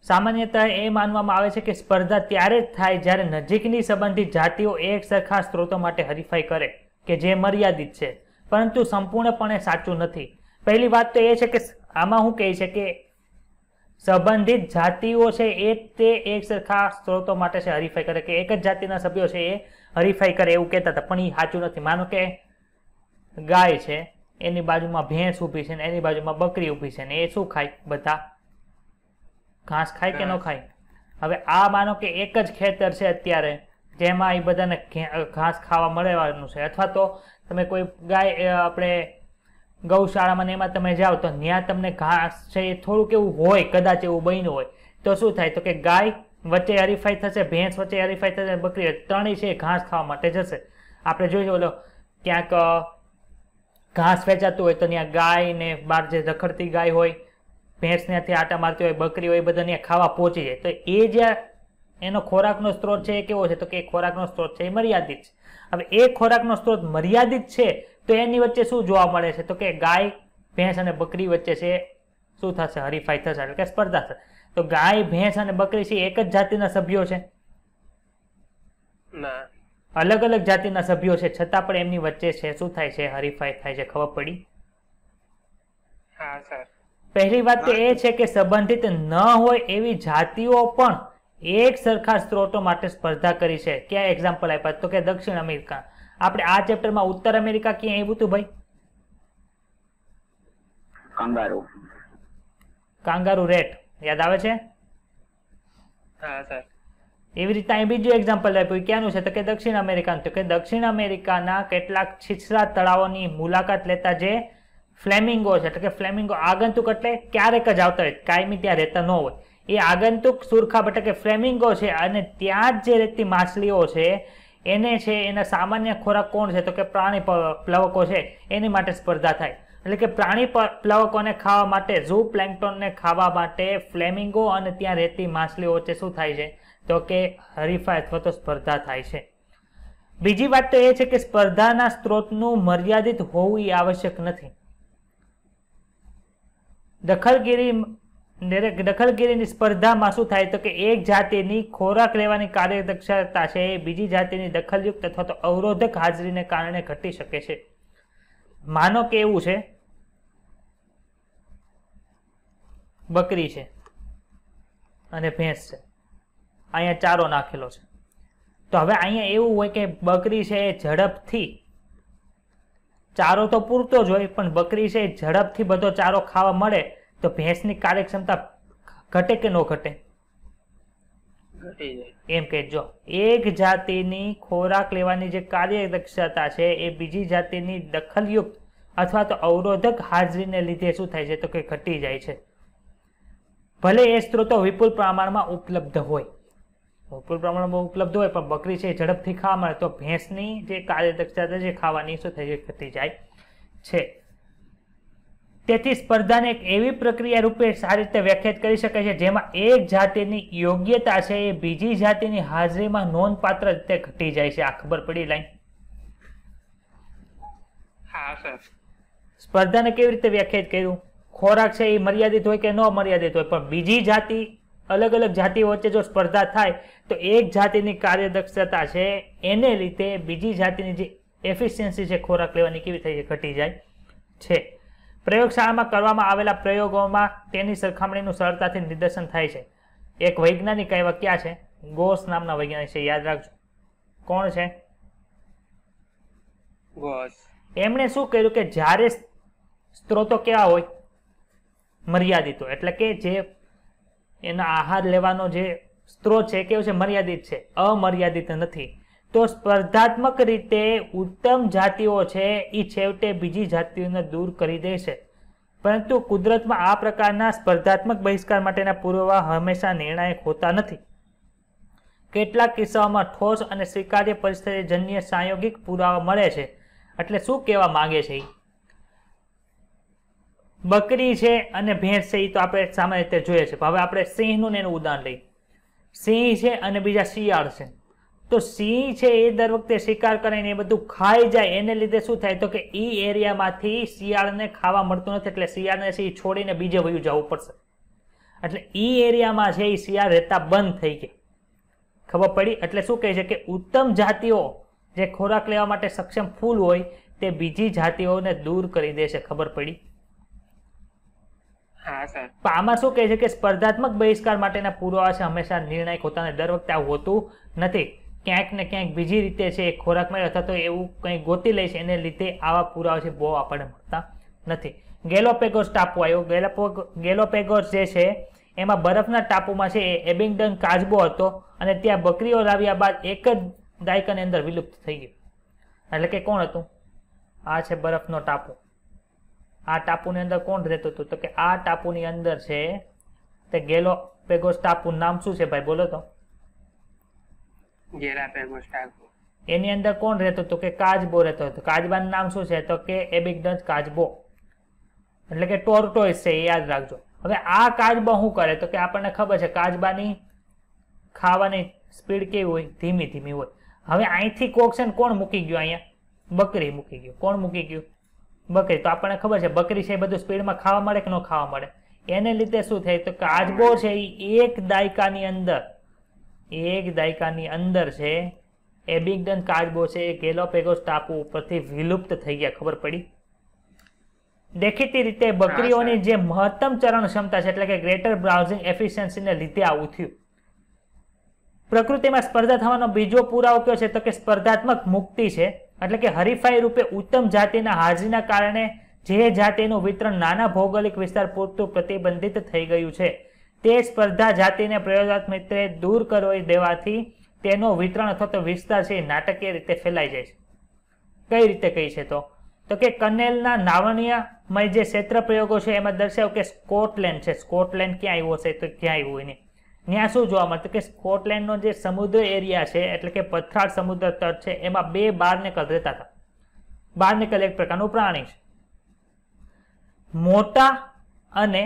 સામાન્યતઃ એ માનવામાં આવે છે કે સ્પર્ધા ત્યારે જ થાય જ્યારે નજીકની સંબંધિત જાતિઓ એક સરખા સ્ત્રોતો માટે હરીફાઈ કરે કે જે મર્યાદિત છે, પરંતુ સંપૂર્ણપણે સાચું નથી. પહેલી વાત તો એ છે કે આમાં શું કહે છે કે સંબંધિત જાતિઓ છે એ તે એક સરખા સ્ત્રોતો માટે છે હરીફાઈ કરે, કે એક જ જાતિના સભ્યો છે એ હરીફાઈ કરે એવું કહેતા હતા, પણ એ સાચું નથી. માનો કે ગાય છે, એની બાજુમાં ભેંસ ઊભી છે ને એની બાજુમાં બકરી ઊભી છે ને એ શું ખાય? બધા ઘાસ ખાય કે ન ખાય? હવે આ માનો કે એક જ ખેતર છે અત્યારે જેમાં એ બધાને ઘાસ ખાવા મળવાનું છે, અથવા તો તમે કોઈ ગાય આપણે ગૌશાળામાં એમાં તમે જાઓ તો ત્યાં તમને ઘાસ છે એ થોડુંક એવું હોય, કદાચ એવું બન્યું હોય તો શું થાય? તો કે ગાય વચ્ચે હરીફાઈ થશે, ભેંસ વચ્ચે હરીફાઈ થશે, બકરી, ત્રણેય છે ઘાસ ખાવા માટે જશે. આપણે જોઈશું ઓલો ક્યાંક ઘાસ વેચાતું હોય તો ત્યાં ગાય ને બહાર જે રખડતી ગાય હોય, ભેંસ ત્યાંથી આટા મારતી હોય, બકરી હોય, બધા ત્યાં ખાવા પહોંચી જાય. તો એ જ્યાં એનો ખોરાકનો સ્ત્રોત છે એ કેવો છે? તો કે ખોરાકનો સ્ત્રોત છે એ મર્યાદિત છે. હવે એ ખોરાકનો સ્ત્રોત મર્યાદિત છે તો એની વચ્ચે શું જોવા મળે છે? તો કે ગાય, ભેંસ અને બકરી વચ્ચે છે શું થશે? હરીફાઈ થશે, એટલે કે સ્પર્ધા થશે. તો ગાય, ભેંસ અને બકરી છે એક જ જાતિના સભ્યો છે? ના, અલગ અલગ જાતિના સભ્યો છે, છતાં પણ એમની વચ્ચે છે શું થાય છે? હરીફાઈ થાય છે. ખબર પડી? હા સર. પહેલી વાત તો એ છે કે સંબંધિત ન હોય એવી જાતિઓ પણ એક સરખા સ્ત્રોતો માટે સ્પર્ધા કરી છે. ક્યાં એક્ઝામ્પલ આપ્યા? તો કે દક્ષિણ અમેરિકા. આપણે આ ચેપ્ટરમાં ઉત્તર અમેરિકા ક્યાં આવ્યું હતું ભાઈ? કાંગારૂ રેટ યાદ આવે છે? હા સર. એવી રીતે અહીં બીજું એક્ઝામ્પલ આપ્યું. ક્યાંનું છે? તો કે દક્ષિણ અમેરિકાનું. તો કે દક્ષિણ અમેરિકાના કેટલાક છીછરા તળાવોની મુલાકાત લેતા જે ફ્લેમિંગો છે, એટલે કે ફ્લેમિંગો આગંતુક એટલે ક્યારેક જ આવતા હોય, કાયમી ત્યાં રહેતા ન હોય, એ આગંતુક સુરખાબ એટલે કે ફ્લેમિંગો છે. અને ત્યાં જ જે રહેતી માછલીઓ છે એને છે એના સામાન્ય ખોરાક કોણ છે? તો કે પ્રાણી પ્લવકો છે, એની માટે સ્પર્ધા થાય. એટલે કે પ્રાણી પ્લવકોને ખાવા માટે, ઝૂ પ્લેન્કટોનને ખાવા માટે ફ્લેમિંગો અને ત્યાં રહેતી માછલીઓ વચ્ચે શું થાય છે? તો કે હરીફાઈ અથવા તો સ્પર્ધા થાય છે. બીજી વાત તો એ છે કે સ્પર્ધાના સ્ત્રોતનું મર્યાદિત હોવું એ આવશ્યક નથી. દખલગીરીની સ્પર્ધામાં શું થાય? તો કે એક જાતિની ખોરાક લેવાની કાર્યદક્ષતા છે એ બીજી જાતિની દખલયુક્ત અથવા તો અવરોધક હાજરીને કારણે ઘટી શકે છે. માનો કે એવું છે, બકરી છે અને ભેંસ છે, અહીંયા ચારો નાખેલો છે. તો હવે અહીંયા એવું હોય કે બકરી છે એ ઝડપથી, ચારો તો પૂરતો જ હોય પણ બકરી છે એ ઝડપથી બધો ચારો ખાવા મળે તો ભેંસની કાર્યક્ષમતા ઘટે કે ન ઘટે? ઘટી જાય. એમ કે જો એક જાતિની ખોરાક લેવાની જે કાર્યદક્ષતા છે એ બીજી જાતિની દખલયુક્ત અથવા તો અવરોધક હાજરીને લીધે શું થાય છે? તો કે ઘટી જાય છે. ભલે એ સ્ત્રોતો વિપુલ પ્રમાણમાં ઉપલબ્ધ હોય, પણ બકરી છે ઝડપથી ખાવા મળે તો ભેંસની જે કાર્યદક્ષતા છે ખાવાની શું થાય છે? ઘટી જાય છે. તેથી સ્પર્ધાને એક એવી પ્રક્રિયા રૂપે સારી રીતે વ્યાખ્યાયિત કરી શકાય છે જેમાં એક જાતિની યોગ્યતા છે એ બીજી જાતિની હાજરીમાં નોંધપાત્ર રીતે ઘટી જાય છે. આ ખબર પડી લાઈન? હા સર. સ્પર્ધાને કેવી રીતે વ્યાખ્યાયિત કર્યું? ખોરાક છે એ મર્યાદિત હોય કે ન મર્યાદિત હોય, પણ બીજી જાતિ, અલગ અલગ જાતિઓ વચ્ચે જો સ્પર્ધા થાય તો એક જાતિની કાર્યદક્ષતા છે એને લીધે બીજી જાતિની જે એફિશિયન્સી છે ખોરાક લેવાની કેવી થઈ છે? ઘટી જાય છે. પ્રયોગશાળામાં કરવામાં આવેલા પ્રયોગોમાં તેની સરખામણીનું સરળતાથી નિદર્શન થાય છે. એક વૈજ્ઞાનિક એવા ક્યાં છે? ગોસ નામના વૈજ્ઞાનિક છે, યાદ રાખજો. કોણ છે? ગોસ. એમણે શું કર્યું કે જ્યારે સ્ત્રોતો કેવા હોય? મર્યાદિત હોય, એટલે કે જે એના આહાર લેવાનો જે સ્ત્રોત છે કેવો છે? મર્યાદિત છે, અમર્યાદિત નથી. તો સ્પર્ધાત્મક રીતે ઉત્તમ જાતિઓ છે એ છેવટે બીજી જાતિઓને દૂર કરી દેશે. પરંતુ કુદરતમાં આ પ્રકારના સ્પર્ધાત્મક બહિષ્કાર માટેના પુરાવા હંમેશા નિર્ણાયક હોતા નથી. કેટલાક કિસ્સાઓમાં ઠોસ અને સ્વીકાર્ય પરિસ્થિતિજન્ય સાંયોગિક પુરાવા મળે છે. એટલે શું કહેવા માંગે છે? બકરી છે અને ભેંસ છે એ તો આપણે સામાન્ય રીતે જોઈએ છે. હવે આપણે સિંહનું એનું ઉદાહરણ લઈએ. સિંહ છે અને બીજા શિયાળ છે. તો સિંહ છે એ દર વખતે શિકાર કરીને એ બધું ખાઈ જાય, એને લીધે શું થાય? તો કે એ એરિયામાંથી શિયાળને ખાવા મળતું નથી, એટલે શિયાળને છે એ છોડીને બીજે વયું જવું પડશે. એટલે એ એરિયામાં છે એ શિયાળ રહેતા બંધ થઈ ગયા. ખબર પડી? એટલે શું કહે છે કે ઉત્તમ જાતિઓ જે ખોરાક લેવા માટે સક્ષમ ફૂલ હોય તે બીજી જાતિઓને દૂર કરી દેશે. ખબર પડી? હા સર. પણ આમાં શું કહે છે કે સ્પર્ધાત્મક બહિષ્કાર માટેના પુરાવા છે હંમેશા નિર્ણાયક હોતા નથી. દર વખતે આવું હોતું નથી. ક્યાંક ને ક્યાંક બીજી રીતે છે ખોરાક મળે અથવા તો એવું કંઈ ગોતી લે છે, એને લીધે આવા પુરાવા છે બહુ આપણને મળતા નથી. ગેલોપેગોસ ટાપુ આવ્યો. ગેલોપેગોસ જે છે એમાં બરફના ટાપુમાં છે એબિંગડન કાચબો હતો અને ત્યાં બકરીઓ લાવ્યા બાદ એક જ દાયકાની અંદર વિલુપ્ત થઈ ગયું. એટલે કે કોણ હતું? આ છે બરફનો ટાપુ. આ ટાપુની અંદર કોણ રહેતું હતું? તો કે આ ટાપુની અંદર છે તે ગેલોપેગોસ ટાપુ. નામ શું છે ભાઈ? બોલો તો. ગેલાપેગોસ ટાપુ. એની અંદર કોણ રહેતું હતું? કે કાચબો રહેતો હતો. કાચબાનું નામ શું છે? તો કે એબિંગડન કાચબો, એટલે કે ટોર્ટોઇસ છે, યાદ રાખજો. હવે આ કાચબો શું કરે? તો કે આપણને ખબર છે કાચબાની ખાવાની સ્પીડ કેવી હોય? ધીમી ધીમી હોય. હવે અહીંથી કોક્શન કોણ મૂકી ગયું? અહીંયા બકરી મૂકી ગયું. કોણ મૂકી ગયું? બકરી. તો આપણને ખબર છે બકરી છે એ બધું સ્પીડમાં ખાવા મળે કે ન ખાવા મળે? એને લીધે શું થાય? તો કાચબો છે એ એક દાયકાની અંદર છે એબિંગડન કાચબો છે એ ગેલોપેગોસ ટાપુ ઉપરથી વિલુપ્ત થઈ ગયા. ખબર પડી? દેખીતી રીતે બકરીઓની જે મહત્તમ ચરણ ક્ષમતા છે એટલે કે ગ્રેટર બ્રાઉઝિંગ એફિશિયન્સીને લીધે આવું થયું. પ્રકૃતિમાં સ્પર્ધા થવાનો બીજો પુરાવો કયો છે? તો કે સ્પર્ધાત્મક મુક્તિ છે. એટલે કે હરીફાઈ રૂપે ઉત્તમ જાતિના હાજરીના કારણે જે જાતિનું વિતરણ નાના ભૌગોલિક વિસ્તાર પૂરતું પ્રતિબંધિત થઈ ગયું છે તે સ્પર્ધા જાતિને પ્રયોગાત્મક રીતે દૂર કરી દેવાથી તેનો વિતરણ અથવા તો વિસ્તાર છે એ નાટકીય રીતે ફેલાઈ જાય છે. કઈ રીતે કહી છે? તો કે કનેલના નાવણીયમય જે ક્ષેત્ર પ્રયોગો છે એમાં દર્શાવ્યું કે સ્કોટલેન્ડ છે. સ્કોટલેન્ડ ક્યાં આવ્યો છે? તો ક્યાં આવ્યું નહીં. ત્યાં શું જોવા મળતું કે સ્કોટલેન્ડનો જે સમુદ્ર એરિયા છે એટલે કે પથરાળ સમુદ્ર તટ છે એમાં બે બાર્નેકલ રહેતા હતા. બાર્નેકલ એક પ્રકારનું પ્રાણી છે. મોટા અને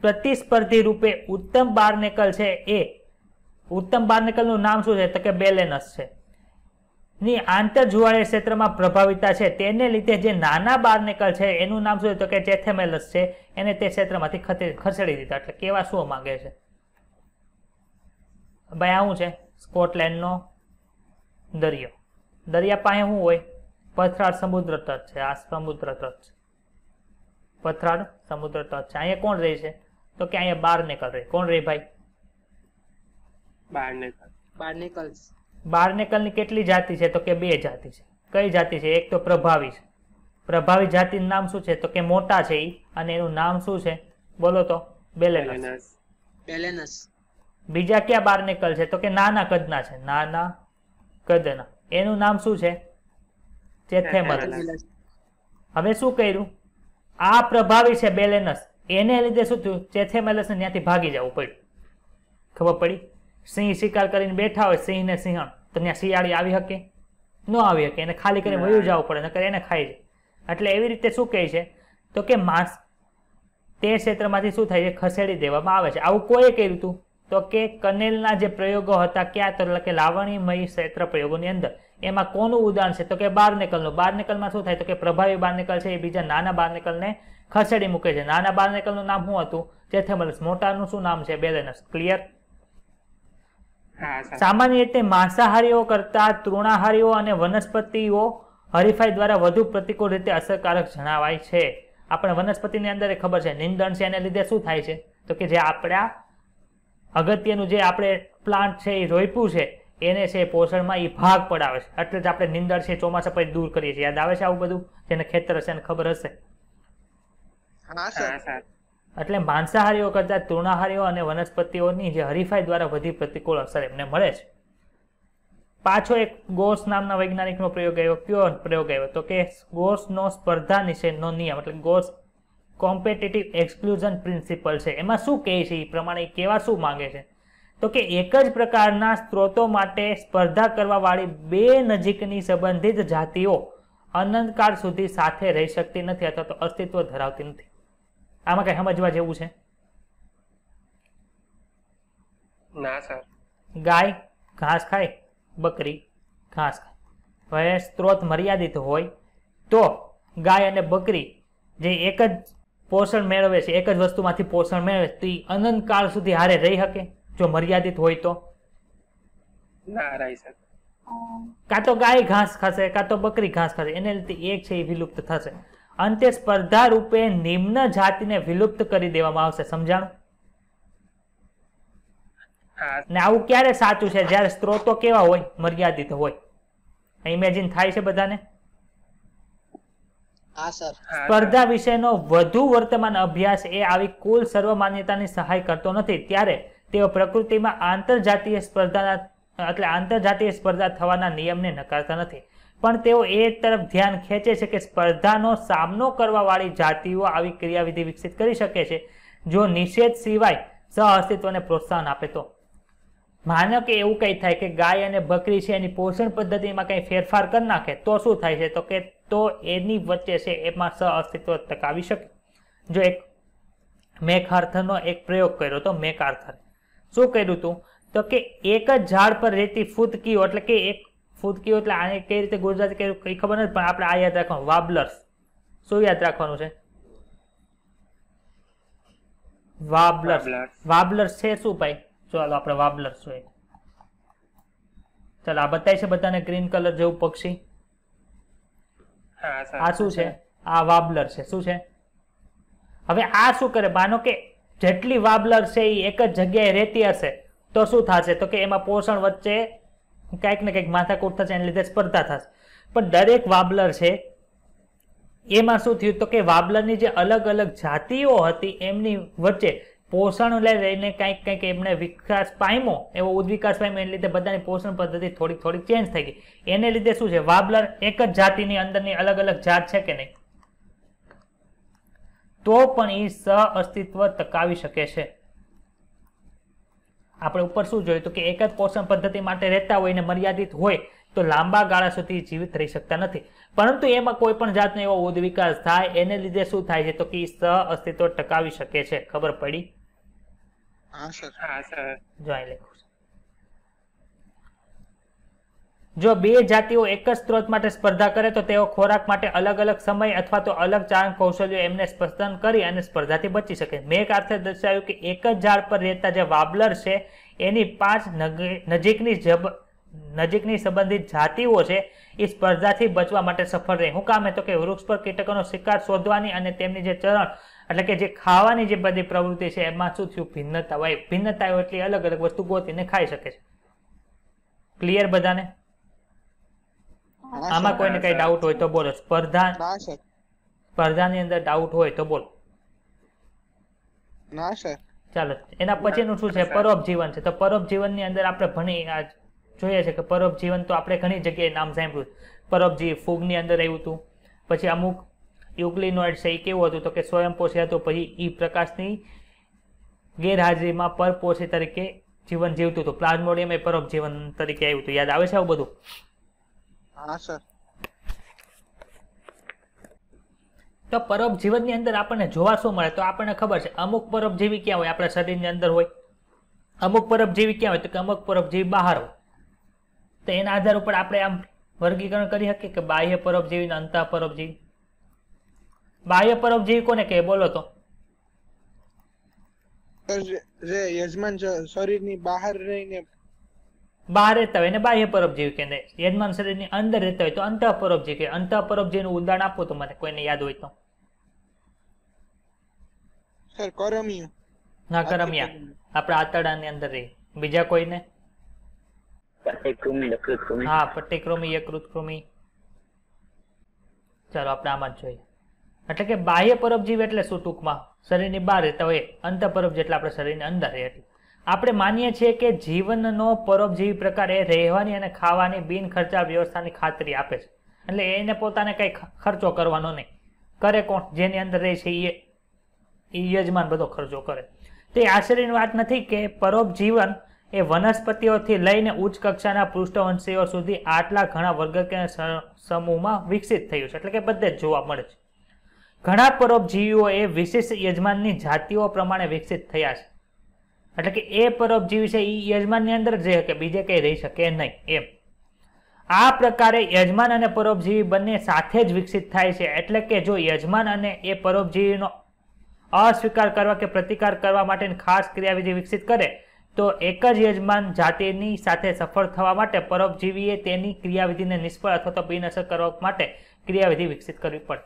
પ્રતિસ્પર્ધી રૂપે ઉત્તમ બાર્નેકલ છે એ ઉત્તમ બાર્નેકલનું નામ શું છે તો કે બેલેનસ છે ની આંતરજુવાળીય ક્ષેત્રમાં પ્રભાવિતા છે તેને લીધે જે નાના બાર્નેકલ છે એનું નામ શું છે તો કે ચેથેમેલસ છે એને તે ક્ષેત્રમાંથી ખસેડી દીધા. એટલે કેવા શું માંગે છે ભાઈ? આવું છે સ્કોટલેન્ડનો દરિયો. દરિયા પાસે શું હોય? પથરાળ સમુદ્ર તટ છે. આ સમુદ્ર તટ છે, પથરાળ સમુદ્ર તટ છે. અહીંયા કોણ રહે છે તો કે અહીંયા બાર્નેકલ રહે. કોણ રહે ભાઈ? બાર્નેકલ્સ. બાર્નેકલની કેટલી જાતિ છે તો કે 2 જાતિ છે. કઈ જાતિ છે? એક તો પ્રભાવી છે. પ્રભાવી જાતિનું નામ શું છે તો કે મોટા છે ઈ, અને એનું નામ શું છે બોલો તો? બેલેનસ. બીજા કયા બાર્નેકલ છે તો કે નાના કદના છે. નાના કદના. એનું નામ શું છે? ચેથેમલસ. હવે શું કર્યું? આ પ્રભાવી છે બેલેનસ, એને લીધે શું થયું? ચેથેમલસ ને ત્યાંથી ભાગી જવું પડ્યું. ખબર પડી? સિંહ શિકાર કરીને બેઠા હોય, સિંહ ને સિંહણ, તો ત્યાં શિયાળી આવી શકે? ન આવી શકે. એને ખાલી કરીને વયું જવું પડે, નકર એને ખાઈ જાય. એટલે એવી રીતે શું કહે છે તો કે માંસ તે ક્ષેત્રમાંથી શું થાય છે? ખસેડી દેવામાં આવે છે. આવું કોઈએ કર્યું હતું તો કે કનેલના જે પ્રયોગો હતા ક્યાં તો કે લાવણીમય ક્ષેત્ર પ્રયોગોની અંદર. એમાં કોનું ઉદાહરણ છે તો કે બાર્નેકલનું. બાર્નેકલમાં શું થાય તો કે પ્રભાવી બાર્નેકલ છે એ બીજા નાના બાર્નેકલને ખસેડી મૂકે છે. નાના બાર્નેકલનું નામ શું હતું? ચેથેમલસ. મોટાનું શું નામ છે? બેલેનસ. ક્લિયર? સામાન્ય રીતે માંસાહારીઓ કરતા તૃણાહારીઓ અને વનસ્પતિઓ હરીફાઈ દ્વારા વધુ પ્રતિકૂળ રીતે અસરકારક જણાવાય છે. આપણે વનસ્પતિની અંદર ખબર છે નિંદણ છે, એને લીધે શું થાય છે તો કે જે આપણા અગત્યનું જે આપણે પ્લાન્ટ છે એ રોપ્યું છે એને છે પોષણમાં એ ભાગ પડાવે છે. એટલે જ આપણે નિંદણ છે ચોમાસા પછી દૂર કરીએ છીએ. યાદ આવે છે આવું બધું? જેને ખેતર હશે એને ખબર હશે. એટલે માંસાહારીઓ કરતા તૃણાહારીઓ અને વનસ્પતિઓની જે હરીફાઈ દ્વારા વધી પ્રતિકૂળ અસર એમને મળે છે. પાછો એક ગોસ નામના વૈજ્ઞાનિકનો પ્રયોગ આવ્યો. કયો પ્રયોગ આવ્યો તો કે ગોસનો સ્પર્ધા નિષેધનો નિયમ, એટલે ગોસ કોમ્પિટિટિવ એક્સક્લુઝન પ્રિન્સિપલ છે. એમાં શું કહે છે એ પ્રમાણે કેવા શું માંગે છે તો કે એક જ પ્રકારના સ્ત્રોતો માટે સ્પર્ધા કરવા વાળી 2 નજીકની સંબંધિત જાતિઓ અનંતકાળ સુધી સાથે રહી શકતી નથી અથવા તો અસ્તિત્વ ધરાવતી નથી. આમાં કઈ સમજવા જેવું છે? ના સર. ગાય ઘાસ ખાય, બકરી ઘાસ ખાય. હવે સ્ત્રોત મર્યાદિત હોય તો ગાય અને બકરી જે એક જ પોષણ મેળવે છે, એક જ વસ્તુમાંથી પોષણ મેળવે તો એ અનંતકાળ સુધી હારે રહી શકે? જો મર્યાદિત હોય તો ના રહી શકે. કાં તો ગાય ઘાસ ખાશે કાં તો બકરી ઘાસ ખાશે, એને લીધે એક છે એ વિલુપ્ત થશે. અંતે સ્પર્ધા રૂપે નિમ્ન જાતિને વિલુપ્ત કરી દેવામાં આવશે. સમજાણું? ને આવું ક્યારે સાચું છે? જ્યારે સ્ત્રોતો કેવા હોય? મર્યાદિત હોય. ઇમેજિન થાય છે બધાને? સ્પર્ધા વિશેનો વધુ વર્તમાન અભ્યાસ એ આવી કુલ સર્વમાન્યતાની સહાય કરતો નથી. ત્યારે તેઓ પ્રકૃતિમાં આંતરજાતીય સ્પર્ધાના એટલે આંતરજાતીય સ્પર્ધા થવાના નિયમને નકારતા નથી, પણ તેઓ એ તરફ ધ્યાન ખેંચે છે કે સ્પર્ધાનો સામનો કરવા વાળી જાતિઓ આવી ક્રિયાવિધિ વિકસિત કરી શકે છે જો નિષેધ સિવાય સહઅસ્તિત્વને પ્રોત્સાહન આપે તો. માનો કે એવું કંઈ થાય કે ગાય અને બકરી છે એની પોષણ પદ્ધતિમાં કંઈ ફેરફાર કરી નાખે તો શું થાય છે તો કે તો એની વચ્ચે છે એમાં સહઅસ્તિત્વ ટકાવી શકે. જો એક મેકઆર્થરનો એક પ્રયોગ કર્યો તો મેકઆર્થરે શું કર્યું હતું તો કે એક જ ઝાડ પર રહેતી ફૂદકીઓ, એટલે કે એક ફૂદકીઓ એટલે આને કઈ રીતે ગુજરાતી કર્યું કઈ ખબર નથી, પણ આપણે આ યાદ રાખવાનું. વાબલર્સ. શું યાદ રાખવાનું છે? વાબલર્સ. વાબલર્સ છે શું ભાઈ? ચાલો આપણે વાબલર્સ જોઈએ. ચાલો આ બતાય છે બધાને ગ્રીન કલર જેવું પક્ષી. આ શું છે? આ વાબલર છે. શું છે? હવે આ શું કરે? માનો કે જેટલી વાબલર છે એ એક જ જગ્યાએ રહેતી હશે તો શું થશે તો કે એમાં પોષણ વચ્ચે કંઈક ને કંઈક માથાકૂટ થશે, એને લીધે સ્પર્ધા થશે. પણ દરેક વાબલર છે એમાં શું થયું તો કે વાબલરની જે અલગ અલગ જાતિઓ હતી એમની વચ્ચે પોષણ લઈને કંઈક કંઈક એમને વિકાસ પામ્યો, એવો ઉદ્વિકાસ પામ્યો. એને લીધે બધાની પોષણ પદ્ધતિ થોડીક થોડીક ચેન્જ થઈ ગઈ. એને લીધે શું છે? વાબલર એક જ જાતિની અંદરની અલગ અલગ જાત છે કે નહીં, તો પણ એ સહઅસ્તિત્વ ટકાવી શકે છે. આપણે ઉપર શું જોયું તો કે એક જ પોષણ પદ્ધતિ માટે રહેતા હોય ને મર્યાદિત હોય તો લાંબા ગાળા સુધી જીવિત રહી શકતા નથી. પરંતુ એમાં કોઈ પણ જાતનો એવો ઉદ્વિકાસ થાય એને લીધે શું થાય છે તો કે સહ અસ્તિત્વ ટકાવી શકે છે. ખબર પડી? હા સર. હા સર. જો અહીં લખ્યું છે. જો બે જાતિઓ એક જ સ્ત્રોત માટે સ્પર્ધા કરે તો તેઓ ખોરાક માટે અલગ અલગ સમય અથવા તો અલગ ચારણ કૌશલ્યો એમને પસંદ કરી અને સ્પર્ધાથી બચી શકે. મેં એક અર્થે દર્શાવ્યું કે એક જ ઝાડ પર રહેતા જે વાબલર છે એની 5 નજીકની સંબંધિત જાતિઓ છે એ સ્પર્ધાથી બચવા માટે સફળ રહી. શું કામ? તો કે વૃક્ષ પર કીટકોનો શિકાર શોધવાની અને તેમની જે ચરણ એટલે કે જે ખાવાની જે બધી પ્રવૃત્તિ છે એમાં શું થયું? ભિન્નતા હોય. ભિન્નતા હોય એટલે અલગ અલગ વસ્તુ ગોતીને ખાઈ શકે છે. ક્લિયર બધાને? આમાં કોઈને કઈ ડાઉટ હોય તો બોલો. સ્પર્ધાની અંદર ડાઉટ હોય તો બોલો. ના સર. ચાલો, એના પછીનું શું છે? પરોપજીવન છે. તો પરોપજીવનની અંદર આપણે ભણી જોઈએ છે કે પરોપજીવન તો આપણે ઘણી જગ્યાએ નામ સાંભળ્યું. પરોપજીવ ફૂગની અંદર આવ્યું હતું. પછી અમુક યુક્લિનોઇડ છે એ કેવું હતું તો કે સ્વયંપોષી હતું. પછી ઈ પ્રકાશની ગેરહાજરીમાં પરપોષી તરીકે જીવન જીવતું હતું. પ્લાઝ્મોડિયમ એ પરોપજીવન તરીકે આવ્યું હતું. યાદ આવે છે આવું બધું? હા સર. તો પરોપજીવનની અંદર આપણને જોવા શું મળે? તો આપણને ખબર છે અમુક પરોપજીવી ક્યાં હોય? આપણા શરીરની અંદર હોય. અમુક પરોપજીવી ક્યાં હોય? તો કે અમુક પરોપજીવી બહાર હોય. તો એના આધાર ઉપર આપણે આમ વર્ગીકરણ કરી શકીએ કે બાહ્ય પરોપજીવી અને અંતઃ પરોપજીવી. બાહ્ય પરોપજીવી કોને કહે? બોલો તો. જે યજમાન શરીરની બહાર રહીને બહાર રહેતા હોય એને બાહ્ય પરોપજીવી કહે. યજમાન શરીરની અંદર રહેતા હોય તો અંતઃ પરોપજીવી કહે. અંતઃ પરોપજીવીનું ઉદાહરણ આપો તો મને, કોઈને યાદ હોય તો. સર કરમિયું. ના, કરમિયા આપણા આંતરડાની અંદર રહે. બીજા કોઈને? હા, પટ્ટીકૃમિ, યકૃતકૃમિ. ચાલો આપણે આમાં જ જોઈએ. એટલે કે બાહ્ય પરોપજીવી એટલે શું? ટૂંકમાં શરીરની બહાર રહેતા હોય. અંતઃ પરોપજીવી એટલે આપણે શરીરની અંદર રહે. એટલે આપણે માનીએ છીએ કે જીવનનો પરોપજીવી પ્રકાર એ રહેવાની અને ખાવાની બિન ખર્ચાળ વ્યવસ્થાની ખાતરી આપે છે. એટલે એને પોતાને કઈ ખર્ચો કરવાનો નહીં. કરે કોણ? જેની અંદર રહે છે એ યજમાન બધો ખર્ચો કરે. તે આશ્ચર્યની વાત નથી કે પરોપજીવન એ વનસ્પતિઓથી લઈને ઉચ્ચ કક્ષાના પૃષ્ઠવંશીઓ સુધી આટલા ઘણા વર્ગીકરણ સમૂહમાં વિકસિત થયું છે. એટલે કે બધે જ જોવા મળે છે. ઘણા પરોપજીવીઓ એ વિશિષ્ટ યજમાનની જાતિઓ પ્રમાણે વિકસિત થયા છે. એટલે કે એ પરોપજીવી છે એ યજમાનની અંદર જ રહે કે બીજે કઈ રહી શકે નહીં એમ. આ પ્રકારે યજમાન અને પરોપજીવી બંને સાથે જ વિકસિત થાય છે. એટલે કે જો યજમાન અને એ પરોપજીવીનો અસ્વીકાર કરવા કે પ્રતિકાર કરવા માટેની ખાસ ક્રિયાવિધિ વિકસિત કરે તો એક જ યજમાન જાતિની સાથે સફળ થવા માટે પરોપજીવીએ તેની ક્રિયાવિધિને નિષ્ફળ અથવા તો બિનઅસર કરવા માટે ક્રિયાવિધિ વિકસિત કરવી પડે.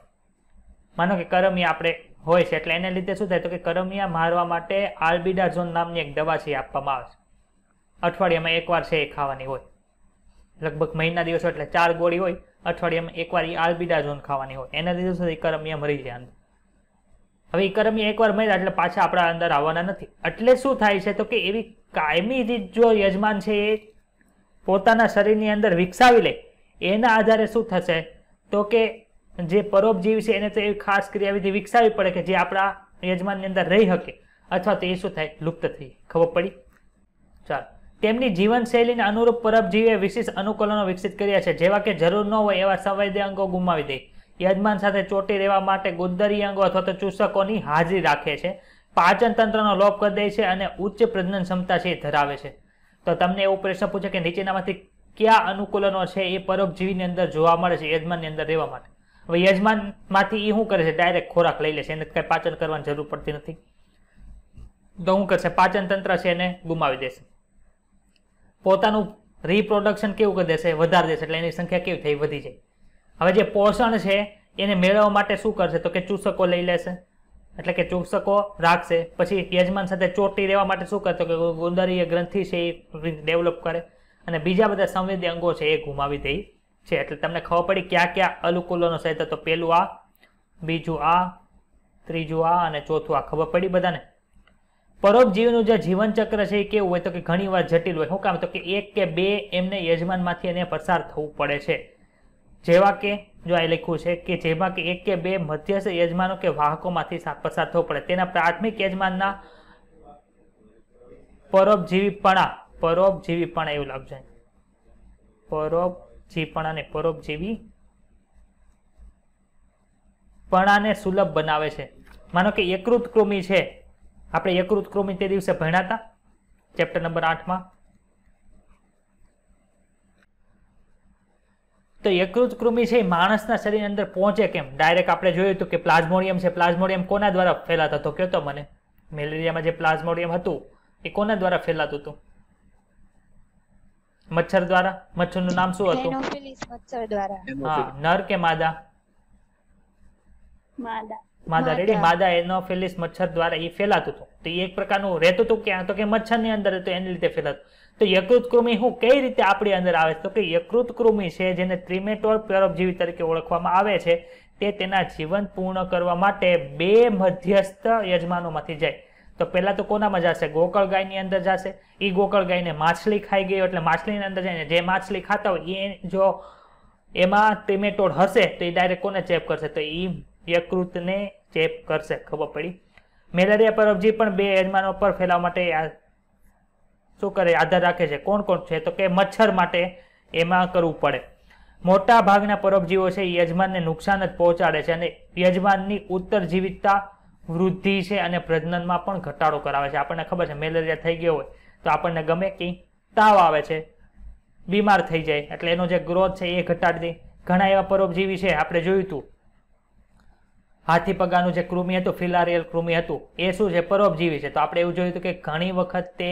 માનો કે કરમિયા આપણે હોય છે એટલે એને લીધે શું થાય તો કે કરમિયા મારવા માટે આલ્બિડાઝોન નામની એક દવા છે આપવામાં આવે છે. અઠવાડિયામાં એકવાર છે એ ખાવાની હોય. લગભગ મહિના દિવસો એટલે 4 ગોળી હોય. અઠવાડિયામાં એકવાર એ આલ્બિડાઝોન ખાવાની હોય. એના લીધે શું થાય? કરમિયા મરી જાય અંદર. હવે એ કરમિયા એકવાર મર્યા એટલે પાછા આપણા અંદર આવવાના નથી. એટલે શું થાય છે તો કે એવી કાયમી રીત જો યજમાન છે એ પોતાના શરીરની અંદર વિકસાવી લે એના આધારે શું થશે તો કે જે પરોપજીવી છે એને તો એવી ખાસ ક્રિયાવિધિ વિકસાવવી પડે કે જે આપણા યજમાનની અંદર રહી શકે અથવા તો એ શું થાય? લુપ્ત થઈ. ખબર પડી? ચાલો, તેમની જીવનશૈલીને અનુરૂપ પરોપજીવીએ વિશિષ્ટ અનુકૂલનો વિકસિત કર્યા છે. જેવા કે જરૂર ન હોય એવા સંવેદી અંગો ગુમાવી દે. યજમાન સાથે ચોંટી રહેવા માટે ગુદરી અંગો અથવા તો ચૂસકોની હાજરી રાખે છે. પાચન તંત્રનો લોપ કરી દે છે અને ઉચ્ચ પ્રજનન ક્ષમતા છે એ ધરાવે છે. તો તમને એવો પ્રશ્ન પૂછે કે નીચેનામાંથી કયા અનુકૂલનો છે એ પરોપજીવીની અંદર જોવા મળે છે યજમાનની અંદર રહેવા માટે? હવે યજમાનમાંથી એ શું કરે છે? ડાયરેક્ટ ખોરાક લઈ લે છે. એને કઈ પાચન કરવાની જરૂર પડતી નથી. તો શું કરશે? પાચન તંત્ર છે એને ગુમાવી દેશે. પોતાનું રિપ્રોડક્શન કેવું કરી દેશે? વધારી દેશે. એટલે એની સંખ્યા કેવી થઈ? વધી જાય. હવે જે પોષણ છે એને મેળવવા માટે શું કરશે તો કે ચૂસકો લઈ લેશે. એટલે કે ચૂસકો રાખશે. પછી યજમાન સાથે ચોંટી રહેવા માટે શું કરતો કે ગુદરીય ગ્રંથિ છે એ ડેવલપ કરે અને બીજા બધા સંવેદી અંગો છે એ ગુમાવી દે છે. એટલે તમને ખબર પડી ક્યાં ક્યાં અનુકૂલનો છે? તો પેલું આ, બીજું આ, ત્રીજું આ અને ચોથું આ. ખબર પડી બધાને? પરોપજીવીનું જે જીવનચક્ર છે એ કેવું હોય તો કે ઘણી વાર જટિલ હોય. શું કામ? તો કે 1 કે 2 એમને યજમાનમાંથી એને પસાર થવું પડે છે. જેવા કે જો આ લખ્યું છે કે જેમાં કે 1 કે 2 મધ્યસ્થ યજમાનો કે વાહકોમાંથી પસાર થવું પડે. તેના પ્રાથમિક યજમાનના પરોપજીવીપણા એવું લાગશે. જીવપણાને પરોપજીવી પણાને સુલભ બનાવે છે. માનો કે યકૃત કૃમિ છે, આપણે યકૃત કૃમિ તે દિવસે ભણ્યા હતા ચેપ્ટર નંબર 8માં. તો યકૃત કૃમિ છે માણસના શરીરની અંદર પહોંચે કેમ? ડાયરેક્ટ આપણે જોયું હતું કે પ્લાઝ્મોડિયમ છે, પ્લાઝ્મોડિયમ કોના દ્વારા ફેલાતો હતો કયો તો મને? મેલેરિયામાં જે પ્લાઝ્મોડિયમ હતું એ કોના દ્વારા ફેલાતું હતું? મચ્છર દ્વારા. મચ્છરનું નામ શું હતું? એનોફિલિસ મચ્છર દ્વારા. હા, નર કે માદા? માદા. રેડી. માદા એનોફિલિસ મચ્છર દ્વારા એ ફેલાતું હતું. તો એ એક પ્રકારનું રહેતું હતું ક્યાં? તો કે મચ્છરની અંદર હતું, એની લીધે ફેલાતું. તો યકૃત કૃમિ હું કઈ રીતે આપણી અંદર આવે છે? તો કે યકૃત કૃમિ છે જેને ત્રિમેટોડ પરોપજીવી તરીકે ઓળખવામાં આવે છે, તે તેના જીવન પૂર્ણ કરવા માટે 2 મધ્યસ્થ યજમાનોમાંથી જાય. તો પહેલા તો કોનામાં જશે? ગોકળ ગાયની અંદર જશે. એ ગોકળ ગાયને માછલી ખાઈ ગયો એટલે માછલીની અંદર જઈને જે માછલી ખાતા હોય એ જો એમાં ત્રિમેટોડ હશે તો એ ડાયરેક્ટ કોને ચેપ કરશે? તો એ યકૃતને ચેપ કરશે. ખબર પડી? મેલેરિયા પરોપજીવી પણ 2 યજમાનો પર ફેલાવા માટે શું કરે? આધાર રાખે છે. કોણ કોણ છે? તો કે મચ્છર માટે એમાં કરવું પડે. મોટા ભાગના પરોપજીવો છે એ યજમાનને નુકસાન જ પહોંચાડે છે અને યજમાનની ઉત્તરજીવિતતા વૃદ્ધિ છે અને પ્રજનનમાં પણ ઘટાડો કરાવે છે. આપણને ખબર છે મેલેરિયા થઈ ગયો હોય તો આપણને ગમે કે તાવ આવે છે, બીમાર થઈ જાય એટલે એનો જે ગ્રોથ છે એ ઘટાડી દે. ઘણા એવા પરોપજીવી છે, આપણે જોયું હતું હાથી પગાનું જે કૃમિ હતું, ફિલારિયલ કૃમિ હતું, એ શું છે? પરોપજીવી છે. તો આપણે એવું જોયું હતું કે ઘણી વખત તે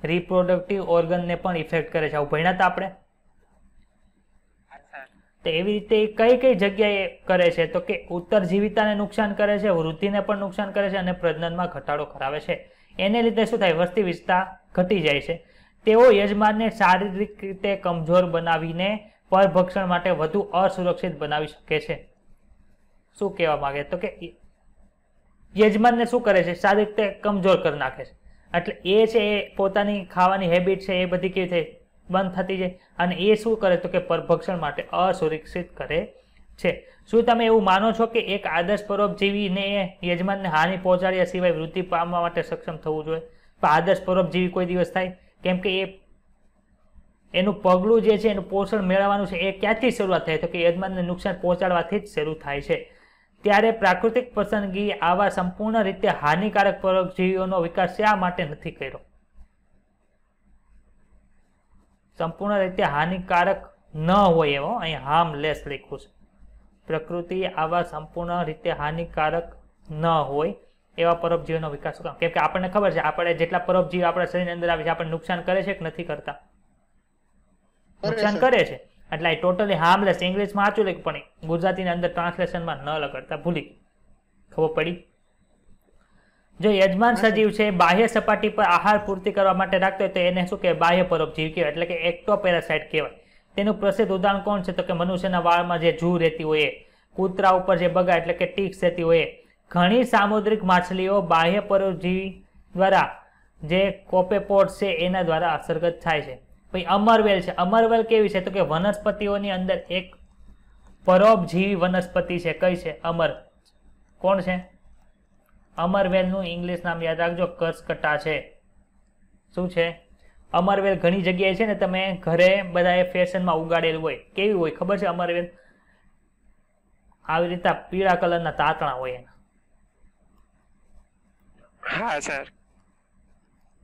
રિપ્રોડક્ટિવ ઓર્ગનને પણ ઇફેક્ટ કરે છે. આવું ભણ્યા હતા આપણે. તો એવી રીતે કઈ કઈ જગ્યાએ કરે છે? તો કે ઉત્તરજીવિતાને નુકસાન કરે છે, વૃદ્ધિને પણ નુકસાન કરે છે અને પ્રજનનમાં ઘટાડો કરાવે છે. એને લીધે શું થાય? વસ્તી વિસ્તાર ઘટી જાય છે. તેઓ યજમાનને શારીરિક રીતે કમજોર બનાવીને પરભક્ષણ માટે વધુ અસુરક્ષિત બનાવી શકે છે. શું કહેવા માંગે? તો કે યજમાનને શું કરે છે? શારીરિક રીતે કમજોર કરી નાખે છે. એટલે એ છે એ પોતાની ખાવાની હેબિટ છે એ બધી કેવી થઈ? બંધ થતી જાય. અને એ શું કરે? તો કે પરભક્ષણ માટે અસુરક્ષિત કરે છે. શું તમે એવું માનો છો કે એક આદર્શ પરોપજીવીને યજમાનને હાનિ પહોંચાડ્યા સિવાય વૃદ્ધિ પામવા માટે સક્ષમ થવું જોઈએ? પણ આદર્શ પરોપજીવી કોઈ દિવસ થાય? કેમ કે એનું પગલું જે છે એનું પોષણ મેળવવાનું છે એ ક્યાંથી શરૂઆત થાય? તો કે યજમાનને નુકસાન પહોંચાડવાથી જ શરૂ થાય છે. ત્યારે પ્રાકૃતિક પસંદગી આવા સંપૂર્ણ રીતે હાનિકારક પરોપજીવીઓનો વિકાસ શા માટે નથી કર્યો? સંપૂર્ણ રીતે હાનિકારક ન હોય એવો અહીં હાર્મલેસ લખ્યું છે. પ્રકૃતિ આવા સંપૂર્ણ રીતે હાનિકારક ન હોય એવા પરોપજીવીનો વિકાસ કેમ? કે આપણને ખબર છે આપણે જેટલા પરોપજીવી આપણા શરીરની અંદર આવે છે આપણને નુકસાન કરે છે કે નથી કરતા? નુકસાન કરે છે. એટલે ટોટલી હાર્મલેસ ઇંગ્લિશમાં સાચું લખ્યું પણ ગુજરાતીની અંદર ટ્રાન્સલેશનમાં ન લગાડતા ભૂલી. ખબર પડી? જો યજમાન સજીવ છે બાહ્ય સપાટી પર આહાર પૂર્તિ કરવા માટે રાખતો હોય તો એને શું કહેવાય? બાહ્ય પરોપજીવી કહેવાય. એટલે કે એક્ટોપેરાસાઇટ કહેવાય. તેનું પ્રસિદ્ધ ઉદાહરણ કોણ છે? તો કે મનુષ્યના વાળમાં જે જૂ રહેતી હોય, કૂતરા ઉપર જે બગા એટલે કે ટીક્સ રહેતી હોય. ઘણી સામુદ્રિક માછલીઓ બાહ્ય પરોપજીવી દ્વારા જે કોપેપોડ છે એના દ્વારા અસરગ્રસ્ત થાય છે. પછી અમરવેલ છે. અમરવેલ કેવી છે? તો કે વનસ્પતિઓની અંદર એક પરોપજીવી વનસ્પતિ છે. કઈ છે? અમર. કોણ છે? અમરવેલનું ઇંગ્લિશ નામ યાદ રાખજો, કર્સકટા છે. શું છે? અમરવેલ ઘણી જગ્યાએ છે ને તમે ઘરે બધાએ ફેશનમાં ઉગાડેલું હોય. કેવી હોય ખબર છે? અમરવેલ આવી રીતે પીળા કલરના તાતણા હોય એના. હા સર.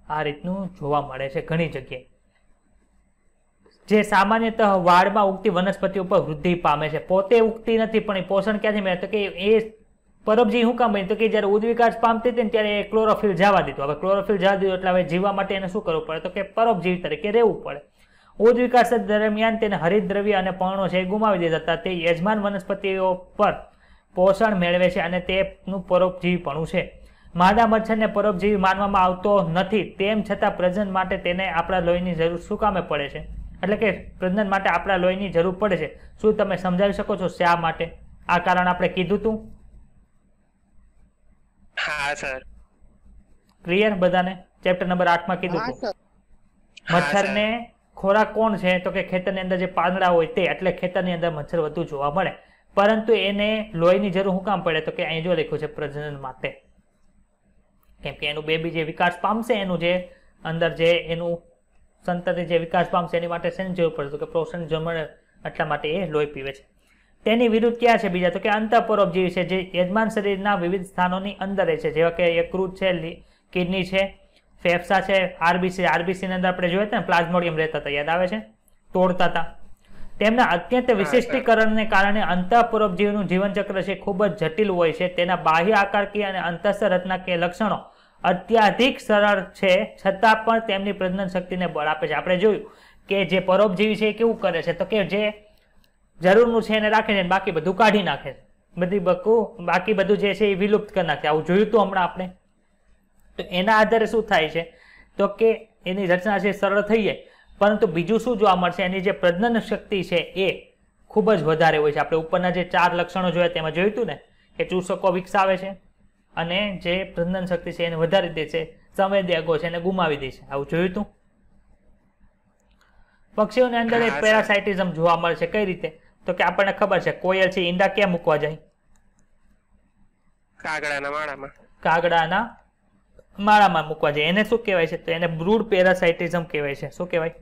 આ રીતનું જોવા મળે છે ઘણી જગ્યાએ. જે સામાન્યતઃ વાળમાં ઉગતી વનસ્પતિ ઉપર વૃદ્ધિ પામે છે. પોતે ઉગતી નથી પણ એ પોષણ ક્યાંથી મળે? તો કે એ પરોપજીવી શું કામ બની? તો કે જ્યારે ઉદ્વિકાસ પામતી હતી ને ત્યારે એ ક્લોરોફિલ જવા દીધું. હવે ક્લોરોફિલ જવા દીધું એટલે હવે જીવવા માટે એને શું કરવું પડે? તો કે પરોપજીવી તરીકે રહેવું પડે. ઉદ્વિકાસ દરમિયાન તેને હરિતદ્રવ્ય અને પર્ણો છે એ ગુમાવી દીધા હતા. તે યજમાન વનસ્પતિઓ પર પોષણ મેળવે છે અને તેનું પરોપજીવીપણું છે. માદા મચ્છરને પરોપજીવી માનવામાં આવતો નથી, તેમ છતાં પ્રજનન માટે તેને આપણા લોહીની જરૂર શું કામે પડે છે? એટલે કે પ્રજનન માટે આપણા લોહીની જરૂર પડે છે. શું તમે સમજાવી શકો છો શા માટે? આ કારણ આપણે કીધું હતું. હા સર. ક્લિયર બધાને? ચેપ્ટર નંબર 8 માં કીધું હતું. મચ્છરને ખોરાક કોણ છે? તો કે ખેતરની અંદર જે પાંદડા હોય તે. એટલે ખેતરની અંદર મચ્છર વધુ જોવા મળે. પરંતુ એને લોહીની જરૂર શું કામ પડે? તો કે અહીં જો લખ્યું છે પ્રજનન માટે. કેમ કે એનું બેબી જે વિકાસ પામશે, એનું જે અંદર જે એનું સંતતિ જે વિકાસ પામશે એની માટે શેની જરૂર પડે? તો કે પોષણ એટલા માટે એ લોહી પીવે છે. તેની વિરુદ્ધ ક્યાં છે બીજા? તો કે અંતઃપરોપજીવી છે, જે યજમાન શરીરના વિવિધ સ્થાનોની અંદર રહે છે, જેવા કે યકૃત છે, કિડની છે, ફેફસા છે, આરબીસી ની અંદર આપણે જોયા હતા ને પ્લાઝ્મોડિયમ રહેતા હતા, યાદ આવે છે, તોડતા હતા. તેમના અત્યંત વિશિષ્ટીકરણને કારણે અંતઃપરોપજીવીનું જીવનચક્ર છે ખૂબ જ જટિલ હોય છે. તેના બાહ્ય આકારકીય અને અંતસ્થ રચનાકીય લક્ષણો અત્યાધિક સરળ છે, છતાં પણ તેમની પ્રજનન શક્તિને બળ આપે છે. આપણે જોયું કે જે પરોપજીવી છે એ કેવું કરે છે, તો કે જે જરૂરનું છે એને રાખે છે, બાકી બધું કાઢી નાખે છે, બાકી બધું જે છે એ વિલુપ્ત કરી નાખે. આવું જોયું હતું હમણાં આપણે. તો એના આધારે શું થાય છે, તો કે એની રચના છે સરળ થઈ જાય, પરંતુ બીજું શું જોવા મળશે, એની જે પ્રજનન શક્તિ છે એ ખૂબ જ વધારે હોય છે. આપણે ઉપરના જે 4 લક્ષણો જોયા તેમાં જોયું હતું ને કે ચૂસકો વિકસાવે છે અને જે પ્રજનન શક્તિ છે એને વધારી દે છે, સંવેદી અંગો છે એને ગુમાવી દે છે. આવું જોયું હતું. પક્ષીઓની અંદર એક પેરાસાઇટિઝમ જોવા મળે છે. કઈ રીતે? તો કે આપણને ખબર છે કોયલ છે ઈંડા ક્યાં મૂકવા જાય? કાગડાના માળામાં મૂકવા જાય. એને શું કહેવાય છે? તો એને બ્રૂડ પેરાસાઇટિઝમ કહેવાય છે. શું કહેવાય?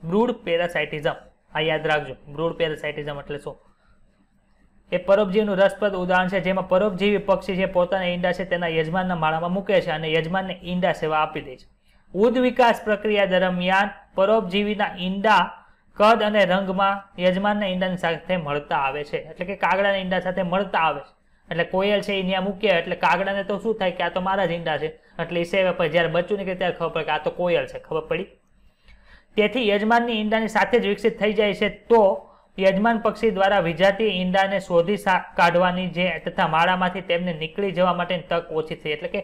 બ્રૂડ પેરાસાઇટિઝમ. આ યાદ રાખજો, બ્રૂડ પેરાસાઇટિઝમ એટલે શું? એ પરોપજીવીનું રસપ્રદ ઉદાહરણ છે, જેમાં પરોપજીવી પક્ષી છે પોતાના ઈંડા છે તેના યજમાનના માળામાં મૂકે છે અને યજમાનને ઈંડા સેવા આપી દે છે. ઉદ વિકાસ પ્રક્રિયા દરમિયાન પરોપજીવીના ઈંડા કદ અને રંગમાં યજમાનના ઈંડાની સાથે મળતા આવે છે, એટલે કે કાગડાના ઈંડા સાથે મળતા આવે છે. એટલે કોયલ છે એ ત્યાં મૂકે એટલે કાગડાને તો શું થાય કે આ તો મારા જ ઈંડા છે, એટલે એ સેવા પર જ્યારે બચ્ચું નીકળે ત્યારે ખબર પડે કે આ તો કોયલ છે, ખબર પડી. તેથી યજમાનની ઈંડાની સાથે જ વિકસિત થઈ જાય છે. તો યજમાન પક્ષી દ્વારા વિજાતી ઈંડાને શોધી કાઢવાની જે તથા માળામાંથી તેમને નીકળી જવા માટેની તક ઓછી થઈ. એટલે કે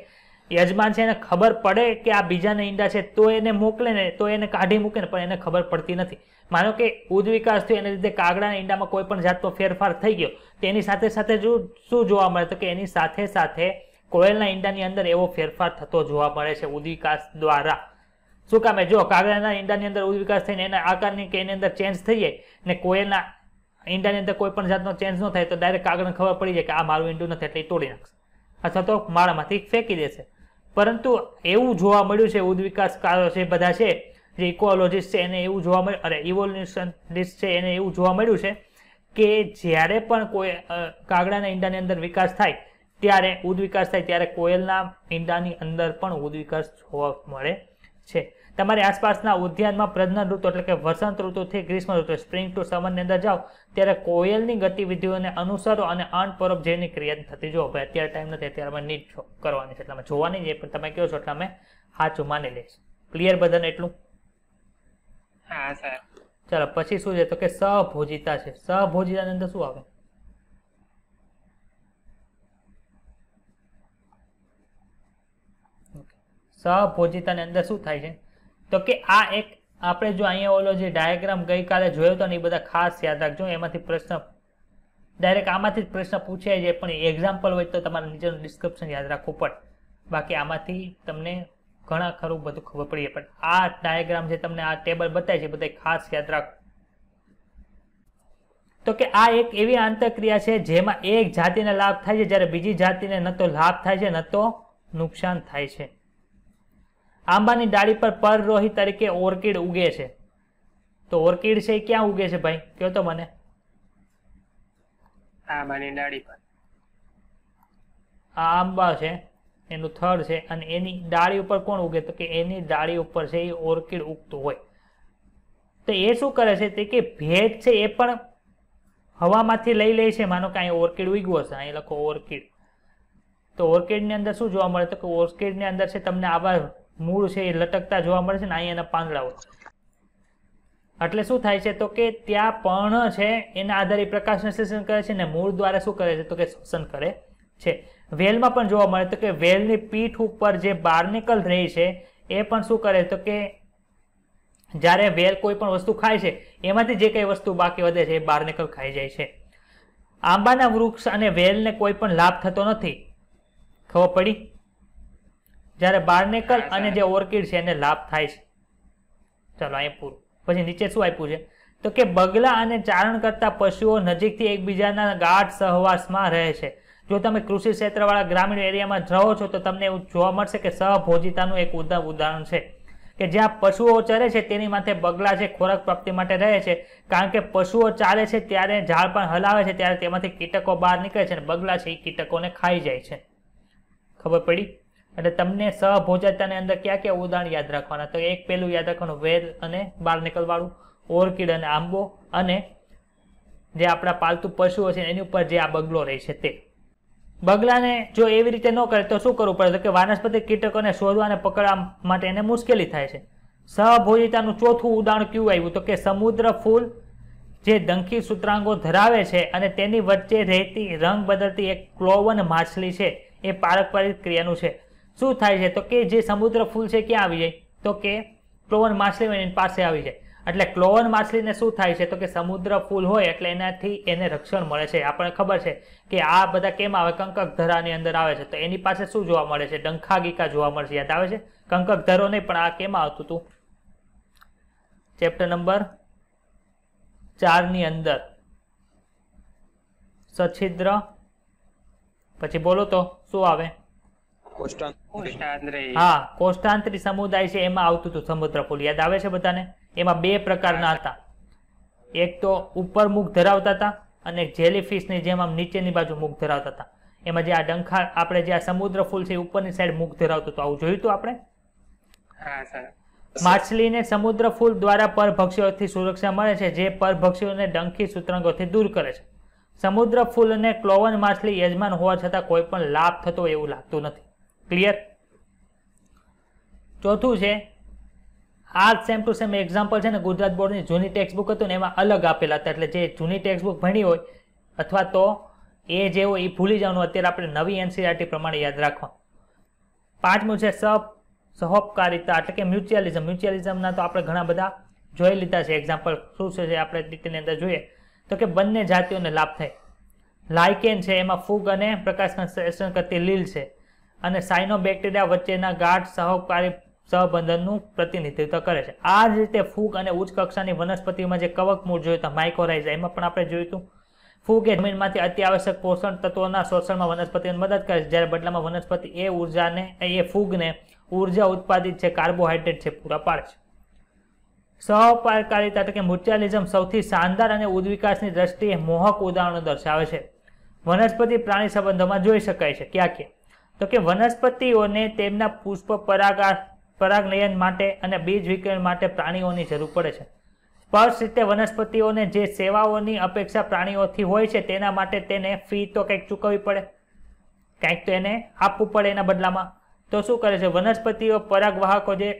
યજમાન છે એને ખબર પડે કે આ બીજાના ઈંડા છે તો એને મોકલે ને, તો એને કાઢી મૂકે ને, પણ એને ખબર પડતી નથી. માનો કે ઉદ વિકાસ થયો એને લીધે કાગડાના ઈંડામાં કોઈ પણ જાતનો ફેરફાર થઈ ગયો, તેની સાથે સાથે શું જોવા મળે? તો કે એની સાથે સાથે કોયલના ઈંડાની અંદર એવો ફેરફાર થતો જોવા મળે છે ઉદ વિકાસ દ્વારા. શું કામે? જો કાગડાના ઈંડાની અંદર ઉદ વિકાસ થઈને એના આકારની કે એની અંદર ચેન્જ થઈ જાય ને કોયલના ઈંડાની અંદર કોઈ પણ જાતનો ચેન્જ ન થાય, તો ડાયરેક્ટ કાગડાને ખબર પડી જાય કે આ મારું ઈંડું નથી, એટલે એ તોડી નાખશે અથવા તો માળામાંથી ફેંકી દેશે. પરંતુ એવું જોવા મળ્યું છે, ઉદ વિકાસકારો છે બધા છે, જે ઇકોલોજીસ્ટ છે એને એવું જોવા મળ્યું, ઇવોલ્યુશનિસ્ટ છે એને એવું જોવા મળ્યું છે કે જ્યારે પણ કોઈ કાગડાના ઈંડાની અંદર વિકાસ થાય ત્યારે ઉદ વિકાસ થાય ત્યારે કોયલના ઈંડાની અંદર પણ ઉદ વિકાસ જોવા મળે છે. તમારી આસપાસના ઉદ્યાનમાં પ્રજનન ઋતુ એટલે કે વસંત ઋતુથી ગ્રીષ્મ ઋતુ, સ્પ્રિંગ ટુ સમરની અંદર જાઓ ત્યારે કોયલની ગતિવિધિઓને અનુસરો અને અનપરોપજીવીની ક્રિયા થતી જો. ભાઈ અત્યારે ટાઈમ નથી, અત્યારે અમે નીટ કરવાની છે, એટલે અમે જોવાની છે, પણ તમે કહો છો એટલે અમે સાચું માની લઈશ. ક્લિયર બધાને એટલું? હા સર. ચાલો પછી શું છે? તો કે સહભોજિતા છે. સહભોજિતાની અંદર શું આવે? સહભોજિતાની અંદર શું થાય છે? તો કે આ એક આપણે જો અહીંયા ઓલો જે ડાયાગ્રામ ગઈકાલે જોયો હતો ને એ બધા ખાસ યાદ રાખજો. એમાંથી પ્રશ્ન ડાયરેક્ટ આમાંથી જ પ્રશ્ન પૂછાય છે, પણ એક્ઝામ્પલ હોય તો તમારે નીચેનું ડિસ્ક્રિપ્શન યાદ રાખવું પડે. બાકી આમાંથી તમને ઘણા ખરું બધું ખબર પડી. પણ આ ડાયાગ્રામ જે તમને આ ટેબલ બતાવે છે બધા ખાસ યાદ રાખો. તો કે આ એક એવી આંતરક્રિયા છે જેમાં એક જાતિને લાભ થાય છે જ્યારે બીજી જાતિને ન તો લાભ થાય છે ન તો નુકસાન થાય છે. આંબાની ડાળી પર પરરોહી તરીકે ઓર્કિડ ઉગે છે. તો ઓર્કિડ છે એ ક્યાં ઉગે છે ભાઈ? કહો તો મને. આંબાની ડાળી પર. આ આંબા છે, એનું થડ છે, અને એની ડાળી ઉપર કોણ ઉગે? તો કે એની ડાળી ઉપર છે એ ઓર્કિડ ઉગતું હોય. તો એ શું કરે છે? તે કે ભેજ છે એ પણ હવામાંથી લઈ લે છે. માનો કે અહીંયા ઓર્કિડ ઉગ્યો હશે, અહીં લખો ઓર્કિડ. તો ઓર્કિડની અંદર શું જોવા મળે? તો કે ઓર્કિડની અંદર છે તમને આવા મૂળ છે એ લટકતા જોવા મળે છે ને અહીંયા એના પાંદડાઓ. એટલે શું થાય છે? તો કે ત્યાં પર્ણ છે એના આધારે પ્રકાશ સંશ્લેષણ કરે છે ને મૂળ દ્વારા શું કરે છે? તો કે શોષણ કરે છે. વેલમાં પણ જોવા મળે તો કે વેલની પીઠ ઉપર જે બાર્નેકલ રહે છે એ પણ શું કરે? તો કે જ્યારે વેલ કોઈ પણ વસ્તુ ખાય છે એમાંથી જે કઈ વસ્તુ બાકી વધે છે એ બાર્નેકલ ખાઈ જાય છે. આંબાના વૃક્ષ અને વેલને કોઈ પણ લાભ થતો નથી. ખબર પડી? જ્યારે બાર્નેકલ અને જે ઓર્કિડ છે એને લાભ થાય છે. ચાલો અહીંયા પૂરું. પછી નીચે શું આપ્યું છે? તો કે બગલા અને ચારણ કરતા પશુઓ નજીકથી એકબીજાના ગાઢ સહવાસમાં રહે છે. જો તમે કૃષિ ક્ષેત્રવાળા ગ્રામીણ એરિયામાં રહો છો તો તમને એવું જોવા મળશે કે સહભોજિતાનું એક ઉદાહરણ છે કે જ્યાં પશુઓ ચરે છે તેની માથે બગલા છે ખોરાક પ્રાપ્તિ માટે રહે છે, કારણ કે પશુઓ ચાલે છે ત્યારે ઝાડ પણ હલાવે છે ત્યારે તેમાંથી કીટકો બહાર નીકળે છે અને બગલા છે એ કીટકોને ખાઈ જાય છે. ખબર પડી? એટલે તમને સહભોજનતાની અંદર ક્યાં ક્યાં ઉદાહરણ યાદ રાખવાના? તો એક પેલું યાદ રાખવાનું વેલ અને બાર્નેકલ વાળું, ઓર્કિડ અને આંબો, અને જે આપણા પાલતુ પશુઓ છે એની ઉપર જે આ બગલો રહે છે તે. બગલાને જો એવી રીતે ન કરે તો શું કરવું પડે? તો કે વાનસ્પતિક કીટકોને શોધવા અને પકડવા માટે એને મુશ્કેલી થાય છે. સહભોજિતાનું ચોથું ઉદાહરણ કયું આવ્યું? તો કે સમુદ્ર ફૂલ જે ડંખી સૂત્રાંગો ધરાવે છે અને તેની વચ્ચે રહેતી રંગ બદલતી એક ક્લોવન માછલી છે એ પારસ્પરિક ક્રિયાનું છે. શું થાય છે? તો કે જે સમુદ્ર ફૂલ છે ક્યાં આવી જાય? તો કે ક્લોવન માછલી એની પાસે આવી જાય. એટલે ક્લોવન માછલીને શું થાય છે? તો કે સમુદ્ર ફૂલ હોય એટલે એનાથી એને રક્ષણ મળે છે. આપણને ખબર છે કે આ બધા કેમ આવે? કંકક ધરાની અંદર આવે છે. તો એની પાસે શું જોવા મળે છે? ડંખાગિકા જોવા મળે છે. યાદ આવે છે? કંકક ધરો નહીં, પણ આ કેમ આવતું હતું? ચેપ્ટર નંબર 4 ની અંદર સછિદ્ર, પછી બોલો તો શું આવે? હા, કોષ્ટાંતરી સમુદાય છે એમાં આવતું હતું સમુદ્ર ફૂલ. યાદ આવે છે બધાને? એમાં બે પ્રકારના હતા. એક તો ઉપર મુખ ધરાવતા હતા અને જેલીફિશની જેમ આમ નીચેની બાજુ મુખ ધરાવતા હતા. એમાં જે આ ડંખા આપણે જે આ સમુદ્ર ફૂલ છે ઉપરની સાઈડ મુખ ધરાવતું હતું. આવું જોયું હતું આપણે? હા સર. માછલીને સમુદ્ર ફૂલ દ્વારા પરભક્ષીઓથી સુરક્ષા મળે છે, જે પરભક્ષીઓને ડંખી સૂત્રાંગોથી દૂર કરે છે. સમુદ્ર ફૂલ અને ક્લોવન માછલી યજમાન હોવા છતાં કોઈ પણ લાભ થતો એવું લાગતું નથી. ક્લિયર? ચોથું છે આ સેમ ટુ સેમ એક્ઝામ્પલ છે ને ગુજરાત બોર્ડની જૂની ટેક્સ્ટ બુક હતું ને એમાં અલગ આપેલા હતા. એટલે જે જૂની ટેક્સ્ટ બુક ભણી હોય અથવા તો એ જે હોય એ ભૂલી જવાનું. અત્યારે આપણે નવી એનસીઈઆરટી પ્રમાણે યાદ રાખવા. પાંચમું છે સહોપકારિતા એટલે કે મ્યુચ્યુઅલિઝમ. મ્યુચ્યુઅલિઝમના તો આપણે ઘણા બધા જોઈ લીધા છે એક્ઝામ્પલ. શું છે આપણે ડિટેલની અંદર જોઈએ તો કે બંને જાતિઓને લાભ થાય. લાઇકેન છે એમાં ફૂગ અને પ્રકાશ સંશ્લેષણ કરતી લીલ છે, અને સાયનોબેક્ટેરિયા વચ્ચેના ગાઢ સહકારી સહબંધનનું પ્રતિનિધિત્વ કરે છે. આ જ રીતે ફૂગ અને ઉચ્ચ કક્ષાની વનસ્પતિમાં જે કવક મૂળ જોયું હતું માઇકોરાઇઝા, એમાં પણ આપણે જોયું હતું ફૂગ એ જમીનમાંથી અત્યાવશ્યક પોષણ તત્વોના શોષણમાં વનસ્પતિને મદદ કરે છે, જ્યારે બદલામાં વનસ્પતિ એ ફૂગને ઉર્જા ઉત્પાદિત છે કાર્બોહાઈડ્રેટ છે પૂરા પાડે છે. સહકારિતા એટલે કે મ્યુચ્યુઅલિઝમ સૌથી શાનદાર અને ઉદ્વિકાસની દ્રષ્ટિએ મોહક ઉદાહરણો દર્શાવે છે. વનસ્પતિ પ્રાણી સંબંધોમાં જોઈ શકાય છે. ક્યાં ક્યાં? તો કે વનસ્પતિઓને તેમના પુષ્પ પરાગનયન માટે અને બીજ વિકિરણ માટે પ્રાણીઓની જરૂર પડે છે. સ્પષ્ટ રીતે વનસ્પતિઓને જે સેવાઓની અપેક્ષા પ્રાણીઓથી હોય છે તેના માટે તેને ફી તો કંઈક ચૂકવવી પડે, કંઈક તો એને આપવું પડે એના બદલામાં. તો શું કરે છે? વનસ્પતિઓ પરાગવાહકો જે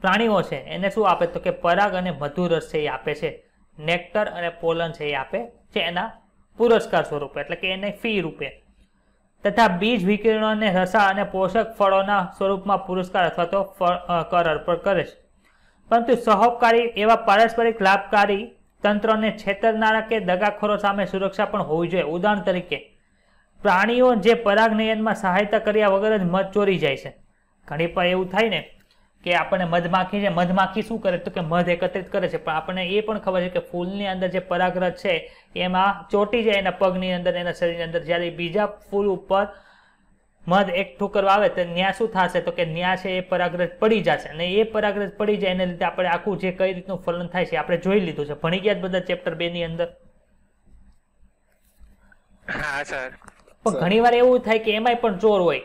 પ્રાણીઓ છે એને શું આપે? તો કે પરાગ અને મધુરસ છે એ આપે છે. નેક્ટર અને પોલન છે એ આપે છે એના પુરસ્કાર સ્વરૂપે, એટલે કે એને ફી રૂપે. તથા બીજ વિકિરણોને રસા અને પોષક ફળોના સ્વરૂપમાં પુરસ્કાર અથવા તો કર અર્પણ કરે છે. પરંતુ સહોપકારી એવા પારસ્પરિક લાભકારી તંત્રોને છેતરનારા કે દગાખોરો સામે સુરક્ષા પણ હોવી જોઈએ. ઉદાહરણ તરીકે પ્રાણીઓ જે પરાગનયનમાં સહાયતા કર્યા વગર જ મધ ચોરી જાય છે. ઘણી વાર એવું થાય ને કે આપણને મધમાખી છે, મધમાખી શું કરે? તો કે મધ એકત્રિત કરે છે, પણ આપણને એ પણ ખબર છે કે ફૂલની અંદર જે પરાગરજ છે એમાં ચોટી જાય એના પગની અંદર, એના શરીરની અંદર. જ્યારે બીજા ફૂલ ઉપર મધ એકઠું કરવા આવે તો ન્યા શું થશે? તો કે ન્યા છે એ પરાગરજ પડી જશે, અને એ પરાગરજ પડી જાય એને લીધે આપણે આખું જે કઈ રીતનું ફલન થાય છે આપણે જોઈ લીધું છે, ભણી ગયા બધા ચેપ્ટર 2 ની અંદર. હા સર. પણ ઘણી વાર એવું થાય કે એમાંય પણ ચોર હોય,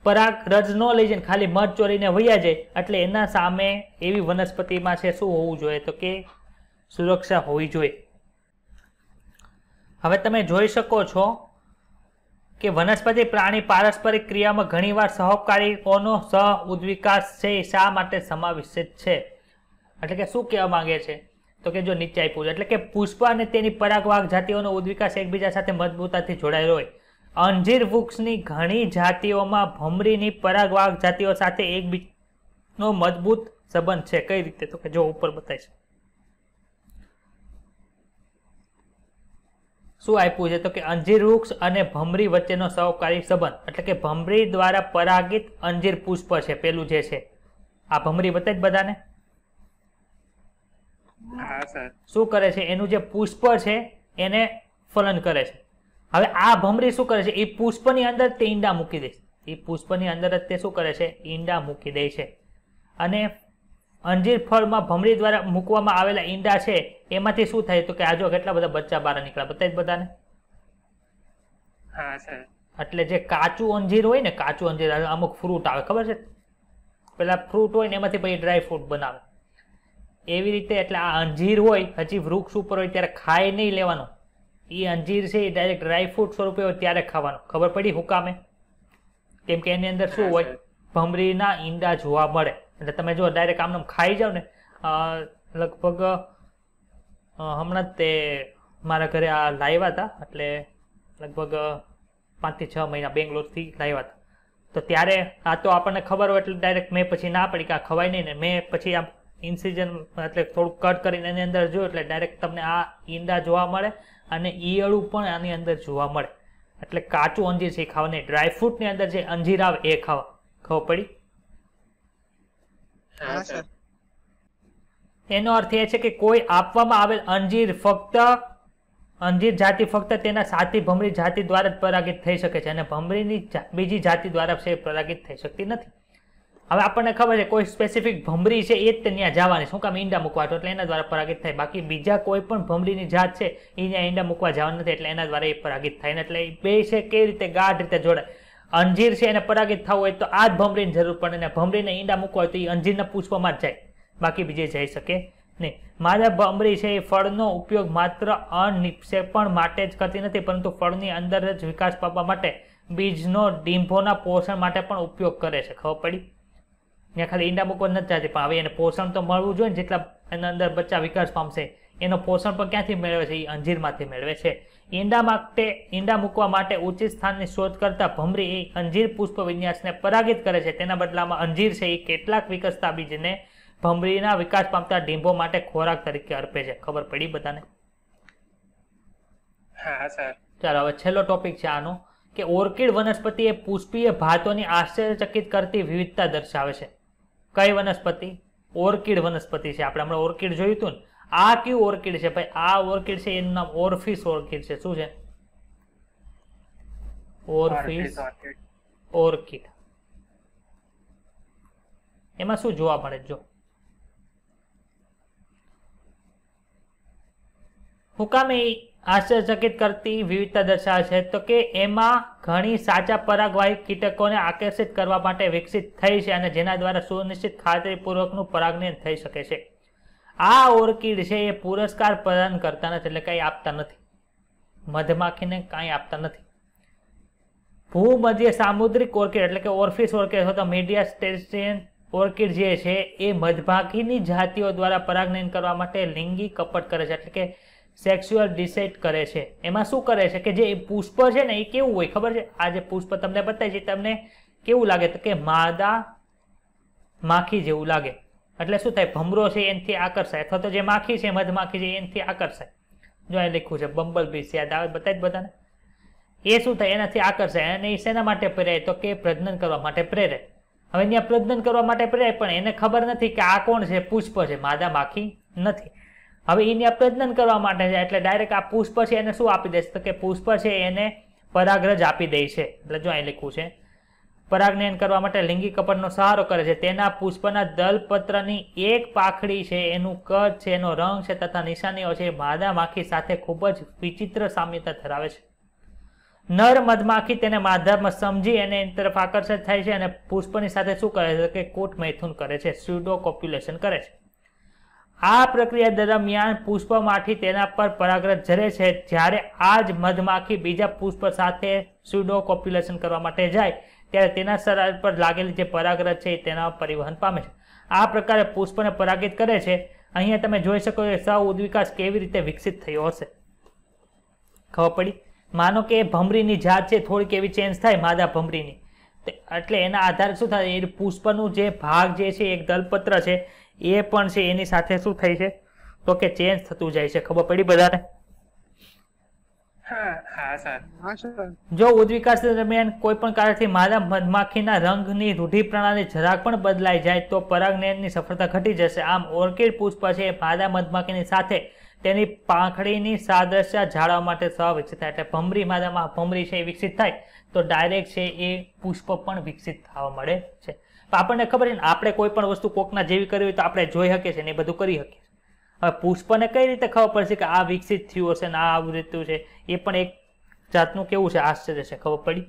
પરાગરજ ન લઈ જાય ખાલી મધ ચોરીને વૈયા જાય. એટલે એના સામે એવી વનસ્પતિમાં છે શું હોવું જોઈએ? તો કે સુરક્ષા હોવી જોઈએ. હવે તમે જોઈ શકો છો કે વનસ્પતિ પ્રાણી પારસ્પરિક ક્રિયામાં ઘણીવાર સહકારીઓનો સહ ઉદ્વિકાસ છે શા માટે સમાવિષ્ટ છે? એટલે કે શું કહેવા માંગે છે? તો કે જો નીચે આપ્યું છે એટલે કે પુષ્પ અને તેની પરાગવાહક જાતિઓનો ઉદ્વિકાસ એકબીજા સાથે મજબૂતાથી જોડાયેલો હોય. અંજીર વૃક્ષની ઘણી જાતિઓમાં ભમરીની પરાગવાહક જાતિઓ સાથે એકબીજાનો મજબૂત સંબંધ છે. કઈ રીતે? તો કે જો ઉપર બતાય છે. શું આપ્યું છે? તો કે અંજીર વૃક્ષ અને ભમરી વચ્ચેનો સહકારી સંબંધ, એટલે કે ભમરી દ્વારા પરાગિત અંજીર પુષ્પ છે પેલું જે છે આ ભમરી બતાય જ બધાને. હા સર. શું કરે છે? એનું જે પુષ્પ છે એને ફલન કરે છે. હવે આ ભમરી શું કરે છે? એ પુષ્પની અંદર તે ઈંડા મૂકી દે છે. એ પુષ્પની અંદર જ તે શું કરે છે? ઈંડા મૂકી દે છે. અને અંજીર ફળમાં ભમરી દ્વારા મૂકવામાં આવેલા ઈંડા છે એમાંથી શું થાય તો કે આ જો કેટલા બધા બચ્ચા બહાર નીકળ્યા બતાવી બધાને. હા સર. એટલે જે કાચું અંજીર હોય ને કાચું અંજીર અમુક ફ્રૂટ આવે ખબર છે પેલા ફ્રૂટ હોય ને એમાંથી પછી ડ્રાય ફ્રૂટ બનાવે એવી રીતે એટલે આ અંજીર હોય હજી વૃક્ષ ઉપર હોય ત્યારે ખાઈ નહીં લેવાનું. એ અંજીર છે એ ડાયરેક્ટ ડ્રાય ફ્રૂટ સ્વરૂપે હોય ત્યારે ખાવાનું. ખબર પડી હુકામે? કેમ કે એની અંદર શું હોય ભમરીના ઈંડા જોવા મળે એટલે તમે જો ડાયરેક્ટ આમને ખાઈ જાવ ને લગભગ હમણાં જ તે મારા ઘરે આ લાવ્યા હતા એટલે લગભગ 5 થી 6 મહિના બેંગ્લોરથી લાવ્યા હતા તો ત્યારે આ તો આપણને ખબર હોય એટલે ડાયરેક્ટ મેં પછી ના પડી કે આ ખવાય નહીં ને મેં પછી આમ ઇન્સિઝન એટલે થોડુંક કટ કરીને એની અંદર જોયું એટલે ડાયરેક્ટ તમને આ ઈંડા જોવા મળે અને ઈયળું પણ આની અંદર જોવા મળે એટલે કાચું અંજીર છે એ ખાવા નહીં. ડ્રાયફ્રૂટની અંદર જે અંજીર આવે એ ખાવા. ખબર પડી? હા સર. એનો અર્થ એ છે કે કોઈ આપવામાં આવેલ અંજીર જાતિ ફક્ત તેના સાથી ભમરી જાતિ દ્વારા જ પરાગિત થઈ શકે છે અને ભમરીની બીજી જાતિ દ્વારા પરાગિત થઈ શકતી નથી. હવે આપણને ખબર છે કોઈ સ્પેસિફિક ભમરી છે એ જ ત્યાં જવાની શું કામ ઈંડા મૂકવા એટલે એના દ્વારા પરાગિત થાય. બાકી બીજા કોઈ પણ ભમરીની જાત છે એ ત્યાં ઈંડા મૂકવા જવાનું નથી એટલે એના દ્વારા એ પરાગિત થાય ને એટલે બે છે કેવી રીતે ગાઢ રીતે જોડાય. અંજીર છે એને પરાગિત થવું હોય તો આ જ ભમરીની જરૂર પડે ને ભમરીને ઈંડા મૂકવા હોય તો એ અંજીરના પુષ્પમાં જ જાય બાકી બીજે જઈ શકે નહીં. માદા ભમરી છે એ ફળનો ઉપયોગ માત્ર અનિક્ષેપણ માટે જ કરતી નથી પરંતુ ફળની અંદર જ વિકાસ પામવા માટે બીજનો ડીંભોના પોષણ માટે પણ ઉપયોગ કરે છે. ખબર પડી? ત્યાં ખાલી ઈંડા મૂકવા નથી ચાહતી પણ હવે એને પોષણ તો મળવું જોઈએ ને જેટલા એના અંદર બચ્ચા વિકાસ પામશે એનો પોષણ પણ ક્યાંથી મેળવે છે એ અંજીરમાંથી મેળવે છે. ઈંડા મૂકવા માટે ઉચિત સ્થાનની શોધ કરતા ભમરી એ અંજીર પુષ્પ વિન્યાસને પરાગિત કરે છે. તેના બદલામાં અંજીર છે એ કેટલાક વિકસતા બીજને ભમરીના વિકાસ પામતા ડીંભો માટે ખોરાક તરીકે અર્પે છે. ખબર પડી બધાને? હા સર. ચાલો હવે છેલ્લો ટોપિક છે આનો કે ઓર્કિડ વનસ્પતિ એ પુષ્પીય ભાતોની આશ્ચર્યચકિત કરતી વિવિધતા દર્શાવે છે. કઈ વનસ્પતિ? ઓર્કિડ વનસ્પતિ છે. આપણે હમણાં ઓર્કિડ જોયું હતું ને આ કયું ઓર્કિડ છે ભાઈ? આ ઓર્કિડ છે એનું નામ ઓર્ફિસ ઓર્કિડ છે. શું છે? ઓર્ફિસ ઓર્કિડ. એમાં શું જોવા મળે જો હુકામે આશ્ચર્યચકિત કરતી વિવિધતા દર્શાવે છે તો કે એમાં ઘણી સાચા પરાગવાહી કીટકોને આકર્ષિત કરવા માટે વિકસિત થઈ છે અને જેના દ્વારા સુનિશ્ચિત ખાતરીપૂર્વકનું પરાગનયન થઈ શકે છે. આ ઓર્કિડ છે એ પુરસ્કાર પ્રદાન કરતા નથી એટલે કંઈ આપતા નથી. મધમાખીને કાંઈ આપતા નથી. ભૂમધ્ય સામુદ્રિક ઓર્કિડ એટલે કે ઓર્ફિસ ઓર્કિડ અથવા મીડિયાસ્ટેરિયન ઓર્કિડ જે છે એ મધમાખીની જાતિઓ દ્વારા પરાગનયન કરવા માટે લિંગી કપટ કરે છે એટલે કે સેક્સ્યુઅલ ડિસાઇડ કરે છે. એમાં શું કરે છે કે જે પુષ્પ છે ને એ કેવું હોય ખબર છે? આ જે પુષ્પ તમને બતાવી છે તમને કેવું લાગે તો કે માદા માખી જેવું લાગે. એટલે શું થાય ભમરો છે એનાથી આકર્ષાય અથવા તો જે માખી છે મધમાખી છે એનાથી આકર્ષાય. જો અહીં લખ્યું છે બમ્બલ બીસ યાદ આવે બતાવી બધાને. એ શું થાય એનાથી આકર્ષાય અને એ શેના માટે પ્રેરાય તો કે પ્રજનન કરવા માટે પ્રેરાય. હવે અહીંયા પ્રજનન કરવા માટે પ્રેરાય પણ એને ખબર નથી કે આ કોણ છે? પુષ્પ છે, માદા માખી નથી. હવે એને પ્રજનન કરવા માટે છે એટલે ડાયરેક્ટ આ પુષ્પ છે એને શું આપી દેશે તો કે પુષ્પ છે એને પરાગરજ આપી દે છે. એટલે જો અહીં લખ્યું છે પરાગનયન કરવા માટે લિંગી કપટનો સહારો કરે છે. તેના પુષ્પના દલપત્રની એક પાખડી છે એનું કદ છે એનો રંગ છે તથા નિશાનીઓ છે માદા માખી સાથે ખૂબ જ વિચિત્ર સામ્યતા ધરાવે છે. નર મધમાખી તેને માદામાં સમજી અને એની તરફ આકર્ષિત થાય છે અને પુષ્પની સાથે શું કરે છે કે કૂટ મૈથુન કરે છે, સ્યુડો કોપ્યુલેશન કરે છે. આ પ્રક્રિયા દરમિયાન પુષ્પમાંથી તેના પર પરાગરજ ઝરે છે. જ્યારે આ જ મધમાખી બીજા પુષ્પ સાથે સ્યુડો કોપ્યુલેશન કરવા માટે જાય ત્યારે તેના શરીર પર લાગેલી જે પરાગરજ છે તેના પરિવહન પામે છે. આ પ્રકારે પુષ્પને પરાગિત કરે છે. અહીંયા તમે જોઈ શકો છો સહ ઉદ્વિકાસ કેવી રીતે વિકસિત થયો હશે. ખબર પડી? માનો કે ભમરીની જાત છે થોડીક એવી ચેન્જ થાય માદા ભમરીની એટલે એના આધારે શું થાય એ પુષ્પનું જે ભાગ જે છે એક દલપત્ર છે એ પણ છે એની સાથે શું થાય છે તો કે ચેન્જ થતું જાય છે. ખબર પડી બધાને? હા સર. જો ઉદ્વિકાસ દરમિયાન કોઈ પણ કારણથી માદા મધમાખીના રંગની રૂઢિ પ્રણાલી જરાક પણ બદલાઈ જાય તો પરાગનયનની સફળતા ઘટી જશે. આમ ઓર્કિડ પુષ્પ છે માદા મધમાખીની સાથે તેની પાંખડીની સાદૃશ્ય જાળવવા માટે સહ-વિકસિત થાય. એટલે ભમરી માદામાં ભમરી છે એ વિકસિત થાય તો ડાયરેક્ટ છે એ પુષ્પ પણ વિકસિત થવા મળે છે. તો આપણને ખબર છે ને આપણે કોઈ પણ વસ્તુ કોકના જેવી કરવી હોય તો આપણે જોઈ શકીએ છીએ ને એ બધું કરી શકીએ છીએ. હવે પુષ્પને કઈ રીતે ખબર પડશે કે આ વિકસિત થયું હશે ને આ આવૃત્યું છે? એ પણ એક જાતનું કેવું છે, આશ્ચર્ય છે. ખબર પડી?